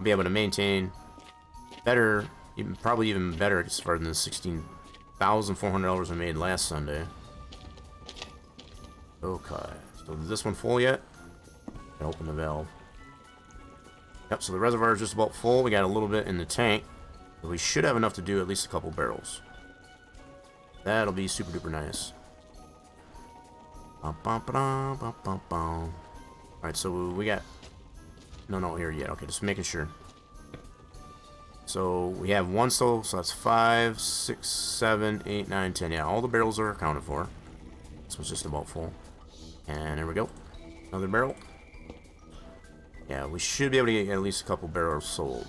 Be able to maintain better, probably even better as far as the $16,400 I made last Sunday. Okay, so is this one full yet? Open the valve. Yep, so the reservoir is just about full. We got a little bit in the tank. But we should have enough to do at least a couple barrels. That'll be super duper nice. Alright, so we got... No, here yet. Okay, just making sure. So we have 1 stove, so that's 5, 6, 7, 8, 9, 10. Yeah, all the barrels are accounted for. This one's just about full. And there we go. Another barrel. Yeah, we should be able to get at least a couple barrels sold.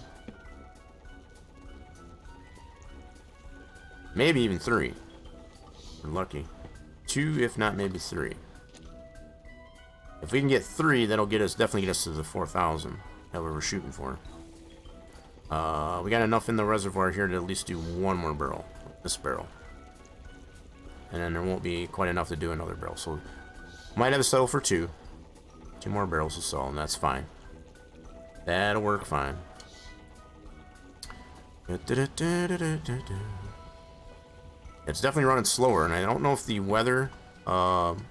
Maybe even 3. We're lucky. 2, if not maybe 3. If we can get 3, that'll definitely get us to the 4,000 that we were shooting for. We got enough in the reservoir here to at least do 1 more barrel. This barrel. And then there won't be quite enough to do another barrel. So, might have to settle for 2. 2 more barrels to sell, and that's fine. That'll work fine. It's definitely running slower, and I don't know if the weather kind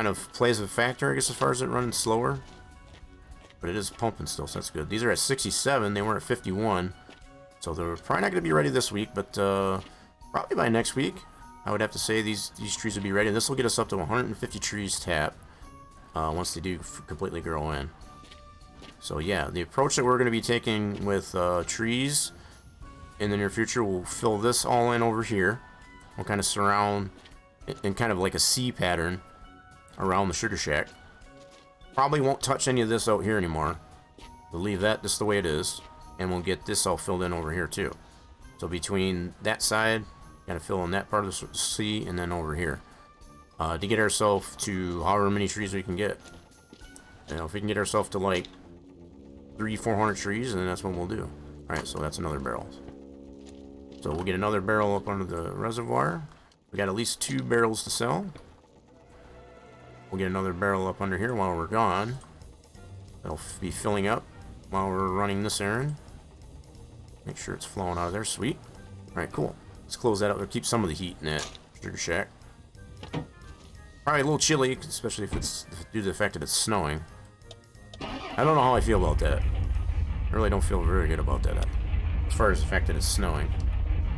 of plays a factor, I guess, as far as it running slower. But it is pumping still, so that's good. These are at 67. They were at 51. So they're probably not going to be ready this week, but probably by next week, I would have to say these trees will be ready. This will get us up to 150 trees tapped once they do completely grow in. So yeah, the approach that we're going to be taking with trees in the near future, we'll fill this all in over here. We'll kind of surround in kind of like a C pattern around the sugar shack. Probably won't touch any of this out here anymore. We'll leave that just the way it is, and we'll get this all filled in over here too. So between that side, kind of fill in that part of the C, and then over here. To get ourselves to however many trees we can get. You know, if we can get ourselves to like 300-400 trees, then that's what we'll do. Alright, so that's another barrel. So we'll get another barrel up under the reservoir. We got at least 2 barrels to sell. We'll get another barrel up under here while we're gone. That'll be filling up while we're running this errand. Make sure it's flowing out of there. Sweet. Alright, cool. Let's close that up. We'll keep some of the heat in that sugar shack. Probably a little chilly, especially if it's due to the fact that it's snowing. I don't know how I feel about that. I really don't feel very good about that, as far as the fact that it's snowing.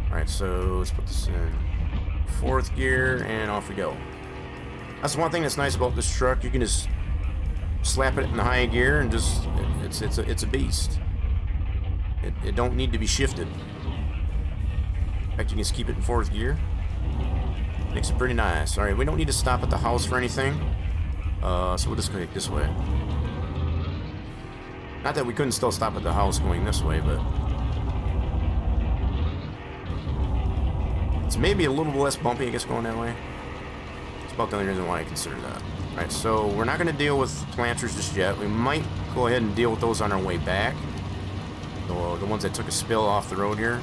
Alright, so let's put this in 4th gear, and off we go. That's one thing that's nice about this truck. You can just slap it in the high gear and just, it's a beast. It don't need to be shifted. In fact, you can just keep it in 4th gear. Makes it pretty nice. Alright, we don't need to stop at the house for anything. So we'll just go this way. Not that we couldn't still stop at the house going this way, but it's maybe a little less bumpy, I guess, going that way. It's about the only reason why I consider that. Alright, so we're not going to deal with planters just yet. We might go ahead and deal with those on our way back. The ones that took a spill off the road here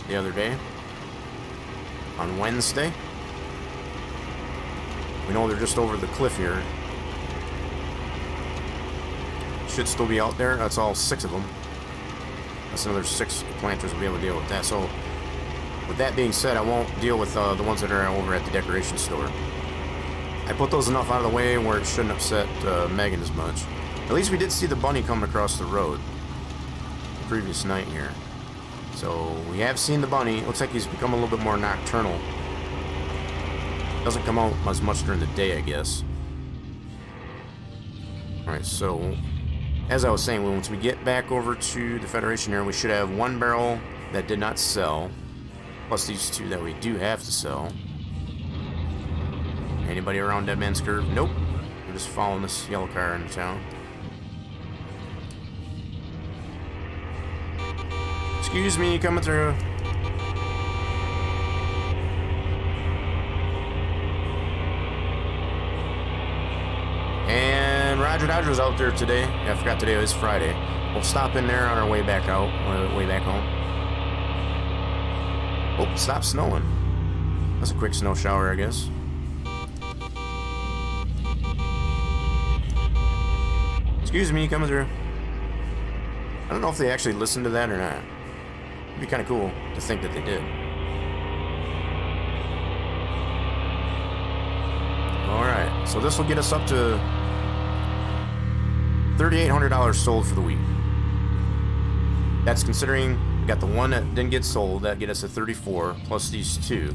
the other day. On Wednesday. We know they're just over the cliff here. Should still be out there. That's all 6 of them. That's another 6 planters we'll be able to deal with that. So, with that being said, I won't deal with the ones that are over at the decoration store. I put those enough out of the way where it shouldn't upset Megan as much. At least we did see the bunny coming across the road the previous night here. So, we have seen the bunny. It looks like he's become a little bit more nocturnal. Doesn't come out as much during the day, I guess. Alright, so as I was saying, once we get back over to the Federation here, we should have 1 barrel that did not sell, plus these 2 that we do have to sell. Anybody around Dead Man's Curve? Nope. We're just following this yellow car into town. Excuse me, coming through. And Roger Dodger's out there today. Yeah, I forgot today was Friday. We'll stop in there on our way back out, way back home. Oh, stop snowing. That's a quick snow shower, I guess. Excuse me, coming through. I don't know if they actually listened to that or not. It'd be kind of cool to think that they did. Alright, so this will get us up to $3,800 sold for the week. That's considering we got the one that didn't get sold. That get us to $34 plus these 2.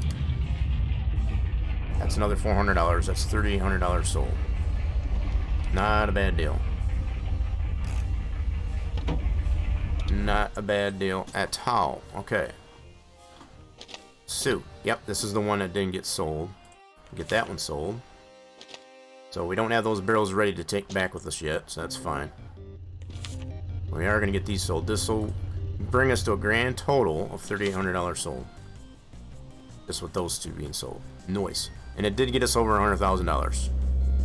That's another $400. That's $3,800 sold. Not a bad deal. Not a bad deal at all. Okay. So, yep, this is the one that didn't get sold. Get that one sold. So we don't have those barrels ready to take back with us yet, so that's fine. We are going to get these sold. This will bring us to a grand total of $3,800 sold. Just with those 2 being sold. Nice. And it did get us over $100,000.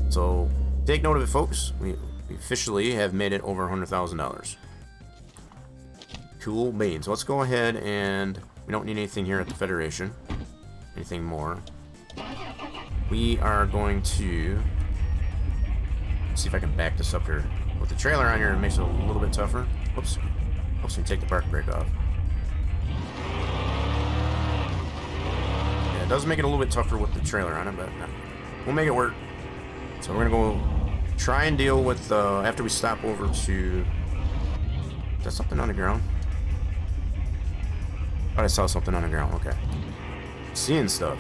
So take note of it, folks. We officially have made it over $100,000. Cool beans. Let's go ahead and we don't need anything here at the Federation. Anything more. We are going to see if I can back this up here. With the trailer on here, it makes it a little bit tougher. Whoops. Helps me take the park brake off. Yeah, it does make it a little bit tougher with the trailer on it, but we'll make it work. So we're going to go try and deal with, after we stop over to... Is that something on the ground? I thought I saw something on the ground. Okay. Seeing stuff.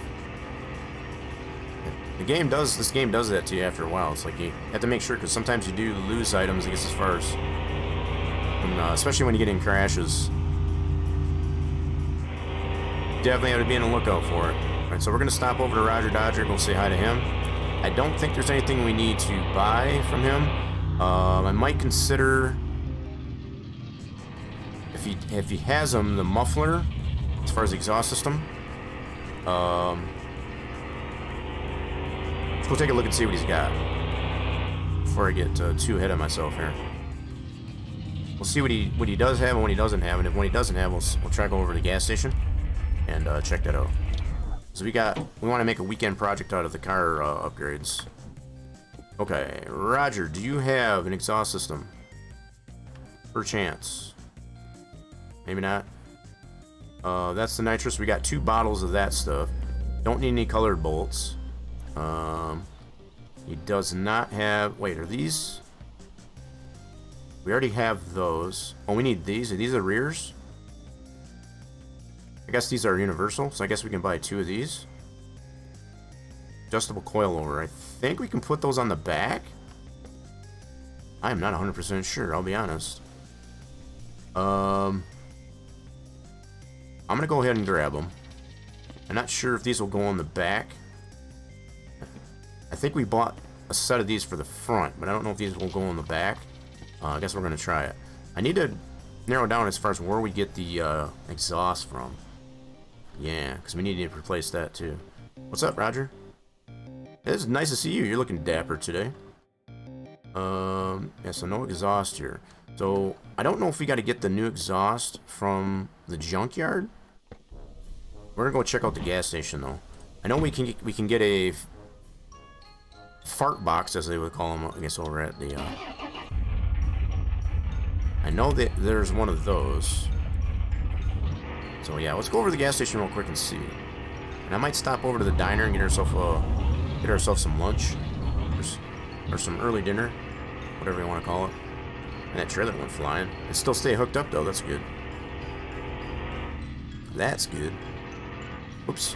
This game does that to you after a while. It's like you have to make sure, because sometimes you do lose items, I guess, as far as, especially when you get in crashes. Definitely have to be on the lookout for it. Alright, so we're going to stop over to Roger Dodger, go say hi to him. I don't think there's anything we need to buy from him. I might consider, if he has them, the muffler, as far as the exhaust system. Let's go take a look and see what he's got before I get too ahead of myself here. We'll see what he does have and what he doesn't have, and if what he doesn't have, we'll try to go over to the gas station and check that out. So we want to make a weekend project out of the car upgrades. Okay, Roger, do you have an exhaust system? Perchance. Maybe not. That's the nitrous. We got 2 bottles of that stuff. Don't need any colored bolts. He does not have... Wait, are these... We already have those. Oh, we need these. Are these the rears? I guess these are universal, so I guess we can buy 2 of these. Adjustable coilover. I think we can put those on the back. I am not 100% sure, I'll be honest. I'm gonna go ahead and grab them. I'm not sure if these will go on the back. I think we bought a set of these for the front, but I don't know if these will go on the back. I guess we're gonna try it. I need to narrow down as far as where we get the exhaust from. Yeah, because we need to replace that too. What's up, Roger? It's nice to see you. You're looking dapper today. Yeah, so no exhaust here. So I don't know if we got to get the new exhaust from the junkyard. We're gonna go check out the gas station though. I know we can get a fart box, as they would call them. I guess over at the. I know that there's one of those. So yeah, let's go over to the gas station real quick and see. And I might stop over to the diner and get ourselves some lunch, or some early dinner, whatever you want to call it. And that trailer went flying. It still stay hooked up though. That's good. That's good. Oops.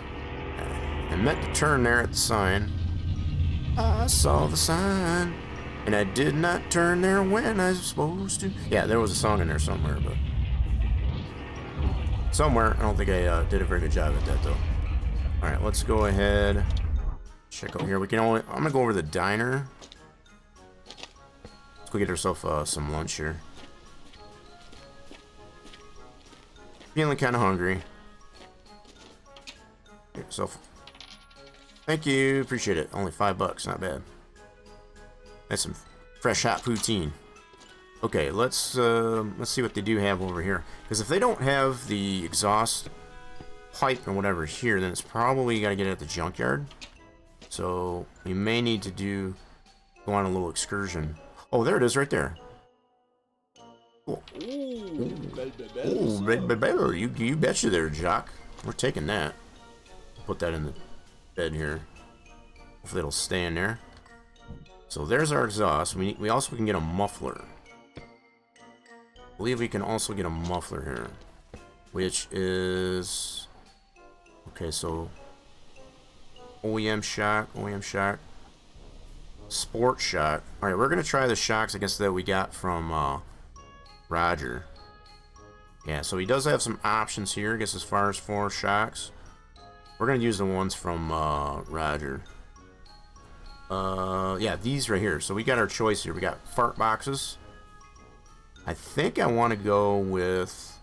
I meant to turn there at the sign. I saw the sign, and I did not turn there when I was supposed to. Yeah, there was a song in there somewhere, but somewhere. I don't think I did a very good job at that though. All right, let's go ahead. Check out here. We can only. I'm gonna go over to the diner. Let's go get ourselves some lunch here. Feeling kind of hungry. Get yourself. Thank you, appreciate it. Only $5, not bad. That's some fresh hot poutine. Okay, let's see what they do have over here. Because if they don't have the exhaust pipe or whatever here, then it's probably got to get it at the junkyard. So we may need to go on a little excursion. Oh, there it is, right there. Oh, you betcha there, Jock. We're taking that. Put that in the bed here. Hopefully it'll stay in there. So there's our exhaust. We also can get a muffler. I believe we can also get a muffler here, which is okay. So OEM shock, sport shock. All right, we're gonna try the shocks, I guess, that we got from Roger. Yeah, so he does have some options here, I guess, as far as 4 shocks. We're gonna use the ones from Roger. Yeah, these right here. So we got our choice here. We got fart boxes. I think I want to go with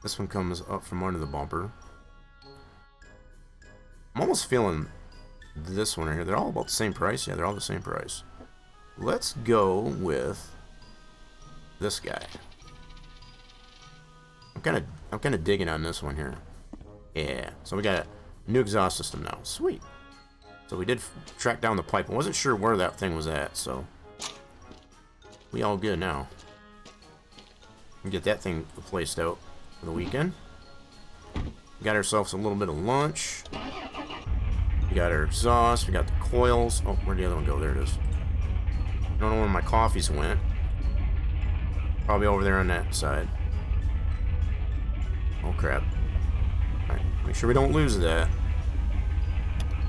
this one. Comes up from under the bumper. I'm almost feeling this one right here. They're all about the same price. Yeah, they're all the same price. Let's go with this guy. I'm kind of digging on this one here. Yeah, so we got a new exhaust system now. Sweet. So we did track down the pipe. I wasn't sure where that thing was at, so we all good now. We get that thing replaced out for the weekend. We got ourselves a little bit of lunch. We got our exhaust. We got the coils. Oh, where'd the other one go? There it is. I don't know where my coffees went. Probably over there on that side. Oh crap. Alright, make sure we don't lose that.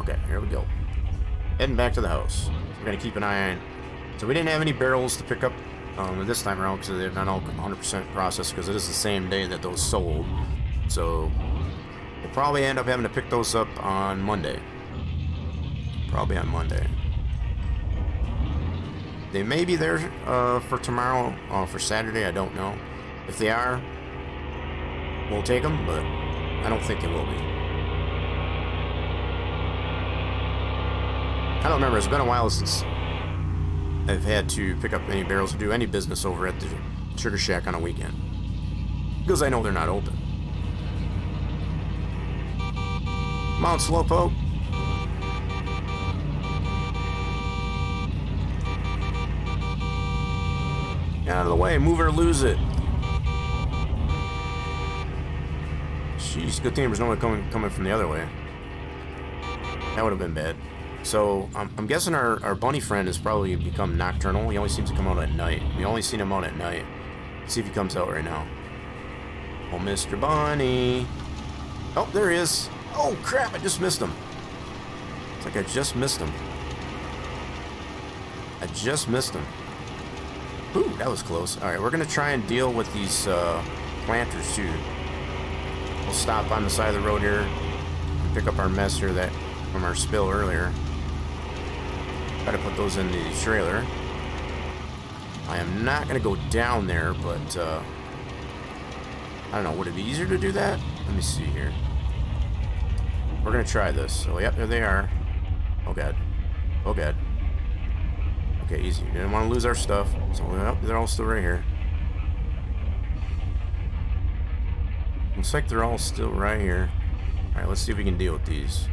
Okay, here we go. Heading back to the house. We're gonna keep an eye on. So we didn't have any barrels to pick up this time around because they're not all 100% processed, because it is the same day that those sold. So we'll probably end up having to pick those up on Monday. Probably on Monday. They may be there for tomorrow, for Saturday. I don't know. If they are, we'll take them, but I don't think they will be. I don't remember. It's been a while since I've had to pick up any barrels or do any business over at the Sugar Shack on a weekend, because I know they're not open. Come on, Slowpoke. Get out of the way. Move it or lose it. Jeez, good thing there was no one coming from the other way. That would have been bad. So, I'm guessing our bunny friend has probably become nocturnal. He only seems to come out at night. We only seen him out at night. Let's see if he comes out right now. Oh, Mr. Bunny. Oh, there he is. Oh, crap, I just missed him. It's like I just missed him. I just missed him. Ooh, that was close. Alright, we're going to try and deal with these planters, too. We'll stop on the side of the road here and pick up our mess here that from our spill earlier. Try to put those in the trailer. I am not going to go down there, but I don't know. Would it be easier to do that? Let me see here. We're going to try this. So, yep, there they are. Oh, God. Oh, God. Okay, easy. Didn't want to lose our stuff. So, yep, they're all still right here. Looks like they're all still right here. Alright, let's see if we can deal with these.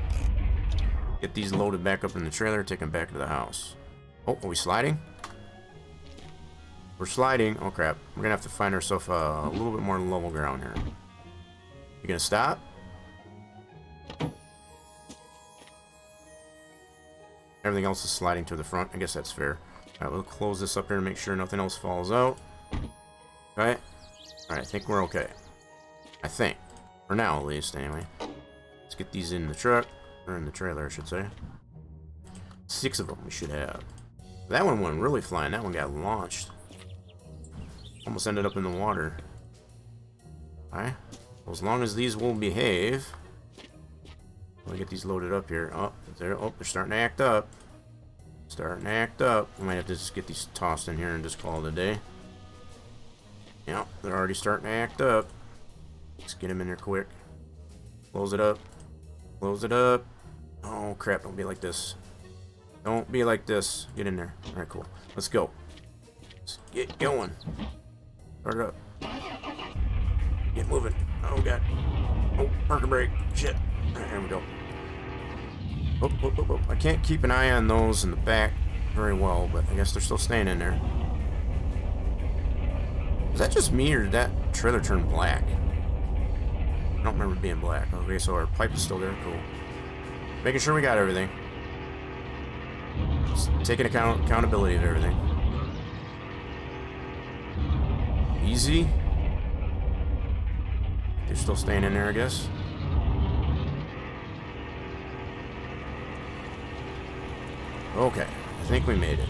Get these loaded back up in the trailer, take them back to the house. Oh, are we sliding? We're sliding. Oh, crap. We're going to have to find ourselves a little bit more level ground here. You going to stop? Everything else is sliding to the front. I guess that's fair. Alright, we'll close this up here to make sure nothing else falls out. Alright. Alright, I think we're okay. I think. For now, at least, anyway. Let's get these in the truck. Or in the trailer, I should say. 6 of them we should have. That one went really flying. That one got launched. Almost ended up in the water. Alright. Well, as long as these will behave. We'll get these loaded up here. Oh, they're starting to act up. Starting to act up. We might have to just get these tossed in here and just call it a day. Yep, they're already starting to act up. Let's get them in there quick. Close it up. Close it up. Oh, crap. Don't be like this. Don't be like this. Get in there. Alright, cool. Let's go. Let's get going. Start it up. Get moving. Oh, God. Oh, park and brake. Shit. Alright, here we go. Oh, oh, oh, oh. I can't keep an eye on those in the back very well, but I guess they're still staying in there. Is that just me, or did that trailer turn black? I don't remember it being black. Okay, so our pipe is still there. Cool. Making sure we got everything. Just taking accountability of everything. Easy. They're still staying in there, I guess. Okay, I think we made it.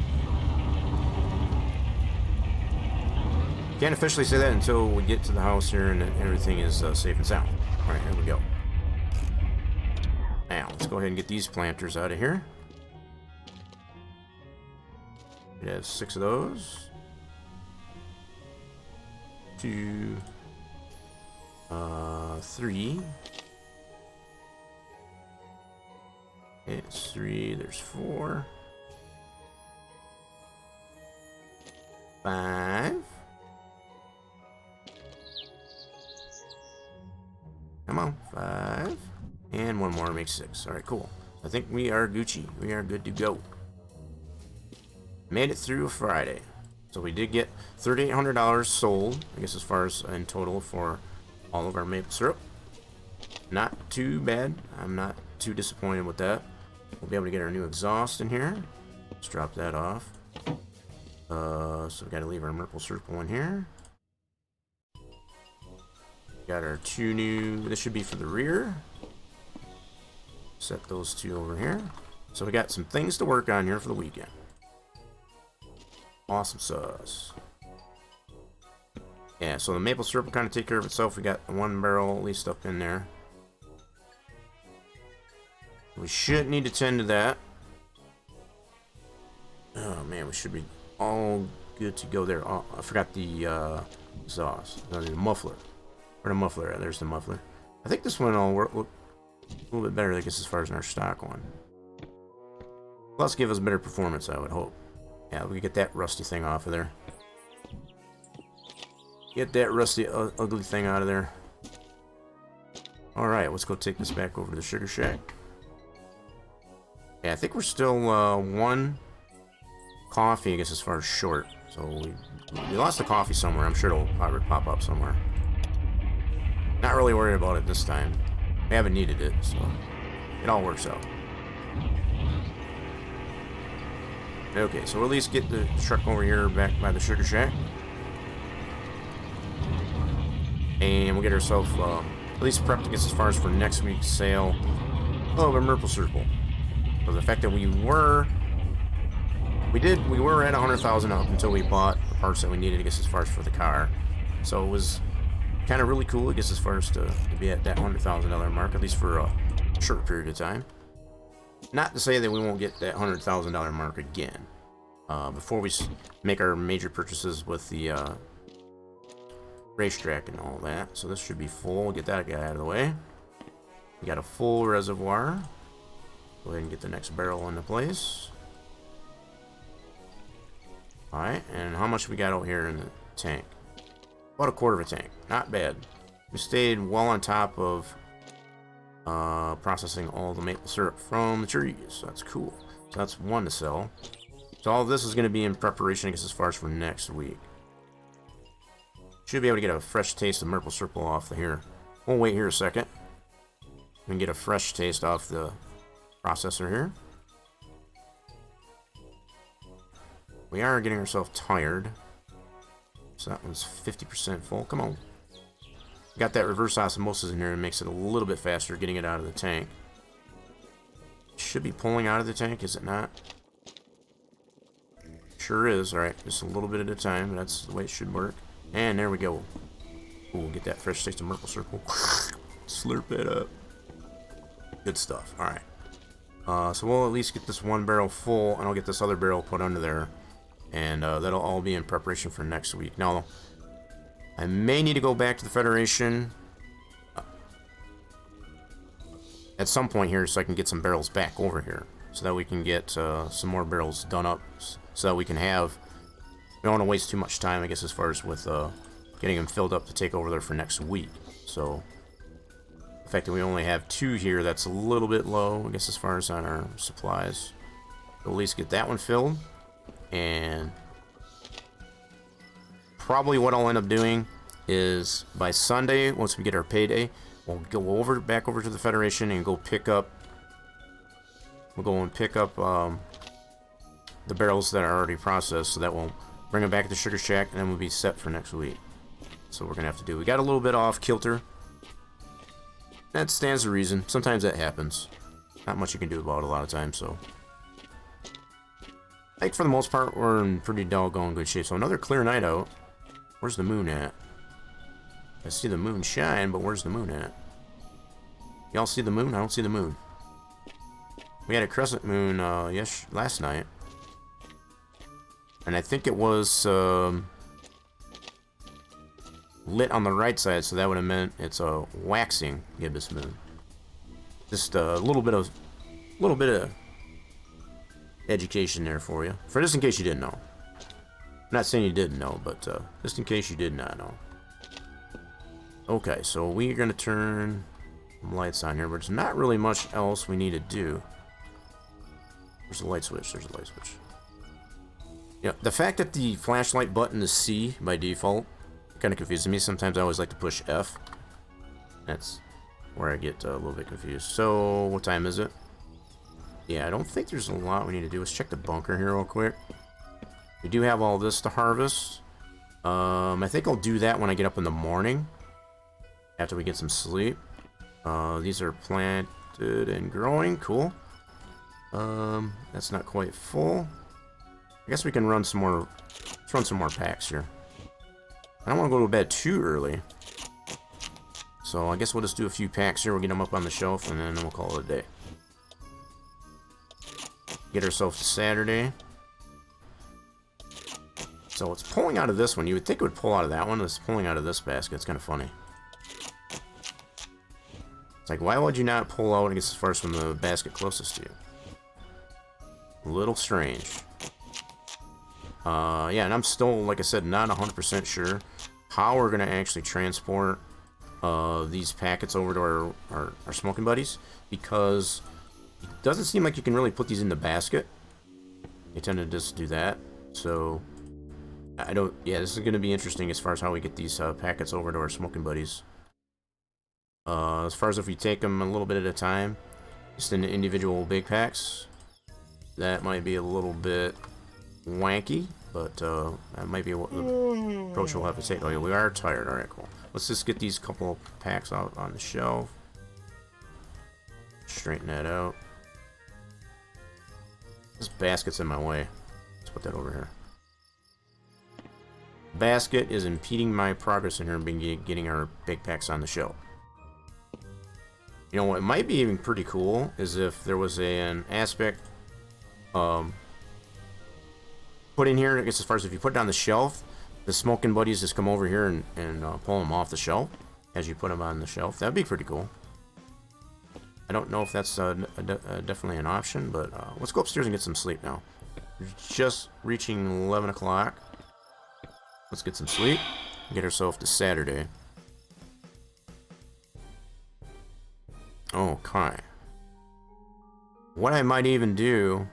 Can't officially say that until we get to the house here and everything is safe and sound. Alright, here we go. Now, let's go ahead and get these planters out of here. We have 6 of those. 2, 3. It's 3, there's 4. 5. Come on, 5. And one more makes 6. Alright, cool. I think we are Gucci. We are good to go. Made it through Friday. So we did get $3,800 sold, I guess, as far as in total for all of our maple syrup. Not too bad. I'm not too disappointed with that. We'll be able to get our new exhaust in here. Let's drop that off. So we got to leave our maple syrup one here. Got our 2 new, this should be for the rear. Set those 2 over here. So we got some things to work on here for the weekend. Awesome sauce. Yeah, so the maple syrup will kind of take care of itself. We got 1 barrel at least up in there. We should need to tend to that. Oh man, we should be all good to go there. Oh, I forgot the exhaust. No, the muffler. Where the muffler at? There's the muffler. I think this one will look a little bit better, I guess, as far as our stock one. Plus, give us better performance, I would hope. Yeah, we get that rusty thing off of there. Get that rusty, ugly thing out of there. Alright, let's go take this back over to the Sugar Shack. Yeah, I think we're still 1 coffee, I guess, as far as short. So we lost the coffee somewhere. I'm sure it'll probably pop up somewhere. Not really worried about it this time. We haven't needed it, so it all works out. Okay, so we'll at least get the truck over here back by the Sugar Shack. And we'll get ourselves at least prepped to get as far as for next week's sale of a Maple Circle. So the fact that we were at 100,000 up until we bought the parts that we needed to get as far as for the car. So it was kind of really cool. It gets as far as to be at that $100,000 mark, at least for a short period of time. Not to say that we won't get that $100,000 mark again before we make our major purchases with the racetrack and all that. So this should be full. We'll get that guy out of the way. We got a full reservoir. Go ahead and get the next barrel into place. Alright, and how much we got out here in the tank? About a quarter of a tank. Not bad. We stayed well on top of processing all the maple syrup from the trees. So that's cool. So that's one to sell. So all of this is going to be in preparation, I guess, as far as for next week. Should be able to get a fresh taste of maple syrup off the here. We'll wait here a second. We can get a fresh taste off the processor here. We are getting ourselves tired. So that one's 50% full. Come on. Got that reverse osmosis in here and makes it a little bit faster getting it out of the tank. Should be pulling out of the tank, is it not? Sure is. Alright, just a little bit at a time. But that's the way it should work. And there we go. Ooh, get that fresh taste of maple syrup. Slurp it up. Good stuff. Alright. So we'll at least get this one barrel full, and I'll get this other barrel put under there. And that'll all be in preparation for next week. Now, I may need to go back to the Federation at some point here so I can get some barrels back over here. So that we can get some more barrels done up. So that we can have... We don't want to waste too much time, I guess, as far as with getting them filled up to take over there for next week. So, the fact that we only have 2 here, that's a little bit low, I guess, as far as on our supplies. We'll at least get that one filled. And probably what I'll end up doing is by Sunday, once we get our payday, we'll go back over to the Federation and go pick up. We'll go and pick up the barrels that are already processed, so that we'll bring them back to the Sugar Shack, and then we'll be set for next week. So we're gonna have to do. We got a little bit off kilter. That stands to reason. Sometimes that happens. Not much you can do about it a lot of times. So I think for the most part we're in pretty doggone good shape. So another clear night out. Where's the moon at? I see the moon shine, but where's the moon at? Y'all see the moon? I don't see the moon. We had a crescent moon last night. And I think it was lit on the right side, so that would have meant it's a waxing gibbous moon. Just a little bit of education there for you. For just in case you didn't know. I'm not saying you didn't know, but just in case you did not know. Okay, so we're gonna turn some lights on here, but there's not really much else we need to do. There's a light switch. There's a light switch. Yeah, the fact that the flashlight button is C by default kind of confuses me. Sometimes I always like to push F. That's where I get a little bit confused. So, what time is it? Yeah, I don't think there's a lot we need to do. Let's check the bunker here real quick. We do have all this to harvest. I think I'll do that when I get up in the morning. After we get some sleep. These are planted and growing. Cool. That's not quite full. I guess we can run some more. Let's run some more packs here. I don't want to go to bed too early. So I guess we'll just do a few packs here. We'll get them up on the shelf and then we'll call it a day. Get ourselves to Saturday. So it's pulling out of this one. You would think it would pull out of that one. It's pulling out of this basket. It's kind of funny. It's like, why would you not pull out, I guess, as far as from the basket closest to you? A little strange. Yeah, and I'm still, like I said, not 100% sure how we're going to actually transport these packets over to our smoking buddies, because it doesn't seem like you can really put these in the basket. They tend to just do that. So I don't. Yeah, this is going to be interesting as far as how we get these packets over to our smoking buddies. As far as if we take them a little bit at a time, just in individual big packs, that might be a little bit wanky, but that might be what the approach we'll have to take. Oh yeah, we are tired. All right, cool. Let's just get these couple packs out on the shelf. Straighten that out. This basket's in my way. Let's put that over here. Basket is impeding my progress in here and getting our big packs on the shelf. You know what might be even pretty cool is if there was an aspect put in here. I guess as far as if you put it on the shelf, the smoking buddies just come over here and pull them off the shelf as you put them on the shelf. That'd be pretty cool. I don't know if that's definitely an option, but let's go upstairs and get some sleep now. We're just reaching 11 o'clock. Let's get some sleep and get ourselves to Saturday. Okay. What I might even do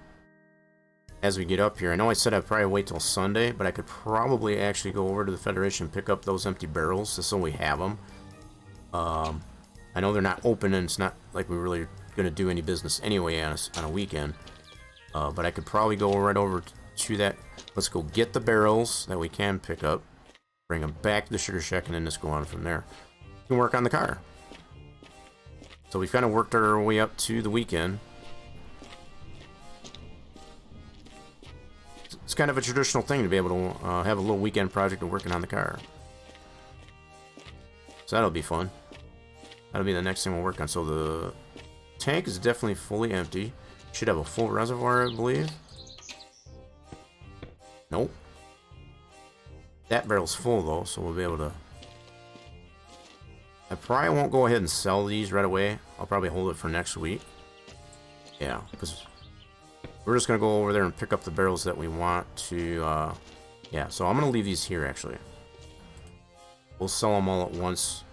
as we get up here, I know I said I'd probably wait till Sunday, but I could probably actually go over to the Federation and pick up those empty barrels just so we have them. I know they're not open and it's not like we're really going to do any business anyway on a weekend. But I could probably go right over to that. Let's go get the barrels that we can pick up, bring them back to the sugar shack, and then just go on from there. We can work on the car. So we've kind of worked our way up to the weekend. It's kind of a traditional thing to be able to have a little weekend project of working on the car. So that'll be fun. That'll be the next thing we'll work on. So the tank is definitely fully empty. Should have a full reservoir, I believe. Nope. That barrel's full though, so we'll be able to... I probably won't go ahead and sell these right away. I'll probably hold it for next week. Yeah, because we're just going to go over there and pick up the barrels that we want to... yeah, so I'm going to leave these here actually. We'll sell them all at once.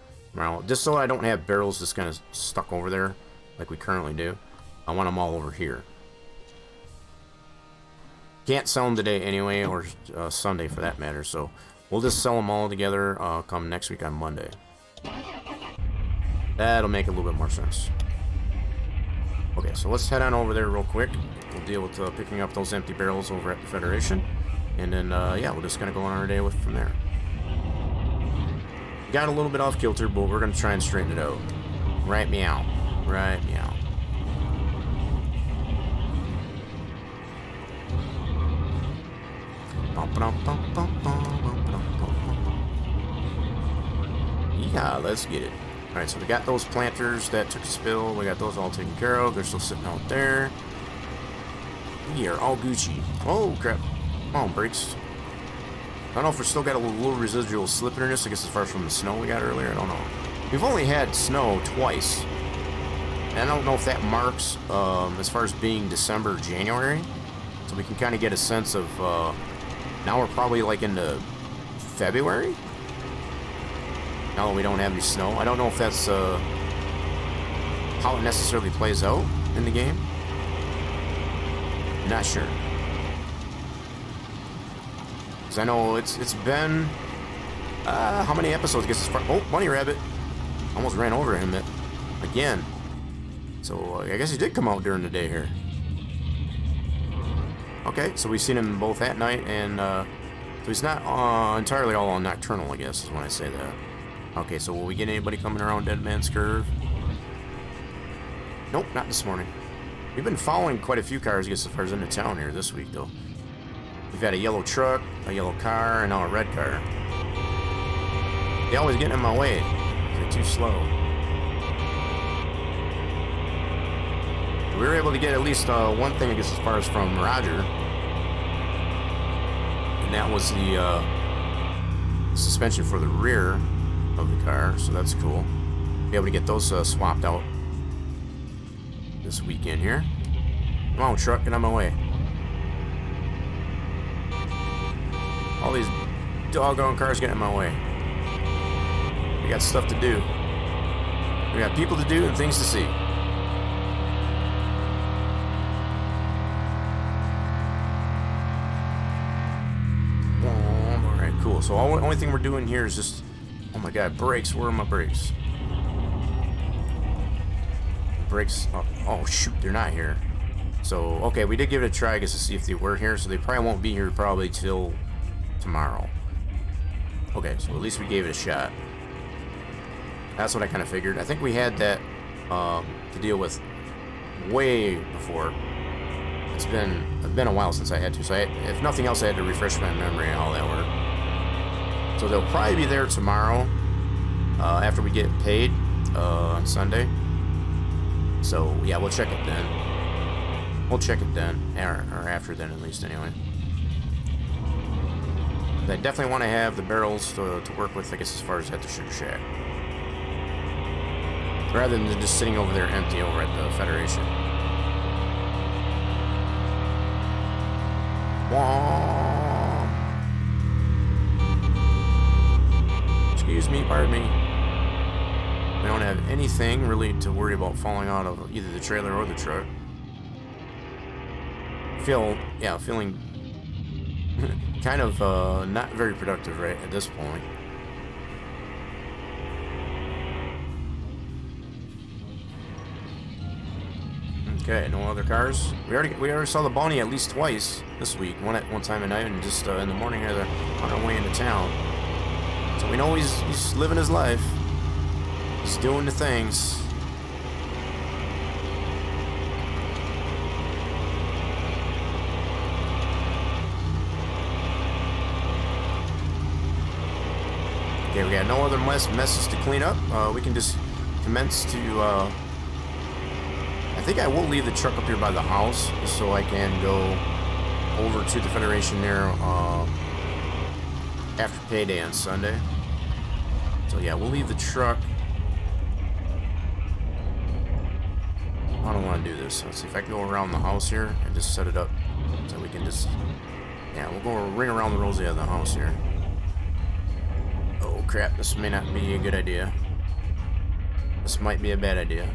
Just so I don't have barrels just kind of stuck over there like we currently do. I want them all over here. Can't sell them today anyway, or Sunday for that matter, so we'll just sell them all together come next week on Monday. That'll make a little bit more sense. Okay, so let's head on over there real quick. We'll deal with picking up those empty barrels over at the Federation. And then, yeah, we're just going to go on our day from there. Got a little bit off kilter, but we're going to try and straighten it out. Right meow. Right meow. Yeah, let's get it. Alright, so we got those planters that took a spill. We got those all taken care of. They're still sitting out there. We are all Gucci. Oh, crap. Come on, brakes. I don't know if we still got a little residual slipperiness, I guess as far as from the snow we got earlier. I don't know. We've only had snow twice. And I don't know if that marks as far as being December or January. So we can kind of get a sense of... now we're probably like into February? Now that we don't have any snow. I don't know if that's how it necessarily plays out in the game. Not sure. Because I know it's been... how many episodes? I guess as far... Oh, bunny rabbit. Almost ran over him again. So I guess he did come out during the day here. Okay, so we've seen him both at night and... so he's not entirely all on nocturnal, I guess, is when I say that. Okay, so will we get anybody coming around Dead Man's Curve? Nope, not this morning. We've been following quite a few cars, I guess, as far as into town here this week, though. We've got a yellow truck, a yellow car, and now a red car. They always get in my way. They're too slow. We were able to get at least one thing, I guess, as far as from Roger. And that was the suspension for the rear of the car, so that's cool. Be able to get those swapped out this weekend here. Come on, truck, get on my way. All these doggone cars getting in my way. We got stuff to do. We got people to do and things to see. cool. So only thing we're doing here is just... Oh my god, brakes. Where are my brakes? Brakes... Oh shoot, they're not here. So, okay, we did give it a try, I guess, to see if they were here. So they probably won't be here probably till tomorrow. Okay, so at least we gave it a shot. That's what I kind of figured. I think we had that to deal with way before. It's been a while since I had to. So if nothing else, I had to refresh my memory and all that work. So they'll probably be there tomorrow after we get paid on Sunday. So yeah, we'll check it then. We'll check it then, or after then at least anyway. But I definitely want to have the barrels to work with, I guess, as far as at the Sugar Shack. Rather than just sitting over there empty over at the Federation. Excuse me, pardon me. We don't have anything really to worry about falling out of either the trailer or the truck. Feeling kind of not very productive right at this point. Okay, no other cars. We already saw the Bonnie at least twice this week. One time at night and just in the morning on our way into town. So we know he's living his life. He's doing the things. Okay, we got no other messes to clean up. We can just commence to... I think I will leave the truck up here by the house just so I can go over to the Federation there after payday on Sunday. So yeah, we'll leave the truck. I don't want to do this. Let's see if I can go around the house here and just set it up so we can just... Yeah, we'll go ring around the rosy of the house here. Oh crap, this may not be a good idea. This might be a bad idea.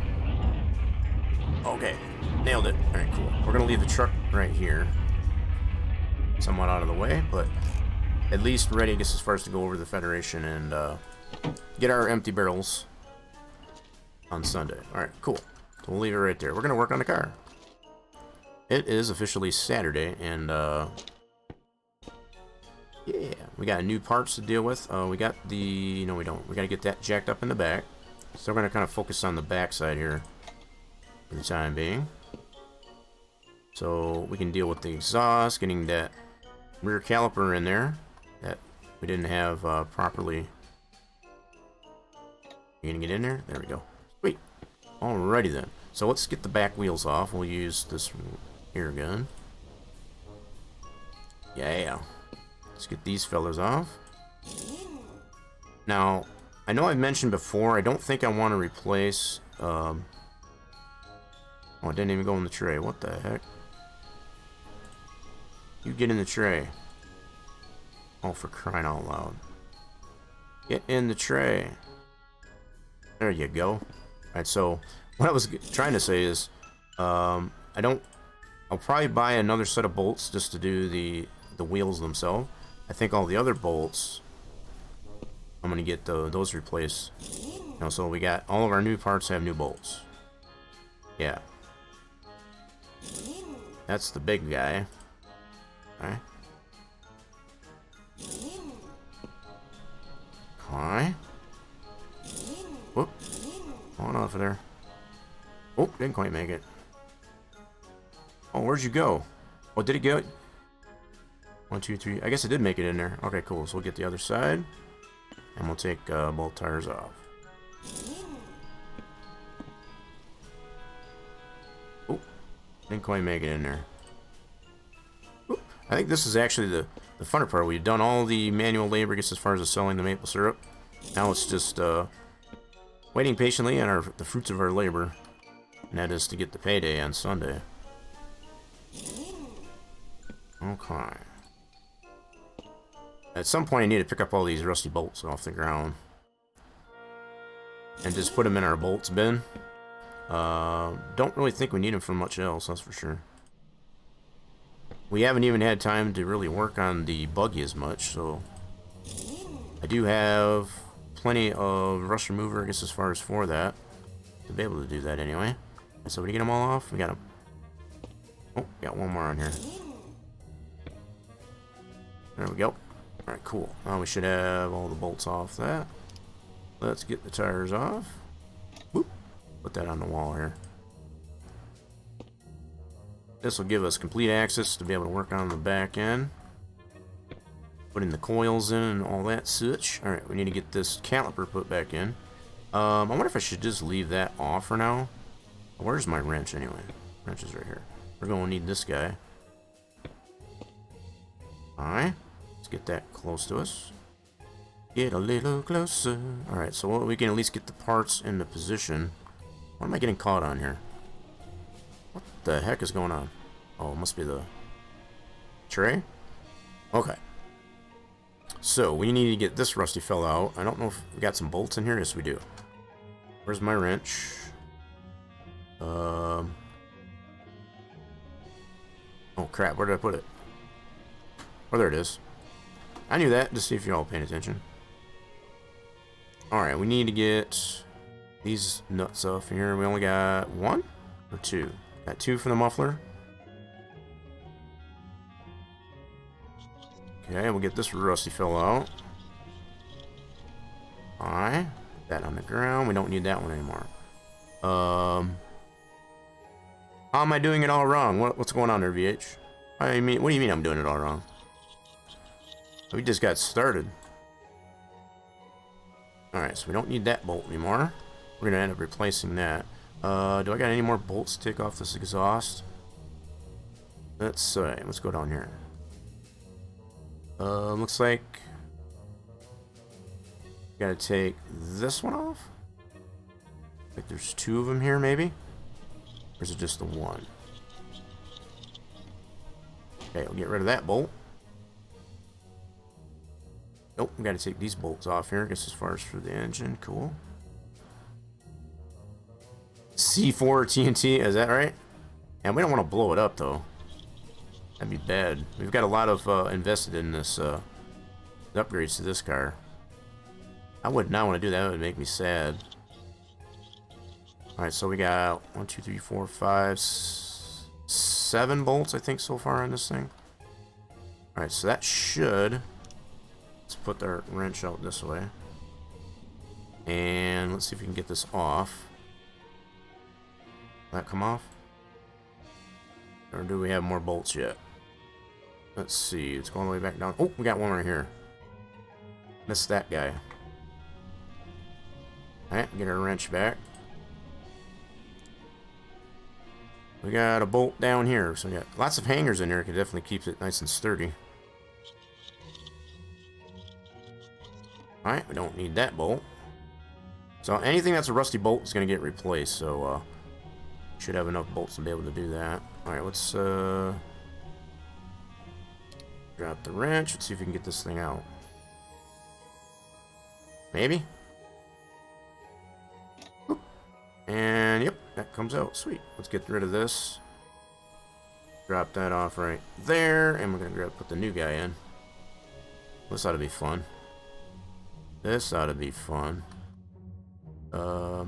Okay, nailed it. Alright, cool. We're gonna leave the truck right here. Somewhat out of the way, but at least ready, I guess, as far as to go over to the Federation and get our empty barrels on Sunday. Alright, cool. So we'll leave it right there. We're gonna work on the car. It is officially Saturday, and yeah, we got new parts to deal with. We got the... No, we don't. We gotta get that jacked up in the back. So we're gonna kind of focus on the back side here for the time being. So we can deal with the exhaust, getting that rear caliper in there that we didn't have properly. You gonna get in there? There we go. Sweet. Alrighty then. So let's get the back wheels off. We'll use this air gun. Yeah. Let's get these fellas off. Now, I know I've mentioned before, I don't think I want to replace... Oh, it didn't even go in the tray. What the heck? You get in the tray. Oh, for crying out loud. Get in the tray. There you go. Alright, so what I was trying to say is, I'll probably buy another set of bolts just to do the wheels themselves. I think all the other bolts, I'm gonna get those replaced. You know, so we got all of our new parts have new bolts. Yeah. That's the big guy. Okay. Okay. Whoop. On off of there. Oh, didn't quite make it. Oh, where'd you go? Oh, did it go? 1, 2, 3. I guess it did make it in there. Okay, cool. So we'll get the other side. And we'll take both tires off. Oh, didn't quite make it in there. Ooh, I think this is actually the funner part. We've done all the manual labor, I guess, as far as selling the maple syrup. Now it's just waiting patiently on the fruits of our labor. And that is to get the payday on Sunday. Okay. At some point I need to pick up all these rusty bolts off the ground. And just put them in our bolts bin. Don't really think we need them for much else, that's for sure. We haven't even had time to really work on the buggy as much, so... I do have plenty of rust remover, I guess, as far as for that. To be able to do that anyway. So, we get them all off? We got them. Oh, got one more on here. There we go. Alright, cool. Now we should have all the bolts off that. Let's get the tires off. Whoop. Put that on the wall here. This will give us complete access to be able to work on the back end. Putting the coils in and all that such. Alright, we need to get this caliper put back in. I wonder if I should just leave that off for now. Where's my wrench anyway? Wrench is right here. We're going to need this guy. Alright. Let's get that close to us. Get a little closer. Alright, so we can at least get the parts into position. What am I getting caught on here? What the heck is going on? Oh, it must be the tray? Okay. So, we need to get this rusty fella out. I don't know if we got some bolts in here. Yes, we do. Where's my wrench? Oh, crap. Where did I put it? Oh, there it is. I knew that. Just see if you're all paying attention. Alright, we need to get these nuts off here. We only got one or two? Got two for the muffler. Okay, we'll get this rusty fella out. Alright. Put that on the ground. We don't need that one anymore. How am I doing it all wrong? What's going on there, VH? What do you mean I'm doing it all wrong? We just got started. Alright, so we don't need that bolt anymore. We're going to end up replacing that. Do I got any more bolts to take off this exhaust? Let's go down here. Looks like gotta take this one off. Like there's two of them here, maybe? Or is it just the one? Okay, we'll get rid of that bolt. Nope, we gotta take these bolts off here. I guess as far as for the engine, cool. C4 TNT, is that right? And we don't want to blow it up though. That'd be bad. We've got a lot of invested in this upgrades to this car. I would not want to do that. It would make me sad. Alright, so we got 1, 2, 3, 4, 5, 7 bolts, I think, so far on this thing. Alright, so that should... Let's put our wrench out this way. And let's see if we can get this off. Will that come off? Or do we have more bolts yet? Let's see. It's going all the way back down. Oh, we got one right here. Missed that guy. Alright, get our wrench back. We got a bolt down here. So we got lots of hangers in there. It can definitely keep it nice and sturdy. Alright, we don't need that bolt. So anything that's a rusty bolt is going to get replaced. So, should have enough bolts to be able to do that. Alright, let's drop the wrench. Let's see if we can get this thing out. Maybe? Oop. And yep, that comes out. Sweet. Let's get rid of this. Drop that off right there. And we're going to put the new guy in. This ought to be fun. This ought to be fun. Oop.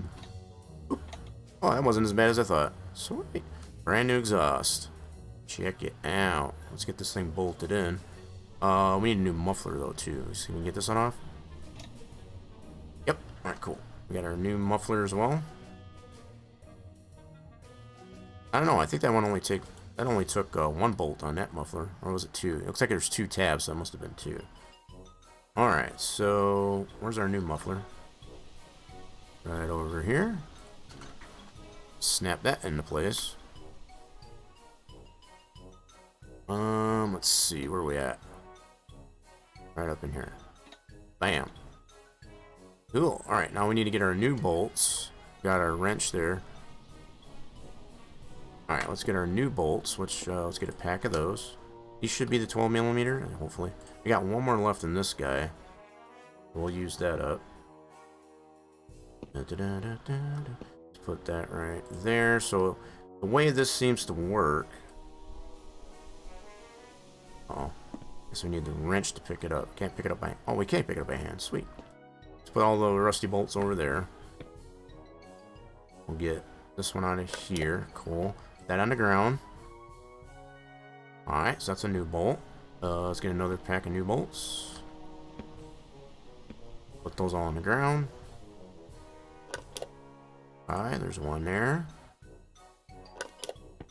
Oh, that wasn't as bad as I thought. Sweet. Brand new exhaust. Check it out. Let's get this thing bolted in. We need a new muffler though too. So we can get this one off. Yep. Alright, cool. We got our new muffler as well. I don't know. I think that one only took one bolt on that muffler, or was it two? It looks like there's two tabs, so it must have been two. Alright, so where's our new muffler? Right over here. Snap that into place. Let's see, where are we at? Right up in here. Bam. Cool. Alright, now we need to get our new bolts. Got our wrench there. Alright, let's get our new bolts, which, let's get a pack of those. These should be the 12mm, hopefully. We got one more left in this guy. We'll use that up. Let's put that right there. So, the way this seems to work... Oh, Guess we need the wrench to pick it up. Can't pick it up by... Oh, we can't pick it up by hand. Sweet. Let's put all the rusty bolts over there. We'll get this one out of here. Cool. That on the ground. Alright, so that's a new bolt. Let's get another pack of new bolts. Put those all on the ground. Alright, there's one there.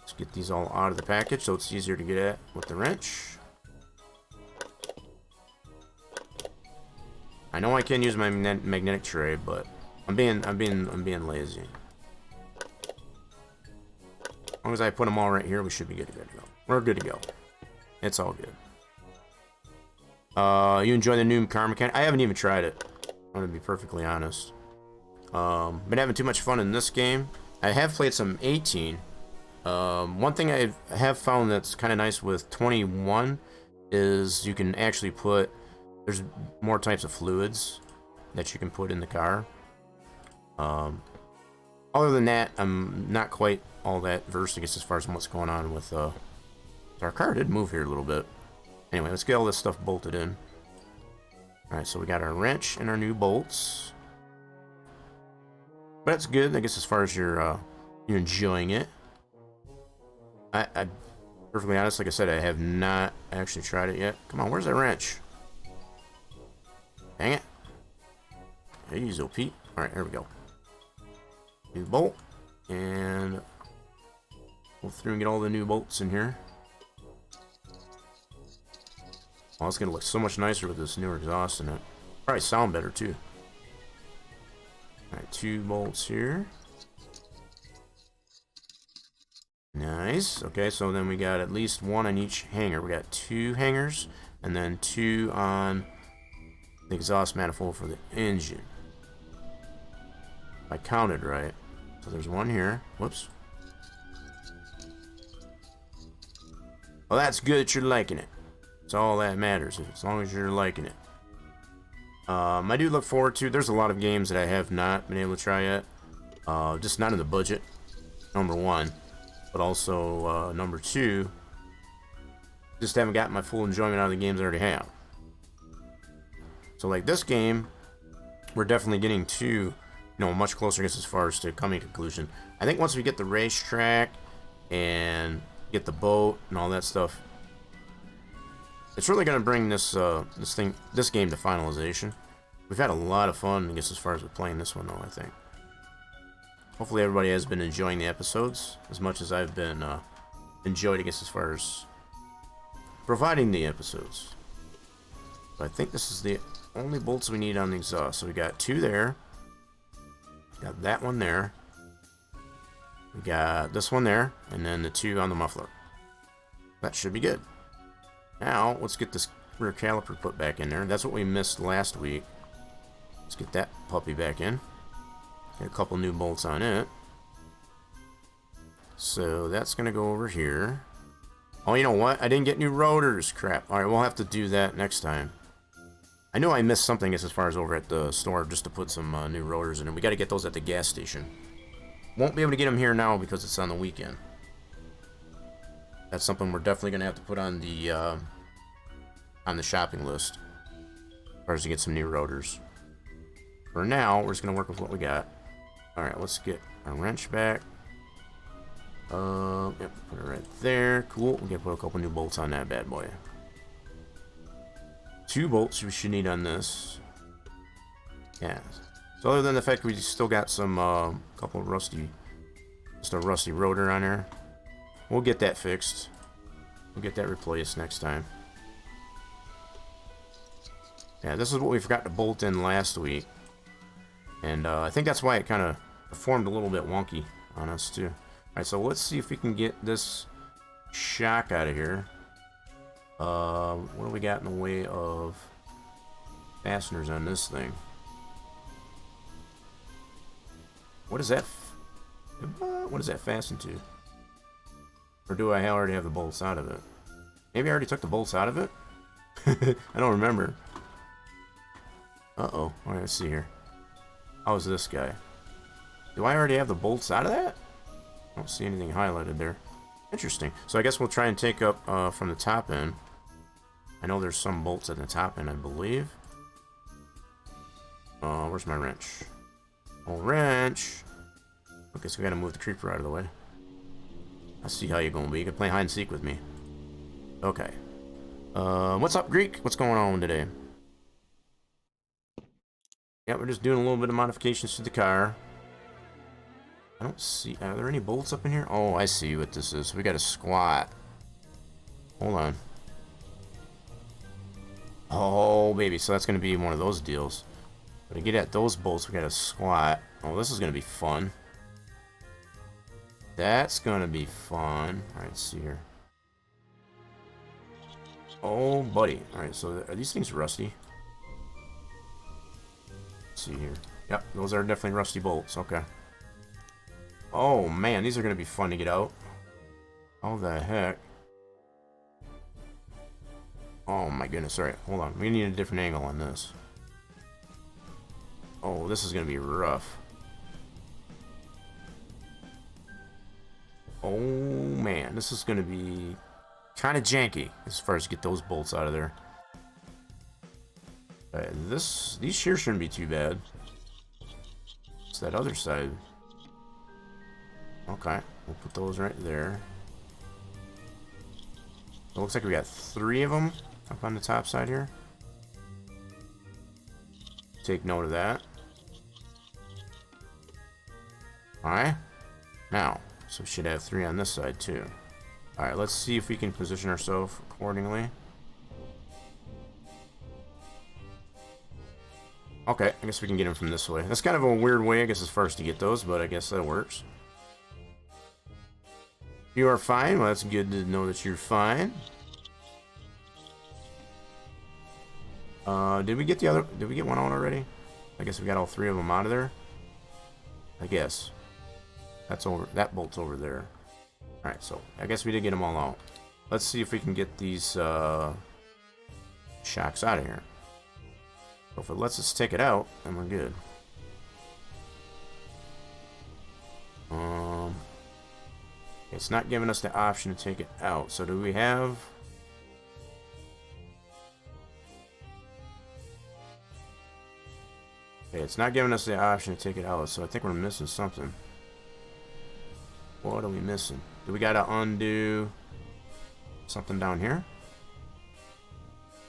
Let's get these all out of the package so it's easier to get at with the wrench. I know I can use my magnetic tray, but I'm being lazy. As long as I put them all right here, we should be good to go. We're good to go. It's all good. You enjoy the new car mechanic? I haven't even tried it. I'm gonna be perfectly honest. Been having too much fun in this game. I have played some 18. One thing I have found that's kind of nice with 21 is you can actually put... There's more types of fluids that you can put in the car. Other than that, I'm not quite all that versed, I guess, as far as what's going on with... Our car did move here a little bit. Anyway, let's get all this stuff bolted in. Alright, so we got our wrench and our new bolts. But that's good, I guess, as far as you're enjoying it. I perfectly honest, like I said, I have not actually tried it yet. Come on, where's that wrench? Dang it. Hey, use Pete. Alright, here we go. New bolt. And go through and get all the new bolts in here. Oh, it's gonna look so much nicer with this newer exhaust in it. Probably sound better too. Alright, 2 bolts here. Nice. Okay, so then we got at least 1 on each hanger. We got 2 hangers, and then 2 on the exhaust manifold for the engine. I counted right. So there's 1 here. Whoops. Well, that's good that you're liking it. That's all that matters, as long as you're liking it. I do look forward to... There's a lot of games that I have not been able to try yet. Just not in the budget, number 1. But also, number 2, just haven't gotten my full enjoyment out of the games I already have. So, like this game, we're definitely getting to, you know, much closer, I guess, as far as to coming to conclusion. I think once we get the racetrack and get the boat and all that stuff, it's really going to bring this this game to finalization. We've had a lot of fun, I guess, as far as with playing this one, though, I think. Hopefully everybody has been enjoying the episodes as much as I've been enjoyed, I guess, as far as providing the episodes. So I think this is the only bolts we need on the exhaust. So we got 2 there. Got that one there. We got this one there. And then the 2 on the muffler. That should be good. Now, let's get this rear caliper put back in there. That's what we missed last week. Let's get that puppy back in. Get a couple new bolts on it. So that's going to go over here. Oh, you know what? I didn't get new rotors. Crap. Alright, we'll have to do that next time. I knew I missed something as far as over at the store just to put some new rotors in. And we got to get those at the gas station. Won't be able to get them here now because it's on the weekend. That's something we're definitely going to have to put on the shopping list. As far as to get some new rotors. For now, we're just going to work with what we got. Alright, let's get our wrench back. Yep, put it right there. Cool. We're going to put a couple new bolts on that bad boy. 2 bolts we should need on this. Yeah. So other than the fact we still got some, couple of just a rusty rotor on there. We'll get that fixed. We'll get that replaced next time. Yeah, this is what we forgot to bolt in last week. And I think that's why it kind of performed a little bit wonky on us too. Alright, so let's see if we can get this shock out of here. What do we got in the way of fasteners on this thing? What is that? What does that fasten to? Or do I already have the bolts out of it? Maybe I already took the bolts out of it? I don't remember. Uh-oh. Alright, let's see here. How's this guy? Do I already have the bolts out of that? I don't see anything highlighted there. Interesting. So I guess we'll try and take up from the top end. I know there's some bolts at the top, and I believe. Where's my wrench? Oh, wrench! Okay, so we gotta move the creeper out of the way. I see how you're gonna be. You can play hide and seek with me. Okay. What's up, Greek? What's going on today? Yeah, we're just doing a little bit of modifications to the car. I don't see... Are there any bolts up in here? Oh, I see what this is. We got a squat. Hold on. Oh, baby. So that's going to be one of those deals. But to get at those bolts, we got a squat. Oh, this is going to be fun. That's going to be fun. All right, let's see here. Oh, buddy. All right, so are these things rusty? Let's see here. Yep, those are definitely rusty bolts. Okay. Oh, man, these are going to be fun to get out. Oh, the heck. Oh, my goodness. All right, hold on. We need a different angle on this. Oh, this is going to be rough. Oh, man. This is going to be kind of janky as far as get those bolts out of there. These shears shouldn't be too bad. It's that other side. Okay, we'll put those right there. It looks like we got 3 of them up on the top side here. Take note of that. Alright. Now, so we should have 3 on this side too. Alright, let's see if we can position ourselves accordingly. Okay, I guess we can get them from this way. That's kind of a weird way, I guess, as far as to get those, but I guess that works. You are fine. Well, that's good to know that you're fine. Did we get the other? Did we get one out already? I guess we got all 3 of them out of there. I guess. That's over. That bolt's over there. All right, so I guess we did get them all out. Let's see if we can get these shocks out of here. So if it lets us take it out, then we're good. It's not giving us the option to take it out. So do we have... Okay, it's not giving us the option to take it out, so I think we're missing something. What are we missing? Do we gotta undo something down here?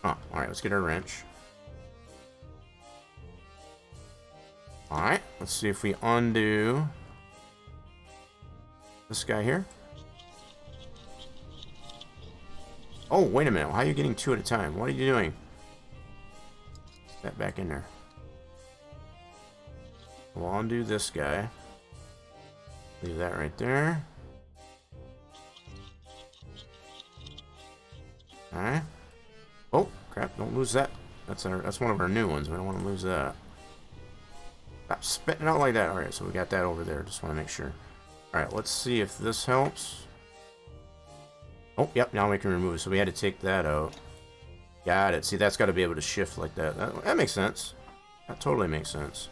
Oh, alright, let's get our wrench. Alright, let's see if we undo this guy here. Oh, wait a minute. How are you getting 2 at a time? What are you doing? Put that back in there. We'll undo this guy. Leave that right there. Alright. Oh, crap. Don't lose that. That's one of our new ones. We don't want to lose that. Stop spitting out like that. Alright, so we got that over there. Just want to make sure. Alright, let's see if this helps. Oh, yep, now we can remove it. So we had to take that out. Got it. See, that's got to be able to shift like that. That makes sense. That totally makes sense.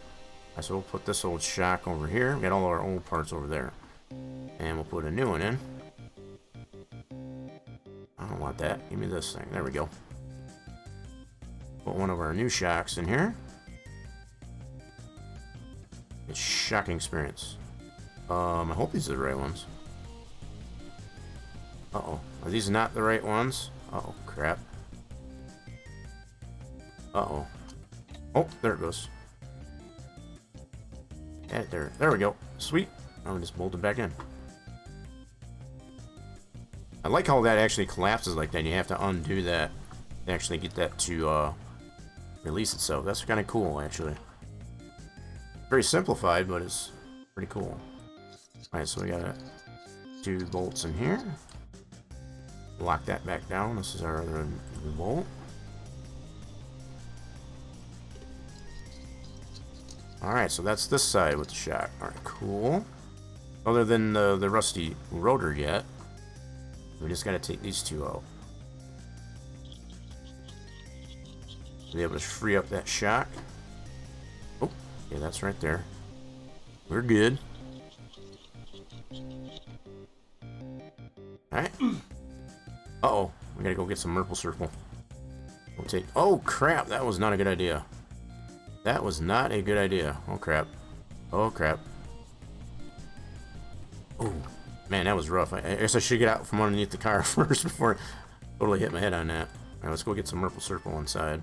Alright, so we'll put this old shock over here. We got all our old parts over there. And we'll put a new one in. I don't want that. Give me this thing. There we go. Put one of our new shocks in here. It's shocking experience. I hope these are the right ones. Uh-oh. Are these not the right ones? Uh-oh, crap. Uh-oh. Oh, there it goes. Yeah, there we go. Sweet. Now we just bolt it back in. I like how that actually collapses like that. You have to undo that to actually get that to release itself. That's kind of cool, actually. Very simplified, but it's pretty cool. Alright, so we got 2 bolts in here. Lock that back down. This is our other bolt. Alright, so that's this side with the shock. Alright, cool. Other than the rusty rotor yet, we just gotta take these 2 out. To be able to free up that shock. Oh, yeah, that's right there. We're good. Alright. Uh-oh. We gotta go get some Merple Circle. We'll take... Oh, crap. That was not a good idea. That was not a good idea. Oh, crap. Oh, crap. Oh, man, that was rough. I guess I should get out from underneath the car first before I totally hit my head on that. All right, let's go get some Merple Circle inside.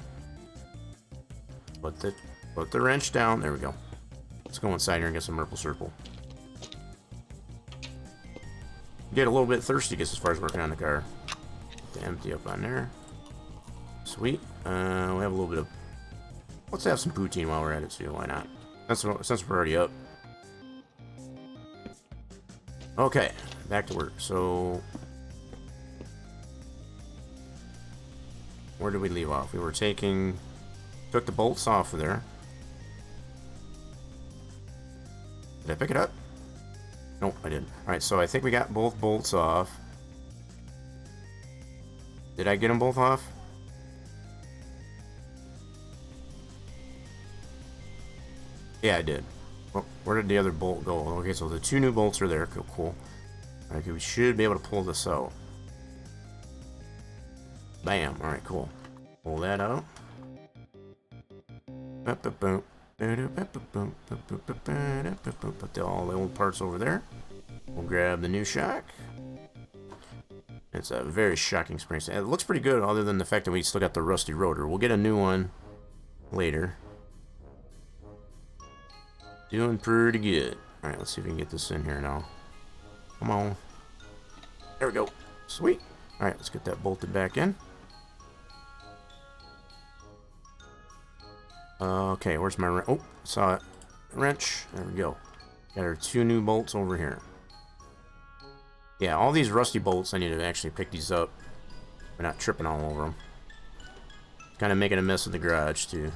Put the wrench down. There we go. Let's go inside here and get some Merple Circle. Get a little bit thirsty, I guess, as far as working on the car. To empty up on there. Sweet. We have a little bit of... Let's have some poutine while we're at it, too. Why not? Since we're already up. Okay, back to work. So... Where did we leave off? We were taking... Took the bolts off of there. Did I pick it up? Nope, I didn't. Alright, so I think we got both bolts off. Did I get them both off? Yeah, I did. Well, where did the other bolt go? Okay, so the two new bolts are there. Cool. Okay, we should be able to pull this out. Bam. Alright, cool. Pull that out. Put all the old parts over there. We'll grab the new shock. It's a very shocking spring. It looks pretty good, other than the fact that we still got the rusty rotor. We'll get a new one later. Doing pretty good. Alright, let's see if we can get this in here now. Come on. There we go. Sweet. Alright, let's get that bolted back in. Okay, where's my wrench? Oh, saw it. Wrench. There we go. Got our two new bolts over here. Yeah, all these rusty bolts, I need to actually pick these up. We're not tripping all over them. Kind of making a mess of the garage, too.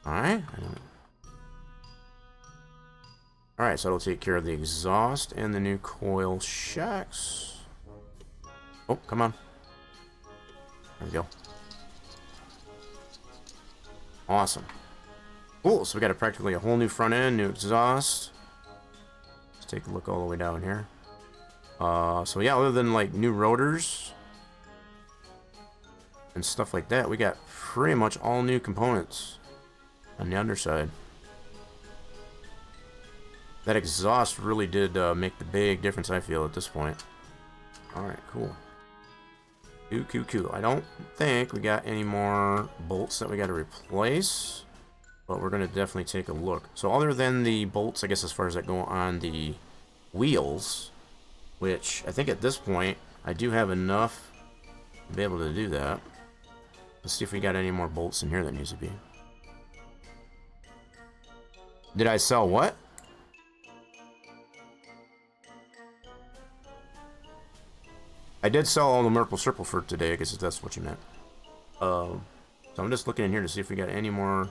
Alright. Alright, so it'll take care of the exhaust and the new coil shocks. Oh, come on. There we go. Awesome. Cool, so we got practically a whole new front end, new exhaust. Let's take a look all the way down here. So yeah, other than like new rotors and stuff like that, we got pretty much all new components on the underside. That exhaust really did make the big difference, I feel, at this point. Alright, cool. Cool. I don't think we got any more bolts that we got to replace, but we're going to definitely take a look. So other than the bolts, I guess, as far as that go on the wheels, which I think at this point I do have enough to be able to do that. Let's see if we got any more bolts in here that needs to be. Did I sell what? I did sell all the Merple Circle for today, I guess if that's what you meant. So I'm just looking in here to see if we got any more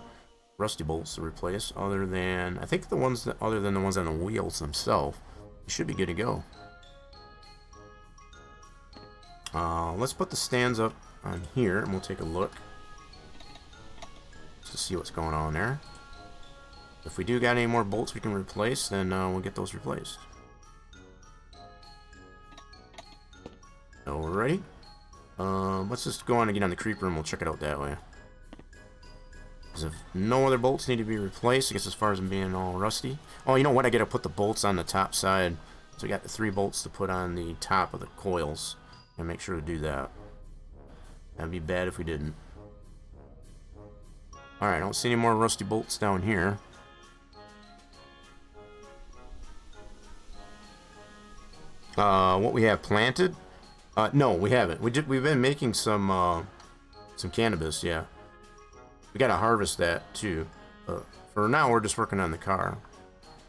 rusty bolts to replace, other than, I think the ones that, other than the ones on the wheels themselves, we should be good to go. Let's put the stands up on here, and we'll take a look to see what's going on there. If we do got any more bolts we can replace, then we'll get those replaced. Alrighty. Let's just go on and get on the creeper and we'll check it out that way. Because if no other bolts need to be replaced, I guess as far as them being all rusty. Oh, you know what? I gotta put the bolts on the top side. So we got the 3 bolts to put on the top of the coils. And make sure to do that. That'd be bad if we didn't. Alright, I don't see any more rusty bolts down here. What we have planted? No, we haven't. We've been making some cannabis, yeah. We gotta harvest that too. For now, we're just working on the car.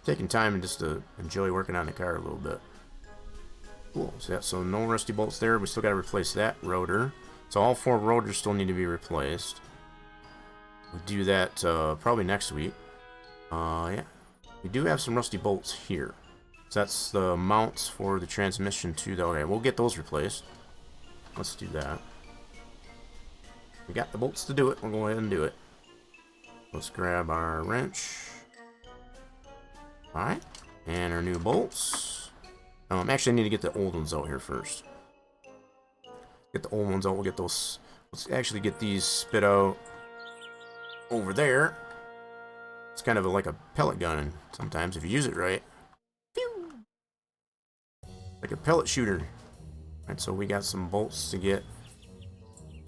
Taking time just to enjoy working on the car a little bit. Cool. So no rusty bolts there. We still gotta replace that rotor. So all 4 rotors still need to be replaced. We'll do that probably next week. Yeah. We do have some rusty bolts here. So that's the mounts for the transmission too, though. Okay, we'll get those replaced. Let's do that. We got the bolts to do it. We'll go ahead and do it. Let's grab our wrench. Alright. And our new bolts. Actually, I need to get the old ones out here first. Get the old ones out. We'll get those. Let's actually get these spit out over there. It's kind of like a pellet gun sometimes if you use it right. Pew! Like a pellet shooter. Alright, so we got some bolts to get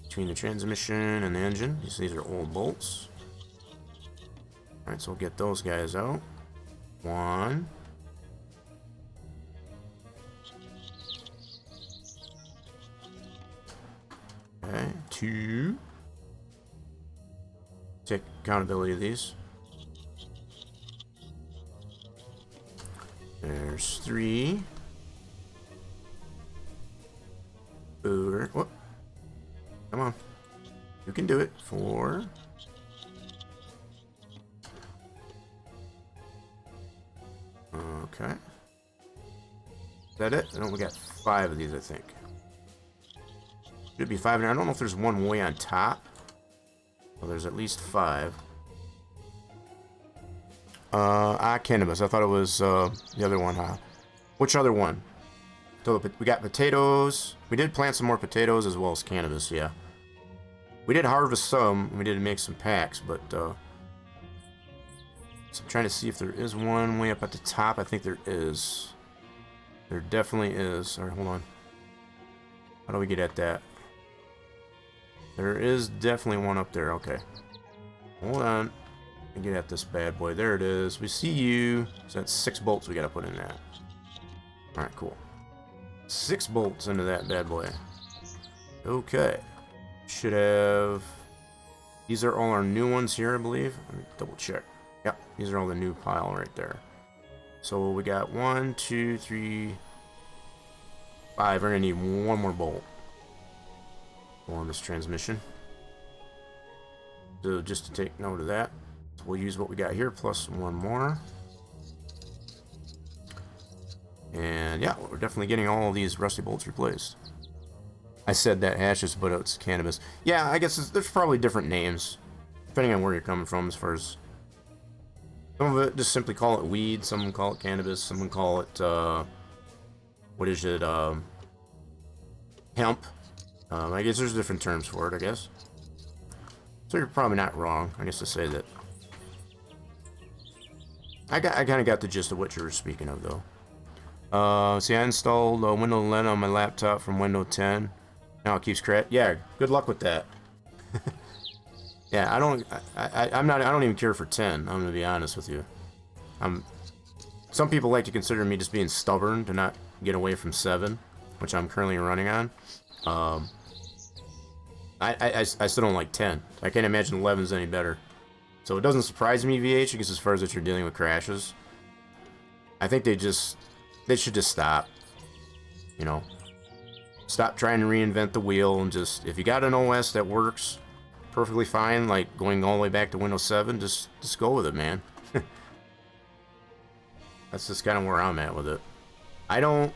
between the transmission and the engine. These are old bolts. Alright, so we'll get those guys out. One. Okay, two. Take accountability of these. There's three. Four. Whoop. Come on. You can do it. Four. Okay. Is that it? No, we got 5 of these, I think. Should be 5 now. I don't know if there's one way on top. Well, there's at least 5. Cannabis. I thought it was the other one, huh? Which other one? So we got potatoes. We did plant some more potatoes as well as cannabis, yeah. We did harvest some. We did make some packs, but so I'm trying to see if there is one way up at the top. I think there is. There definitely is. Alright, hold on. How do we get at that? There is definitely one up there. Okay. Hold on. And get at this bad boy. There it is. We see you. So that's 6 bolts we gotta put in that. Alright, cool. 6 bolts into that bad boy. Okay. Should have... These are all our new ones here, I believe. Let me double check. Yep, these are all the new pile right there. So we got 1, 2, 3, 5. We're gonna need one more bolt on this transmission. So just to take note of that, so we'll use what we got here plus one more. And yeah, we're definitely getting all of these rusty bolts replaced. I said that hashes, but it's cannabis. Yeah, I guess there's probably different names depending on where you're coming from as far as... Some of it just simply call it weed, some call it cannabis, some call it, what is it, hemp. I guess there's different terms for it, I guess. So you're probably not wrong, I guess, to say that. I kind of got the gist of what you were speaking of, though. See, I installed Windows 11 on my laptop from Windows 10. Now it keeps crashing. Yeah, good luck with that. Yeah, I don't even care for 10. I'm gonna be honest with you. Some people like to consider me just being stubborn to not get away from 7, which I'm currently running on. I still don't like 10. I can't imagine 11's any better. So it doesn't surprise me, VH, because as far as that you're dealing with crashes, I think they should just stop. You know, stop trying to reinvent the wheel and just, if you got an OS that works perfectly fine, like going all the way back to Windows 7, just go with it, man. That's just kind of where I'm at with it. I don't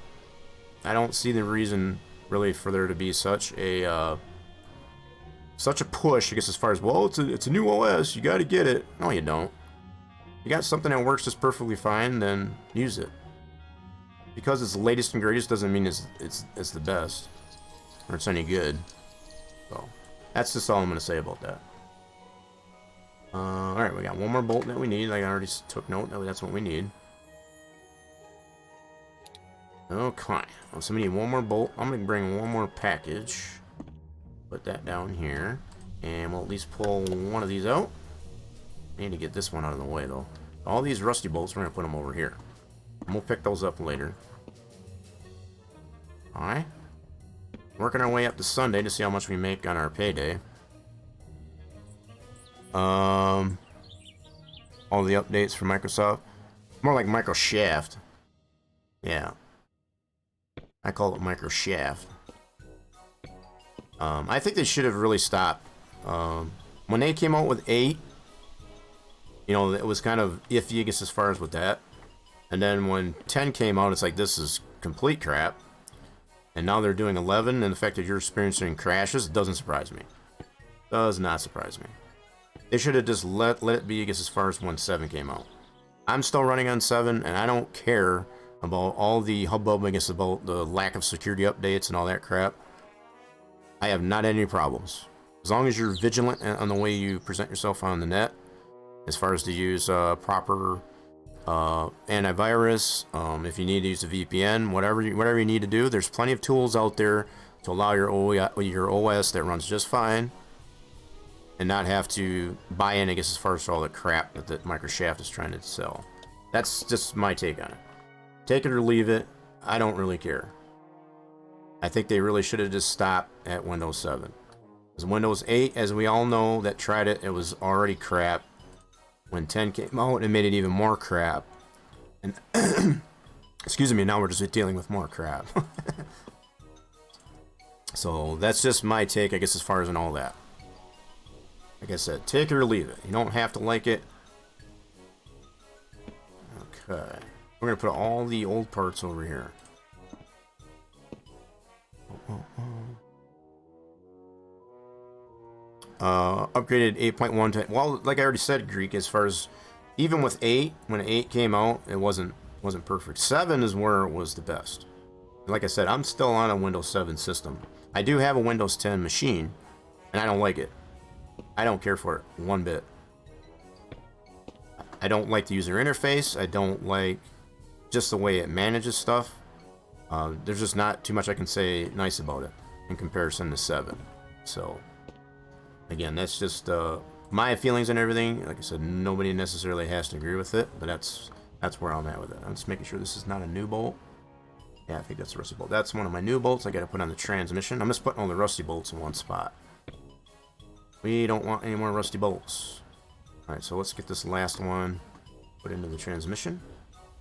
see the reason really for there to be such a push, I guess, as far as, well, it's a new OS, you got to get it. No, you don't. You got something that works just perfectly fine, then use it. Because it's the latest and greatest doesn't mean it's the best or it's any good. So that's just all I'm gonna say about that. All right, we got one more bolt that we need. Like I already took note that that's what we need. Okay, so we need one more bolt. I'm gonna bring one more package. Put that down here, and we'll at least pull one of these out. I need to get this one out of the way though. All these rusty bolts, we're gonna put them over here. And we'll pick those up later. Alright. Working our way up to Sunday to see how much we make on our payday. All the updates for Microsoft. More like Microshaft. Yeah. I call it Microshaft. I think they should have really stopped. When they came out with 8, you know, it was kind of iffy, I guess, as far as with that. And then when 10 came out, it's like, this is complete crap. And now they're doing 11, and the fact that you're experiencing crashes doesn't surprise me. Does not surprise me. They should have just let it be, I guess, as far as when 7 came out. I'm still running on 7, and I don't care about all the hubbub, I guess, about the lack of security updates and all that crap. I have not had any problems. As long as you're vigilant on the way you present yourself on the net, as far as to use proper antivirus, if you need to use a VPN, whatever you need to do, there's plenty of tools out there to allow your OS that runs just fine and not have to buy in, I guess, as far as all the crap that Microsoft is trying to sell. That's just my take on it. Take it or leave it. I don't really care. I think they really should have just stopped at Windows 7. Because Windows 8, as we all know, that tried it, it was already crap. When 10 came out, it made it even more crap. And excuse me, now we're just dealing with more crap. So that's just my take, I guess, as far as in all that. Like I said, take it or leave it. You don't have to like it. Okay. We're going to put all the old parts over here. Upgraded 8.1 to, well, like I already said, Greek, as far as even with 8, when 8 came out, it wasn't perfect. 7 is where it was the best. Like I said, I'm still on a Windows 7 system. I do have a Windows 10 machine, and I don't like it. I don't care for it one bit. I don't like the user interface. I don't like just the way it manages stuff. There's just not too much I can say nice about it in comparison to 7. So, again, that's just my feelings and everything. Like I said, nobody necessarily has to agree with it, but that's where I'm at with it. I'm just making sure this is not a new bolt. Yeah, I think that's a rusty bolt. That's one of my new bolts I got to put on the transmission. I'm just putting all the rusty bolts in one spot. We don't want any more rusty bolts. Alright, so let's get this last one put into the transmission.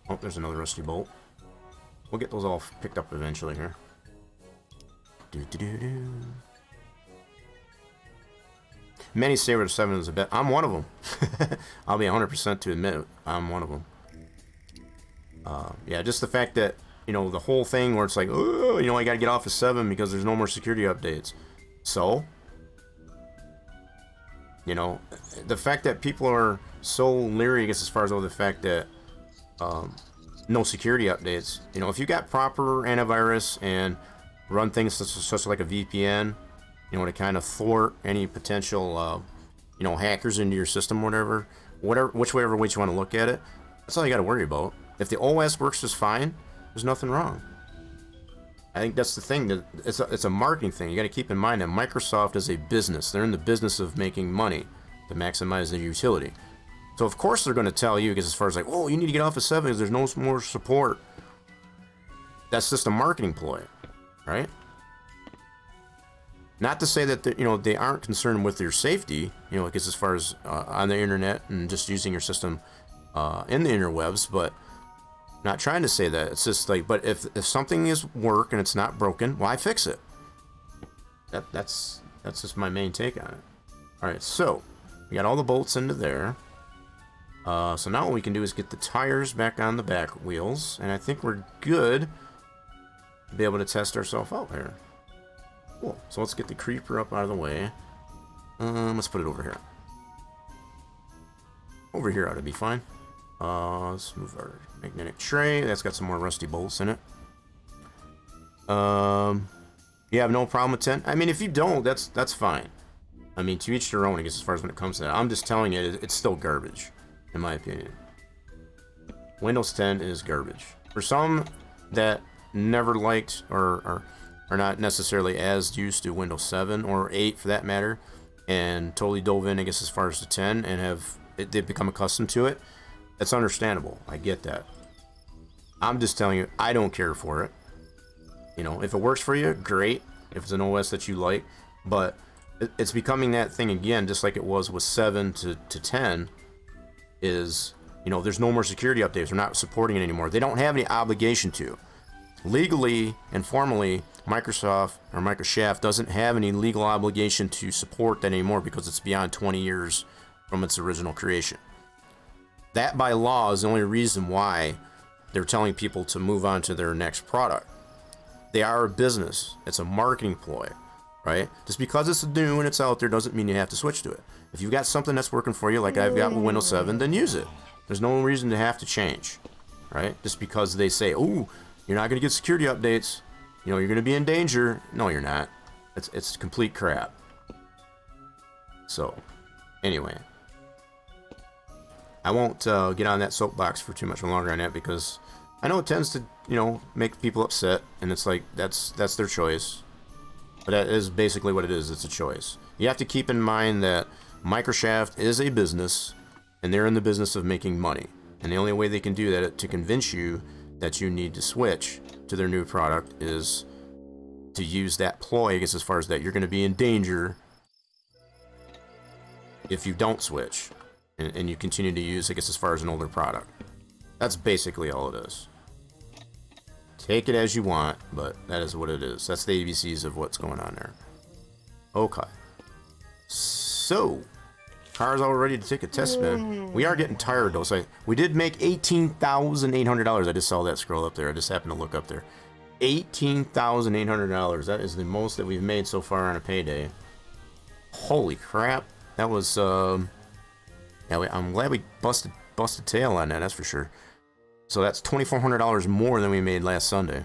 Oh, there's another rusty bolt. We'll get those all picked up eventually here. Many say the 7 is a bet. I'm one of them. I'll be 100% to admit it. I'm one of them. Yeah, just the fact that, you know, the whole thing where it's like, oh, you know, I got to get off of 7 because there's no more security updates. So, you know, the fact that people are so leery, I guess, as far as the fact that no security updates. You know, if you got proper antivirus and run things such like a VPN, you know, to kind of thwart any potential, you know, hackers into your system, whatever, whichever way you want to look at it, that's all you got to worry about. If the OS works just fine, there's nothing wrong. I think that's the thing. That it's a marketing thing. You got to keep in mind that Microsoft is a business. They're in the business of making money to maximize their utility. So of course they're going to tell you, because as far as like, oh, you need to get off of 7 because there's no more support. That's just a marketing ploy, right? Not to say that you know, they aren't concerned with your safety, you know, because as far as on the internet and just using your system in the interwebs, but not trying to say that. It's just like, but if something is work and it's not broken, why fix it? That's just my main take on it. All right, so we got all the bolts into there. So now what we can do is get the tires back on the back wheels, and I think we're good to be able to test ourselves out here. Cool. So let's get the creeper up out of the way. Let's put it over here. Over here ought to be fine. Let's move our magnetic tray. That's got some more rusty bolts in it. You have no problem with 10? I mean, if you don't, that's fine. I mean, to each their own, I guess, as far as when it comes to that. I'm just telling you, it's still garbage, in my opinion. Windows 10 is garbage. For some that never liked or are not necessarily as used to Windows 7 or 8 for that matter, and totally dove in, I guess, as far as the 10 and they've become accustomed to it, that's understandable. I get that. I'm just telling you, I don't care for it. You know, if it works for you, great. If it's an OS that you like, but it's becoming that thing again, just like it was with 7 to 10, is, you know, there's no more security updates. They're not supporting it anymore. They don't have any obligation to. Legally and formally, Microsoft doesn't have any legal obligation to support that anymore because it's beyond 20 years from its original creation. That by law is the only reason why they're telling people to move on to their next product. They are a business. It's a marketing ploy, right? Just because it's new and it's out there doesn't mean you have to switch to it. If you've got something that's working for you, like I've got with Windows 7, then use it. There's no reason to have to change, right? Just because they say, oh, you're not going to get security updates, you know, you're going to be in danger. No, you're not. It's complete crap. So, anyway. I won't get on that soapbox for too much longer on that because I know it tends to, you know, make people upset, and it's like, that's their choice. But that is basically what it is. It's a choice. You have to keep in mind that Microsoft is a business, and they're in the business of making money. And the only way they can do that to convince you that you need to switch to their new product is to use that ploy, I guess, as far as that you're going to be in danger if you don't switch. And you continue to use, I guess, as far as an older product. That's basically all it is. Take it as you want, but that is what it is. That's the ABCs of what's going on there. Okay. So, car's all ready to take a test spin. We are getting tired, though. So we did make $18,800. I just saw that scroll up there. I just happened to look up there. $18,800. That is the most that we've made so far on a payday. Holy crap. That was, yeah, I'm glad we busted tail on that, that's for sure. So that's $2,400 more than we made last Sunday.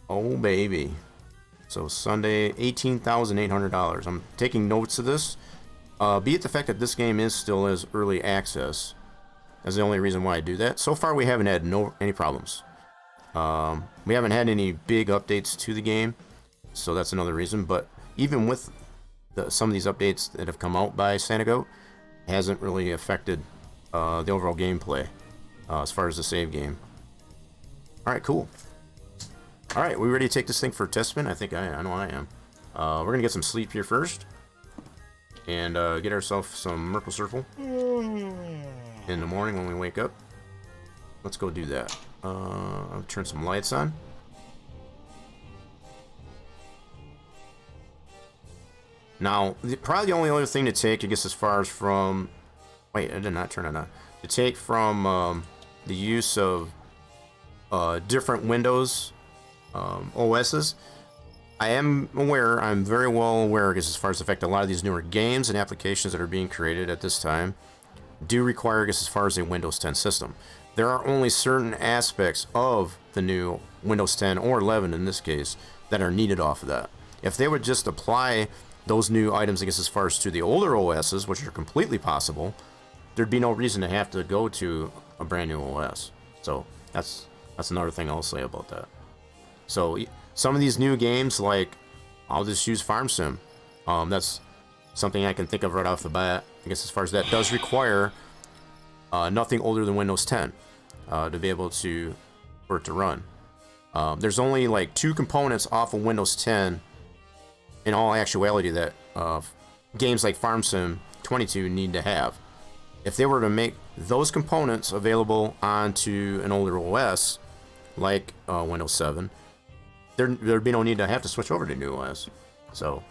Oh, baby. So Sunday, $18,800. I'm taking notes of this. Be it the fact that this game is still as early access. That's the only reason why I do that. So far, we haven't had any problems. We haven't had any big updates to the game. So that's another reason. But even with some of these updates that have come out by Sanagoat, hasn't really affected the overall gameplay as far as the save game. Alright, cool. Alright, we ready to take this thing for a test spin? I think I know I am. We're going to get some sleep here first. And get ourselves some Merkle Circle in the morning when we wake up. Let's go do that. I'll turn some lights on. Now, probably the only other thing to take, I guess, as far as from... Wait, I did not turn it on. To take from the use of different Windows OSs, I am aware, I'm very well aware, I guess, as far as the fact that a lot of these newer games and applications that are being created at this time do require, I guess, as far as a Windows 10 system. There are only certain aspects of the new Windows 10, or 11 in this case, that are needed off of that. If they would just apply those new items, I guess, as far as to the older OSs, which are completely possible, there'd be no reason to have to go to a brand new OS. So that's another thing I'll say about that. So some of these new games, like, I'll just use Farm Sim. That's something I can think of right off the bat. I guess as far as that does require nothing older than Windows 10 to be able for it to run. There's only like 2 components off of Windows 10 in all actuality that games like Farm Sim 22 need to have. If they were to make those components available onto an older OS, like Windows 7, there'd be no need to have to switch over to new OS. So,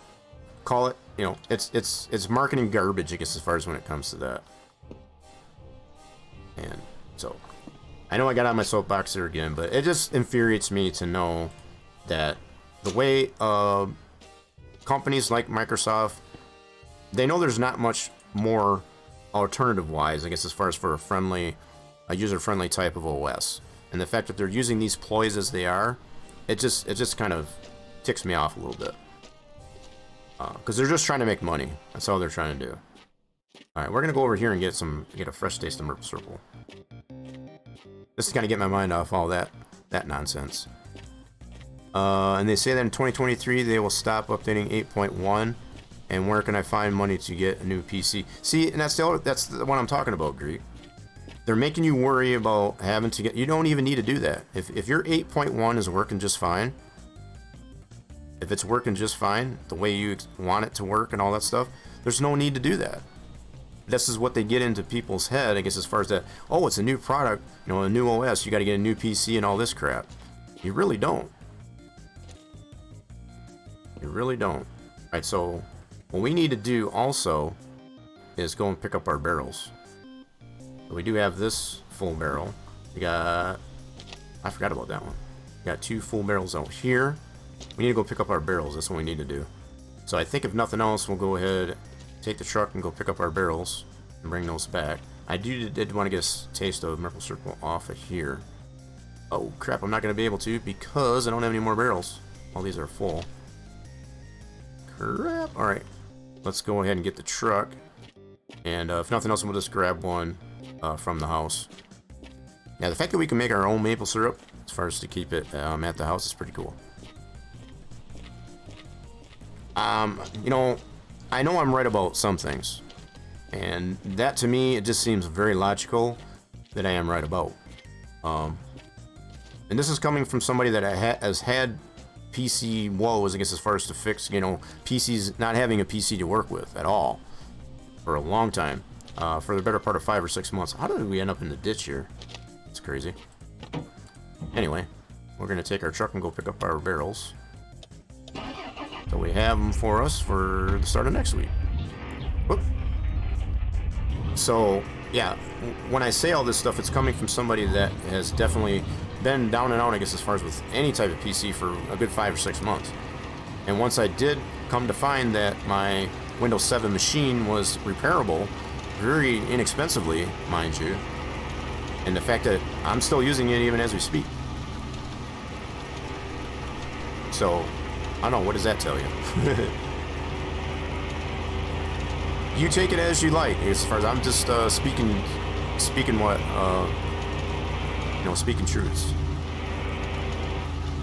call it, you know, it's marketing garbage, I guess, as far as when it comes to that. And so, I know I got on my soapbox there again, but it just infuriates me to know that the way companies like Microsoft, they know there's not much more alternative-wise, I guess, as far as for a user-friendly type of OS. And the fact that they're using these ploys as they are, it just kind of ticks me off a little bit. Because they're just trying to make money. That's all they're trying to do. Alright, we're going to go over here and get a fresh taste of Merkle Circle. Just to kind of get my mind off all that nonsense. And they say that in 2023 they will stop updating 8.1. And where can I find money to get a new PC? See, and that's the one I'm talking about, Greek. They're making you worry about having to get... You don't even need to do that. If your 8.1 is working just fine, if it's working just fine, the way you want it to work and all that stuff, there's no need to do that. This is what they get into people's head, I guess, as far as that, oh, it's a new product, you know, a new OS, you got to get a new PC and all this crap. You really don't. You really don't. Alright, so what we need to do also is go and pick up our barrels. So we do have this full barrel. We got... I forgot about that one. We got 2 full barrels out here. We need to go pick up our barrels. That's what we need to do. So I think if nothing else, we'll go ahead, take the truck and go pick up our barrels and bring those back. I did want to get a taste of Merkle Circle off of here. Oh crap, I'm not going to be able to because I don't have any more barrels. All these are full. crap. Alright, let's go ahead and get the truck. And if nothing else, we'll just grab one from the house. Yeah, the fact that we can make our own maple syrup, as far as to keep it at the house, is pretty cool. You know I'm right about some things. And that, to me, it just seems very logical that I am right about. And this is coming from somebody that has had PC woes, I guess, as far as to fix, PCs, not having a PC to work with at all for a long time, for the better part of 5 or 6 months. How did we end up in the ditch here? It's crazy. Anyway, we're gonna take our truck and go pick up our barrels, so we have them for us for the start of next week. Whoop. So yeah, when I say all this stuff, it's coming from somebody that has definitely been down and out, I guess, as far as with any type of PC for a good 5 or 6 months. And once I did come to find that my Windows 7 machine was repairable, very inexpensively, mind you, and the fact that I'm still using it even as we speak. So, I don't know, what does that tell you? You take it as you like, as far as I'm just speaking what, speaking truths.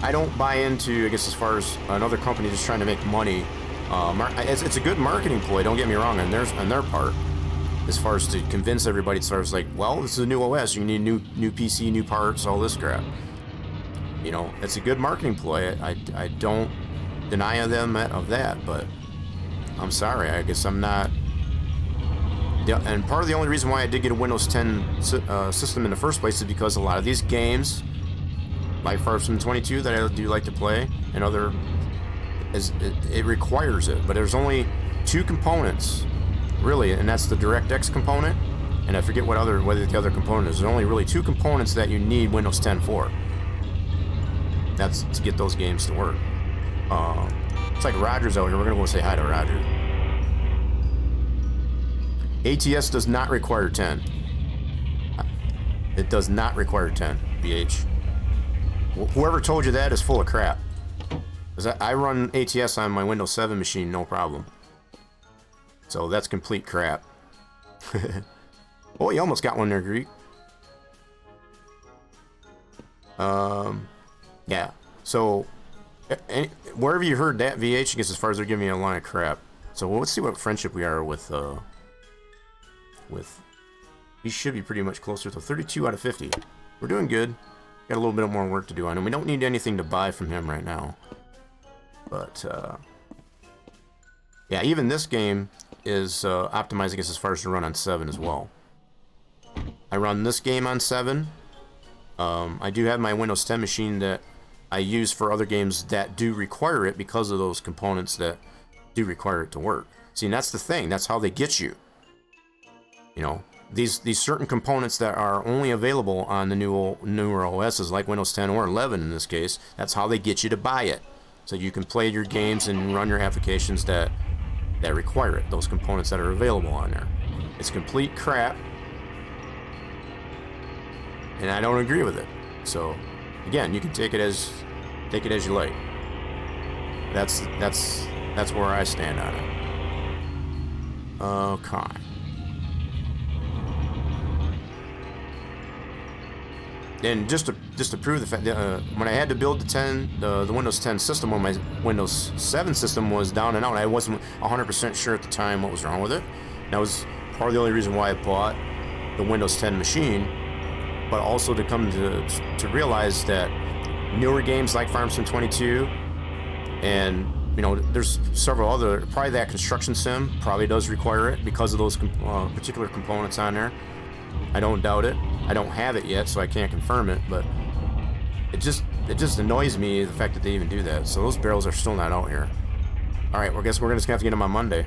I don't buy into, I guess, as far as another company just trying to make money. It's a good marketing ploy, don't get me wrong, on their part, as far as to convince everybody, as far as like, well, this is a new OS, you need new PC, new parts, all this crap. It's a good marketing ploy. I don't deny them of that, but I'm sorry, I guess I'm not. And part of the only reason why I did get a Windows 10 system in the first place is because a lot of these games, like Farmsman 22 that I do like to play, and other, it requires it. But there's only 2 components, really, and that's the DirectX component, and I forget what the other component is. There's only really 2 components that you need Windows 10 for. That's to get those games to work. It's like Roger's out here. We're gonna go say hi to Roger. ATS does not require 10. It does not require 10, BH. Whoever told you that is full of crap. Because I run ATS on my Windows 7 machine, no problem. So that's complete crap. Oh, you almost got one there, Greek. Yeah. So, wherever you heard that, VH, I guess, as far as they're giving me a line of crap. So let's see what friendship we are with. He should be pretty much closer to 32 out of 50. We're doing good. Got a little bit more work to do on him. We don't need anything to buy from him right now. But, yeah, even this game is optimized, I guess, as far as to run on 7 as well. I run this game on 7. I do have my Windows 10 machine that I use for other games that do require it because of those components that do require it to work. See, and that's the thing. That's how they get you. These certain components that are only available on the newer OSs, like Windows 10 or 11 in this case, that's how they get you to buy it. So you can play your games and run your applications that require it, those components that are available on there. It's complete crap, and I don't agree with it. So, again, you can take it as you like. That's where I stand on it. Okay. And just to prove the fact that when I had to build the Windows 10 system, when my Windows 7 system was down and out, I wasn't 100% sure at the time what was wrong with it. That was part of the only reason why I bought the Windows 10 machine, but also to come to realize that newer games like Farmsman 22, and there's several other, probably that construction sim probably does require it because of those particular components on there. I don't doubt it. I don't have it yet, so I can't confirm it, but it just annoys me, the fact that they even do that. So those barrels are still not out here. Alright, well, I guess we're just gonna have to get them on Monday.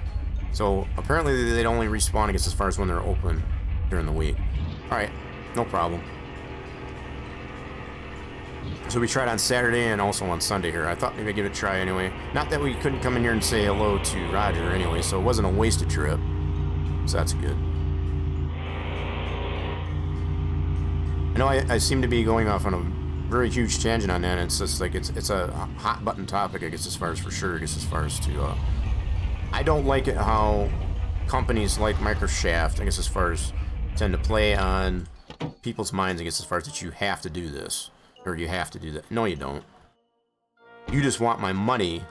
So apparently they only respawn, I guess, as far as when they're open during the week. Alright, no problem. So we tried on Saturday and also on Sunday here. I thought maybe I'd give it a try anyway. Not that we couldn't come in here and say hello to Roger anyway, so it wasn't a wasted trip. So that's good. I know I seem to be going off on a very huge tangent on that. It's just like it's a hot button topic, I guess, as far as for sure, I guess, as far as to I don't like it how companies like Microsoft, I guess, as far as tend to play on people's minds, I guess, as far as that you have to do this or you have to do that. No, you don't. You just want my money.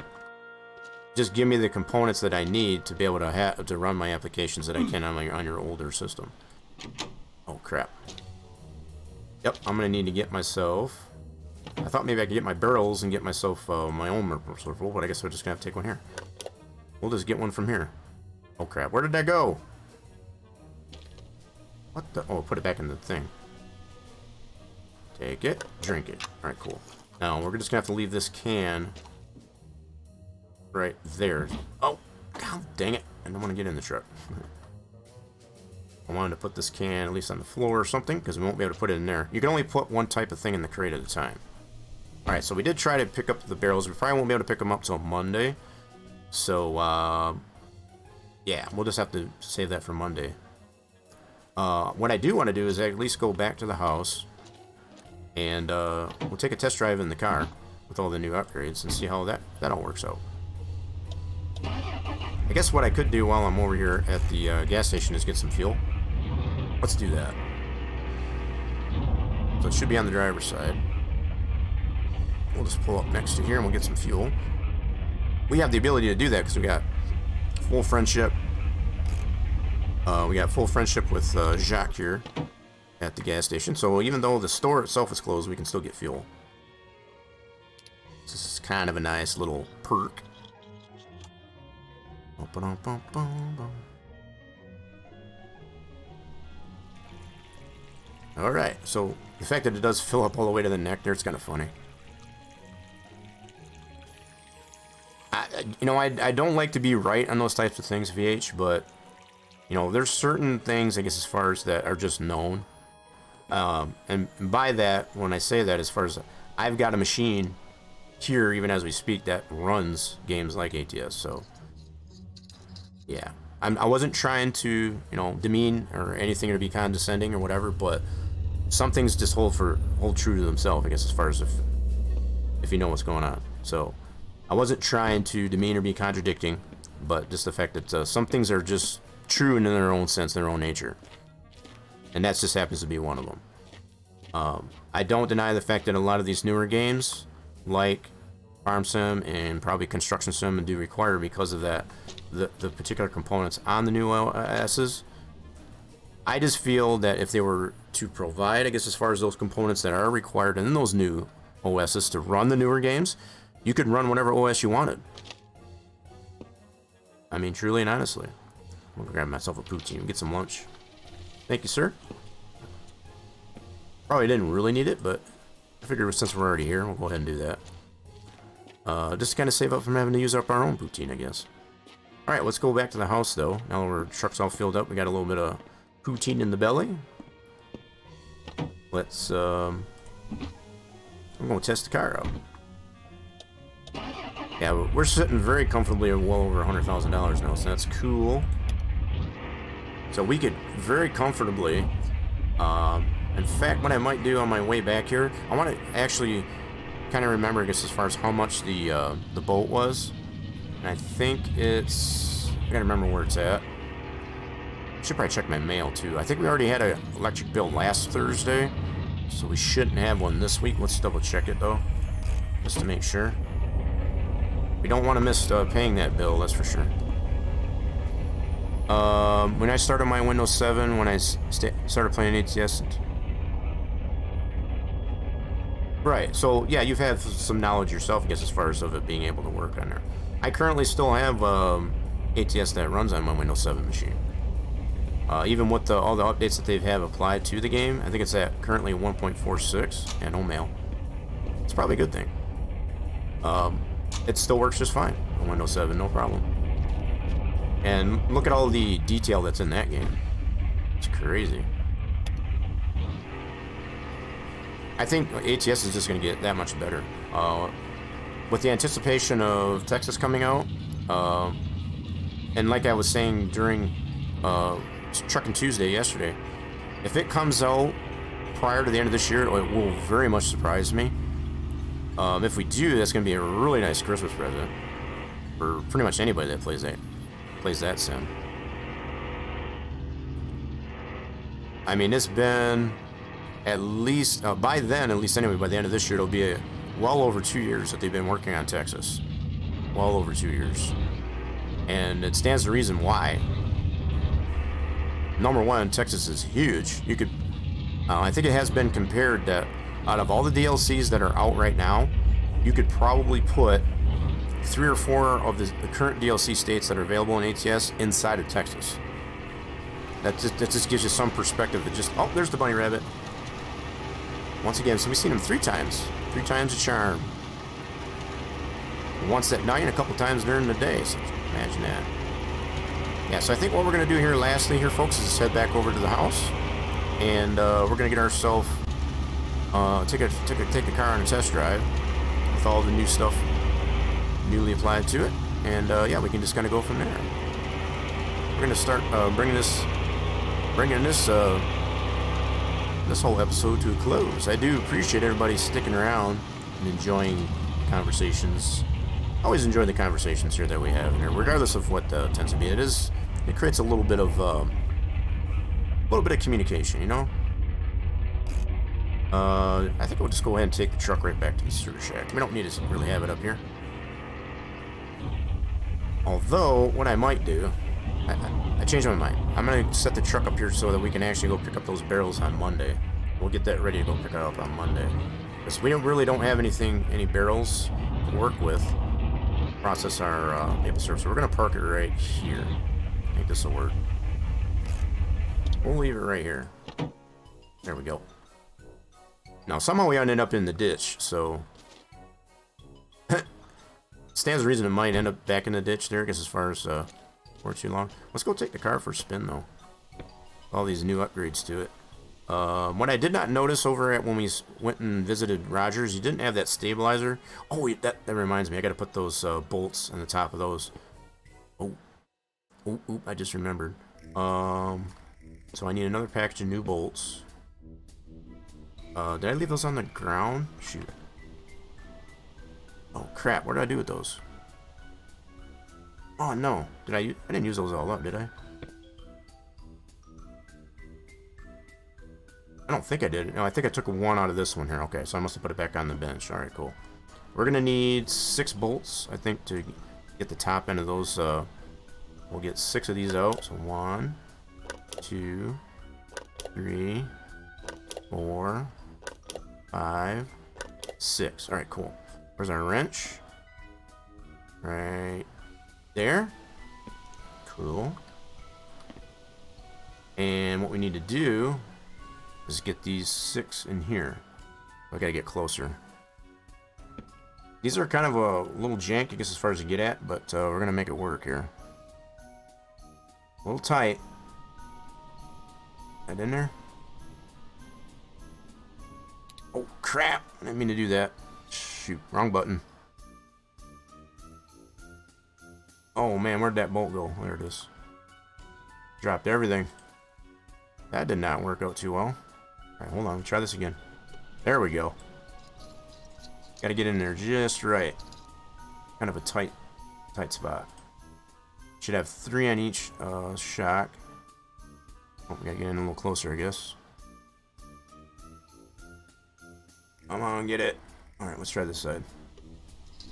Just give me the components that I need to be able to run my applications that I can on your older system. Oh crap. Yep, I'm gonna need to get myself. I thought maybe I could get my barrels and get myself my own merciful, but I guess we're just gonna have to take one here. We'll just get one from here. Oh crap, where did that go? What the? Oh, put it back in the thing. Take it, drink it. Alright, cool. Now, we're just gonna have to leave this can right there. Oh, god dang it. I don't want to get in the truck. I wanted to put this can at least on the floor or something, because we won't be able to put it in there. You can only put one type of thing in the crate at a time. Alright, so we did try to pick up the barrels. We probably won't be able to pick them up till Monday. So, yeah, we'll just have to save that for Monday. What I do want to do is at least go back to the house, and we'll take a test drive in the car with all the new upgrades and see how that all works out. I guess what I could do while I'm over here at the gas station is get some fuel. Let's do that. So it should be on the driver's side. We'll just pull up next to here and we'll get some fuel. We have the ability to do that because we got full friendship. We got full friendship with Jacques here at the gas station. So even though the store itself is closed, we can still get fuel. This is kind of a nice little perk. Alright, so the fact that it does fill up all the way to the neck there, it's kind of funny. I don't like to be right on those types of things, VH, but, you know, there's certain things, I guess, as far as that are just known. And by that, when I say that, as far as I've got a machine here, even as we speak, that runs games like ATS, so, yeah. I wasn't trying to, you know, demean or anything or be condescending or whatever, but some things just hold true to themselves, I guess, as far as if you know what's going on. So I wasn't trying to demean or be contradicting, but just the fact that some things are just true in their own sense, their own nature, and that just happens to be one of them. I don't deny the fact that a lot of these newer games, like Farm Sim and probably Construction Sim, do require, because of that, the particular components on the new OSs. I just feel that if they were to provide, I guess, as far as those components that are required in those new OSs to run the newer games, you could run whatever OS you wanted. I mean, truly and honestly. I'm gonna grab myself a poutine and get some lunch. Thank you, sir. Probably didn't really need it, but I figured since we're already here, we'll go ahead and do that. Just to kind of save up from having to use up our own poutine, I guess. Alright, let's go back to the house, though. Now our truck's all filled up. We got a little bit of poutine in the belly. Let's, I'm going to test the car out. Yeah, we're sitting very comfortably at well over $100,000 now, so that's cool. So we could very comfortably, in fact, what I might do on my way back here, I want to actually kind of remember, I guess, as far as how much the boat was. And I think it's, I gotta remember where it's at. I should probably check my mail too. I think we already had an electric bill last Thursday, so we shouldn't have one this week. Let's double check it though, just to make sure. We don't want to miss paying that bill, that's for sure. When I started my Windows 7, when I started playing ATS. Right, so yeah, you've had some knowledge yourself, I guess, as far as of it being able to work on there. I currently still have ATS that runs on my Windows 7 machine. Even with all the updates that they've applied to the game, I think it's at currently 1.46, and no mail. It's probably a good thing. It still works just fine on Windows 7, no problem. And look at all the detail that's in that game. It's crazy. I think ATS is just going to get that much better. With the anticipation of Texas coming out, and like I was saying during Trucking Tuesday yesterday, if it comes out prior to the end of this year, it will very much surprise me. If we do, that's going to be a really nice Christmas present for pretty much anybody that plays plays that sim. I mean, it's been at least, by then, at least anyway, by the end of this year, it'll be well over 2 years that they've been working on Texas. Well over 2 years. And it stands to reason why. Number one, Texas is huge. You could, I think it has been compared that out of all the DLCs that are out right now, you could probably put 3 or 4 of the current DLC states that are available in ATS inside of Texas. That just gives you some perspective. That just, oh, there's the bunny rabbit. Once again, so we've seen him 3 times. 3 times a charm. Once at night and a couple times during the day. So imagine that. Yeah, so I think what we're going to do here, lastly here, folks, is head back over to the house. And we're going to get ourselves, take the car on a test drive with all the new stuff newly applied to it. And yeah, we can just kind of go from there. We're going to start bringing this whole episode to a close. I do appreciate everybody sticking around and enjoying conversations. I always enjoy the conversations here that we have here, regardless of what tends to be. It creates a little bit of communication, you know. I think we'll just go ahead and take the truck right back to the sewer shack. We don't need to really have it up here. Although, what I might do, I changed my mind. I'm going to set the truck up here so that we can actually go pick up those barrels on Monday. We'll get that ready to go pick it up on Monday. Because we really don't have any barrels to work with. Process our maple syrup. So we're going to park it right here. I think this will work. We'll leave it right here. There we go. Now, somehow we ended up in the ditch, so... stands to reason it might end up back in the ditch there, I guess, as far as for too long. Let's go take the car for a spin, though. All these new upgrades to it. What I did not notice over at when we went and visited Rogers, you didn't have that stabilizer. Oh, that reminds me. I got to put those bolts on the top of those. Oh, I just remembered. So I need another package of new bolts. Did I leave those on the ground? Shoot. Oh crap! What did I do with those? Oh no! I didn't use those all up, did I? I don't think I did. No, I think I took one out of this one here. Okay, so I must have put it back on the bench. All right, cool. We're gonna need 6 bolts, I think, to get the top end of those. We'll get 6 of these out. So 1, 2, 3, 4, 5, 6. All right, cool. Where's our wrench? Right there. Cool. And what we need to do is get these 6 in here. I gotta get closer. These are kind of a little jank, I guess, as far as to get at, but we're gonna make it work here. A little tight. That in there? Oh crap! I didn't mean to do that. Shoot, wrong button. Oh man, where'd that bolt go? There it is. Dropped everything. That did not work out too well. Alright, hold on, try this again. There we go. Gotta get in there just right. Kind of a tight spot. Should have 3 on each shock. Oh, we gotta get in a little closer, I guess. Come on, get it. Alright, let's try this side.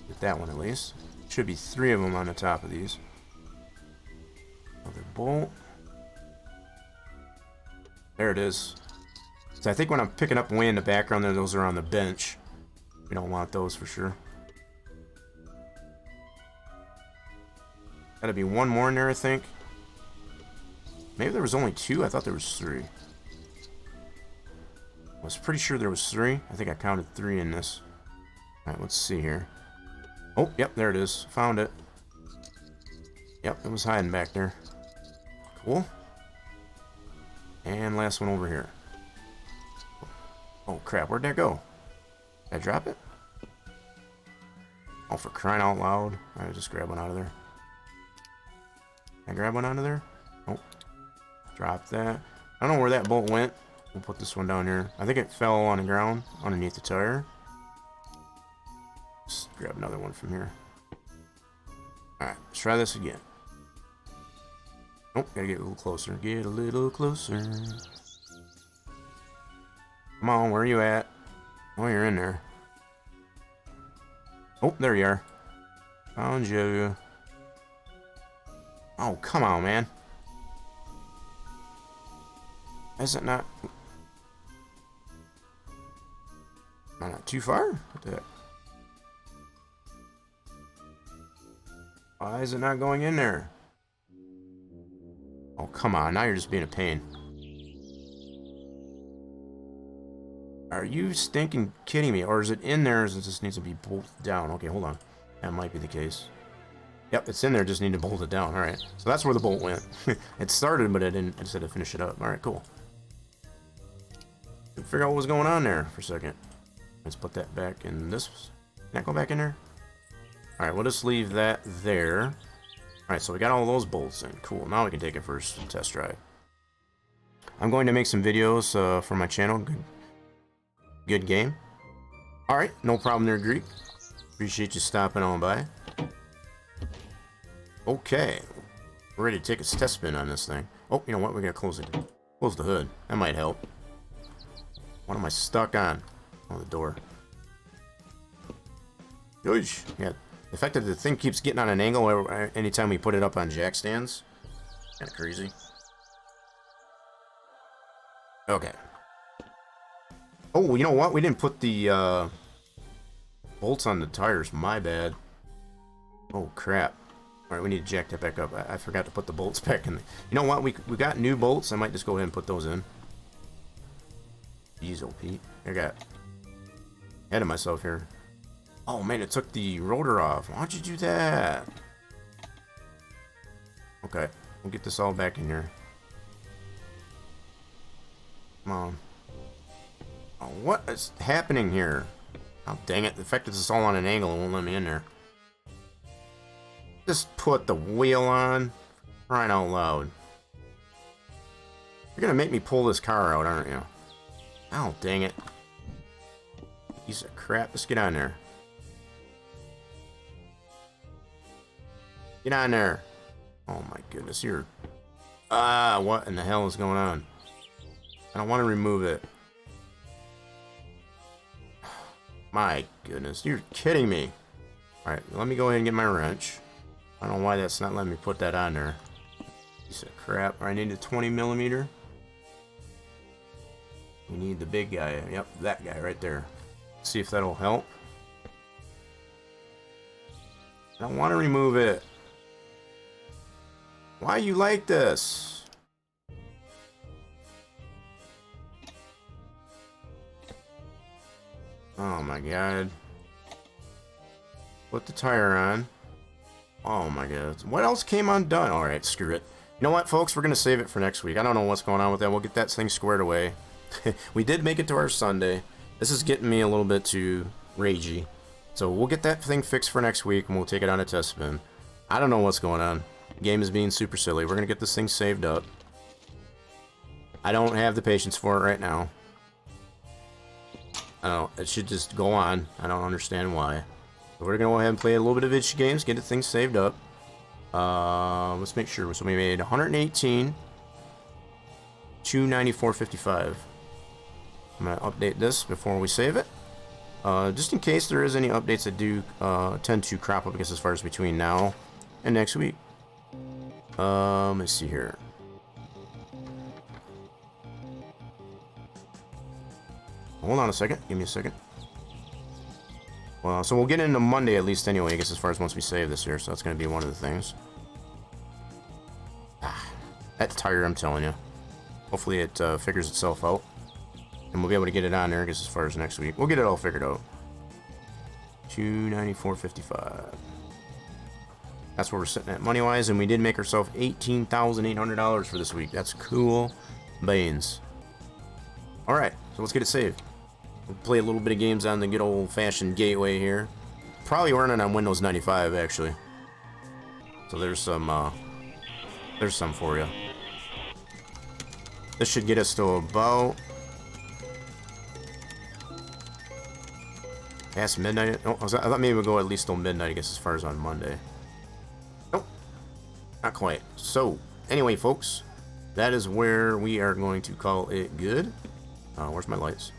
Get that one at least. Should be 3 of them on the top of these. Another bolt. There it is. So I think when I'm picking up way in the background there, those are on the bench. We don't want those for sure. Gotta be 1 more in there, I think. Maybe there was only 2. I thought there was 3. I was pretty sure there was 3. I think I counted 3 in this. Alright, let's see here. Oh, yep, there it is. Found it. Yep, it was hiding back there. Cool. And last one over here. Oh crap, where'd that go? Did I drop it? Oh, for crying out loud. Alright, just grab one out of there. Can I grab one out of there? Oh. Drop that. I don't know where that bolt went. We'll put this one down here. I think it fell on the ground underneath the tire. Just grab another one from here. Alright, let's try this again. Oh, gotta get a little closer. Get a little closer. Come on, where are you at? Oh, you're in there. Oh, there you are. Found you. Oh, come on, man. Is it not? Am I not too far? What the heck? Why is it not going in there? Oh, come on. Now you're just being a pain. Are you stinking kidding me? Or is it in there? It just needs to be bolted down. Okay, hold on. That might be the case. Yep, it's in there. Just need to bolt it down. All right. So that's where the bolt went. It started, but it didn't. I just had to finish it up. All right, cool. Couldn't figure out what was going on there for a second. Let's put that back in this. Can that go back in there? All right, we'll just leave that there. All right, so we got all those bolts in. Cool. Now we can take it for a test drive. I'm going to make some videos for my channel. Good game. All right, no problem there, Greek. Appreciate you stopping on by. Okay, we're ready to take a test spin on this thing. Oh, you know what? We're gonna close it. Close the hood. That might help. What am I stuck on? Oh, the door. Yoish. Yeah, the fact that the thing keeps getting on an angle anytime we put it up on jack stands. Kind of crazy. Okay. Oh, you know what? We didn't put the bolts on the tires. My bad. Oh, crap. Alright, we need to jack that back up. I forgot to put the bolts back in. You know what? We got new bolts. I might just go ahead and put those in. Jeez, old Pete. I got ahead of myself here. Oh, man, it took the rotor off. Why'd you do that? Okay, we'll get this all back in here. Come on. Oh, what is happening here? Oh, dang it. The fact that it's all on an angle, it won't let me in there. Just put the wheel on. Crying out loud. You're gonna make me pull this car out, aren't you? Oh, dang it. Piece of crap. Let's get on there. Get on there. Oh my goodness, you're... Ah, what in the hell is going on? I don't want to remove it. My goodness, you're kidding me. Alright, let me go ahead and get my wrench. I don't know why that's not letting me put that on there. Piece of crap. I need a 20mm. We need the big guy. Yep, that guy right there. See if that'll help. I don't want to remove it. Why are you like this? Oh my god. Put the tire on. Oh my god. What else came undone? Alright, screw it. You know what, folks? We're going to save it for next week. I don't know what's going on with that. We'll get that thing squared away. We did make it to our Sunday. This is getting me a little bit too ragey. So we'll get that thing fixed for next week and we'll take it on a test spin. I don't know what's going on. The game is being super silly. We're going to get this thing saved up. I don't have the patience for it right now. Oh, it should just go on. I don't understand why. But we're going to go ahead and play a little bit of itchy games, get the thing saved up. Let's make sure. So we made 118, 294.55. I'm going to update this before we save it. Just in case there is any updates that do tend to crop up, I guess, as far as between now and next week. Let's see here. Hold on a second. Give me a second. Well, so we'll get into Monday at least anyway, I guess, as far as once we save this here. So that's going to be one of the things. That tire, I'm telling you. Hopefully it figures itself out. And we'll be able to get it on there, I guess, as far as next week. We'll get it all figured out. 294.55. That's where we're sitting at money-wise. And we did make ourselves $18,800 for this week. That's cool beans. Alright, so let's get it saved. We'll play a little bit of games on the good old-fashioned gateway here. Probably running on Windows 95, actually. So there's some for you. This should get us to about past midnight. Oh, I thought maybe we'd go at least till midnight, I guess, as far as on Monday. Nope. Not quite. So, anyway, folks, that is where we are going to call it good. Where's my lights?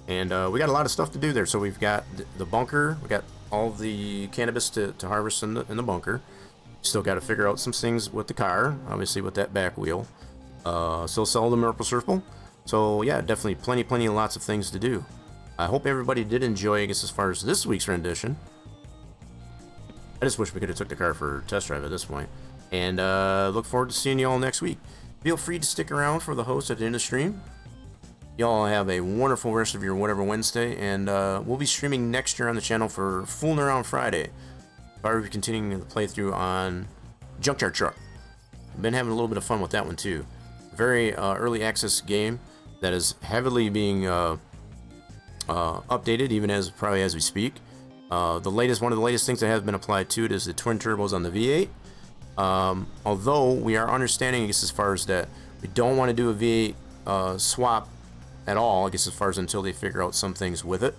And we got a lot of stuff to do there. So we've got the bunker. We got all the cannabis to harvest in the bunker. Still got to figure out some things with the car, obviously with that back wheel. Still sell the Maple Circle. So yeah, definitely plenty lots of things to do. I hope everybody did enjoy, I guess, as far as this week's rendition. I just wish we could have took the car for a test drive at this point. And look forward to seeing you all next week. Feel free to stick around for the host at the end of the stream. Y'all have a wonderful rest of your Whatever Wednesday, and we'll be streaming next year on the channel for Fooling Around Friday. I'll be continuing the playthrough on Junkyard Truck. I've been having a little bit of fun with that one too. Very early access game that is heavily being updated, even as probably as we speak. One of the latest things that has been applied to it is the twin turbos on the V8. Although we are understanding, I guess, as far as that we don't want to do a V8 swap at all, I guess, as far as until they figure out some things with it.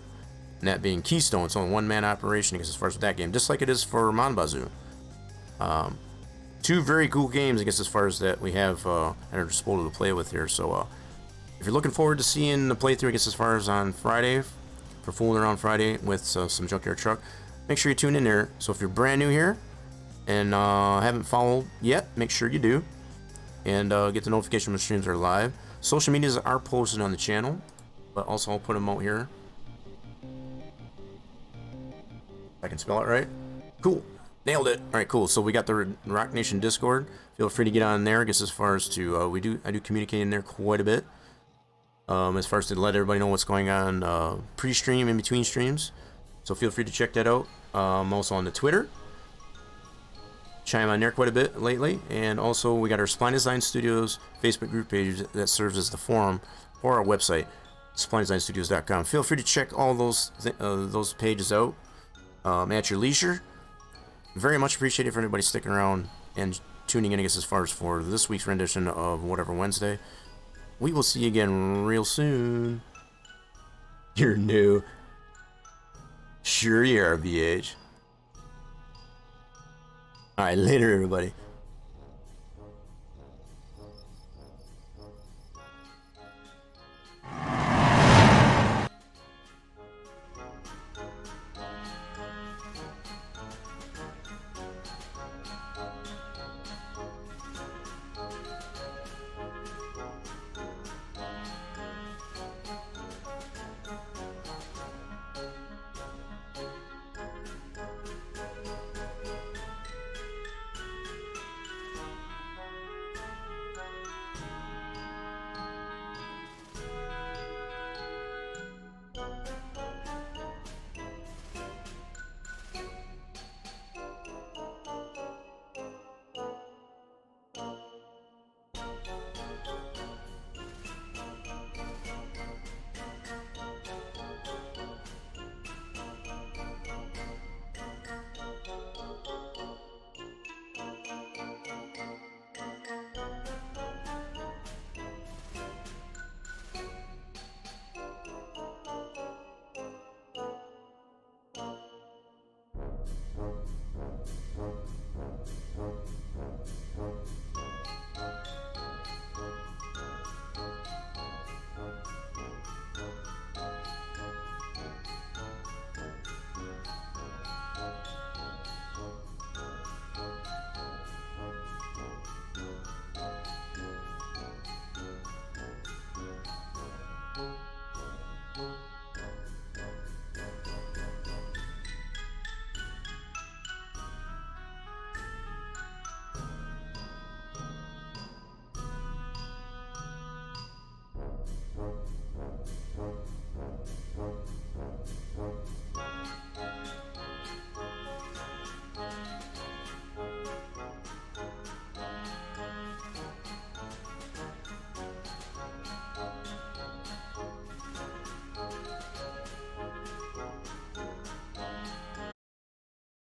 And that being Keystone, it's only one-man operation, I guess, as far as that game, just like it is for Mon Bazou. Two very cool games, I guess, as far as that we have at our disposal to play with here. So if you're looking forward to seeing the playthrough, I guess, as far as on Friday, for Fooling Around Friday with some Junkyard Truck, make sure you tune in there. So if you're brand new here and haven't followed yet, make sure you do. And get the notification when the streams are live. Social medias are posted on the channel, but also I'll put them out here. If I can spell it right. Cool. Nailed it. All right, cool. So we got the Rock Nation Discord. Feel free to get on there. I guess as far as to I do communicate in there quite a bit. As far as to let everybody know what's going on pre-stream and between streams. So feel free to check that out. I'm also on the Twitter. Chime on there quite a bit lately. And also we got our Spline Design Studios Facebook group page that serves as the forum for our website, splinedesignstudios.com. Feel free to check all those pages out at your leisure. Very much appreciated for anybody sticking around and tuning in, I guess, as far as for this week's rendition of Whatever Wednesday. We will see you again real soon. You're new. Sure you are, BH. Alright, later everybody.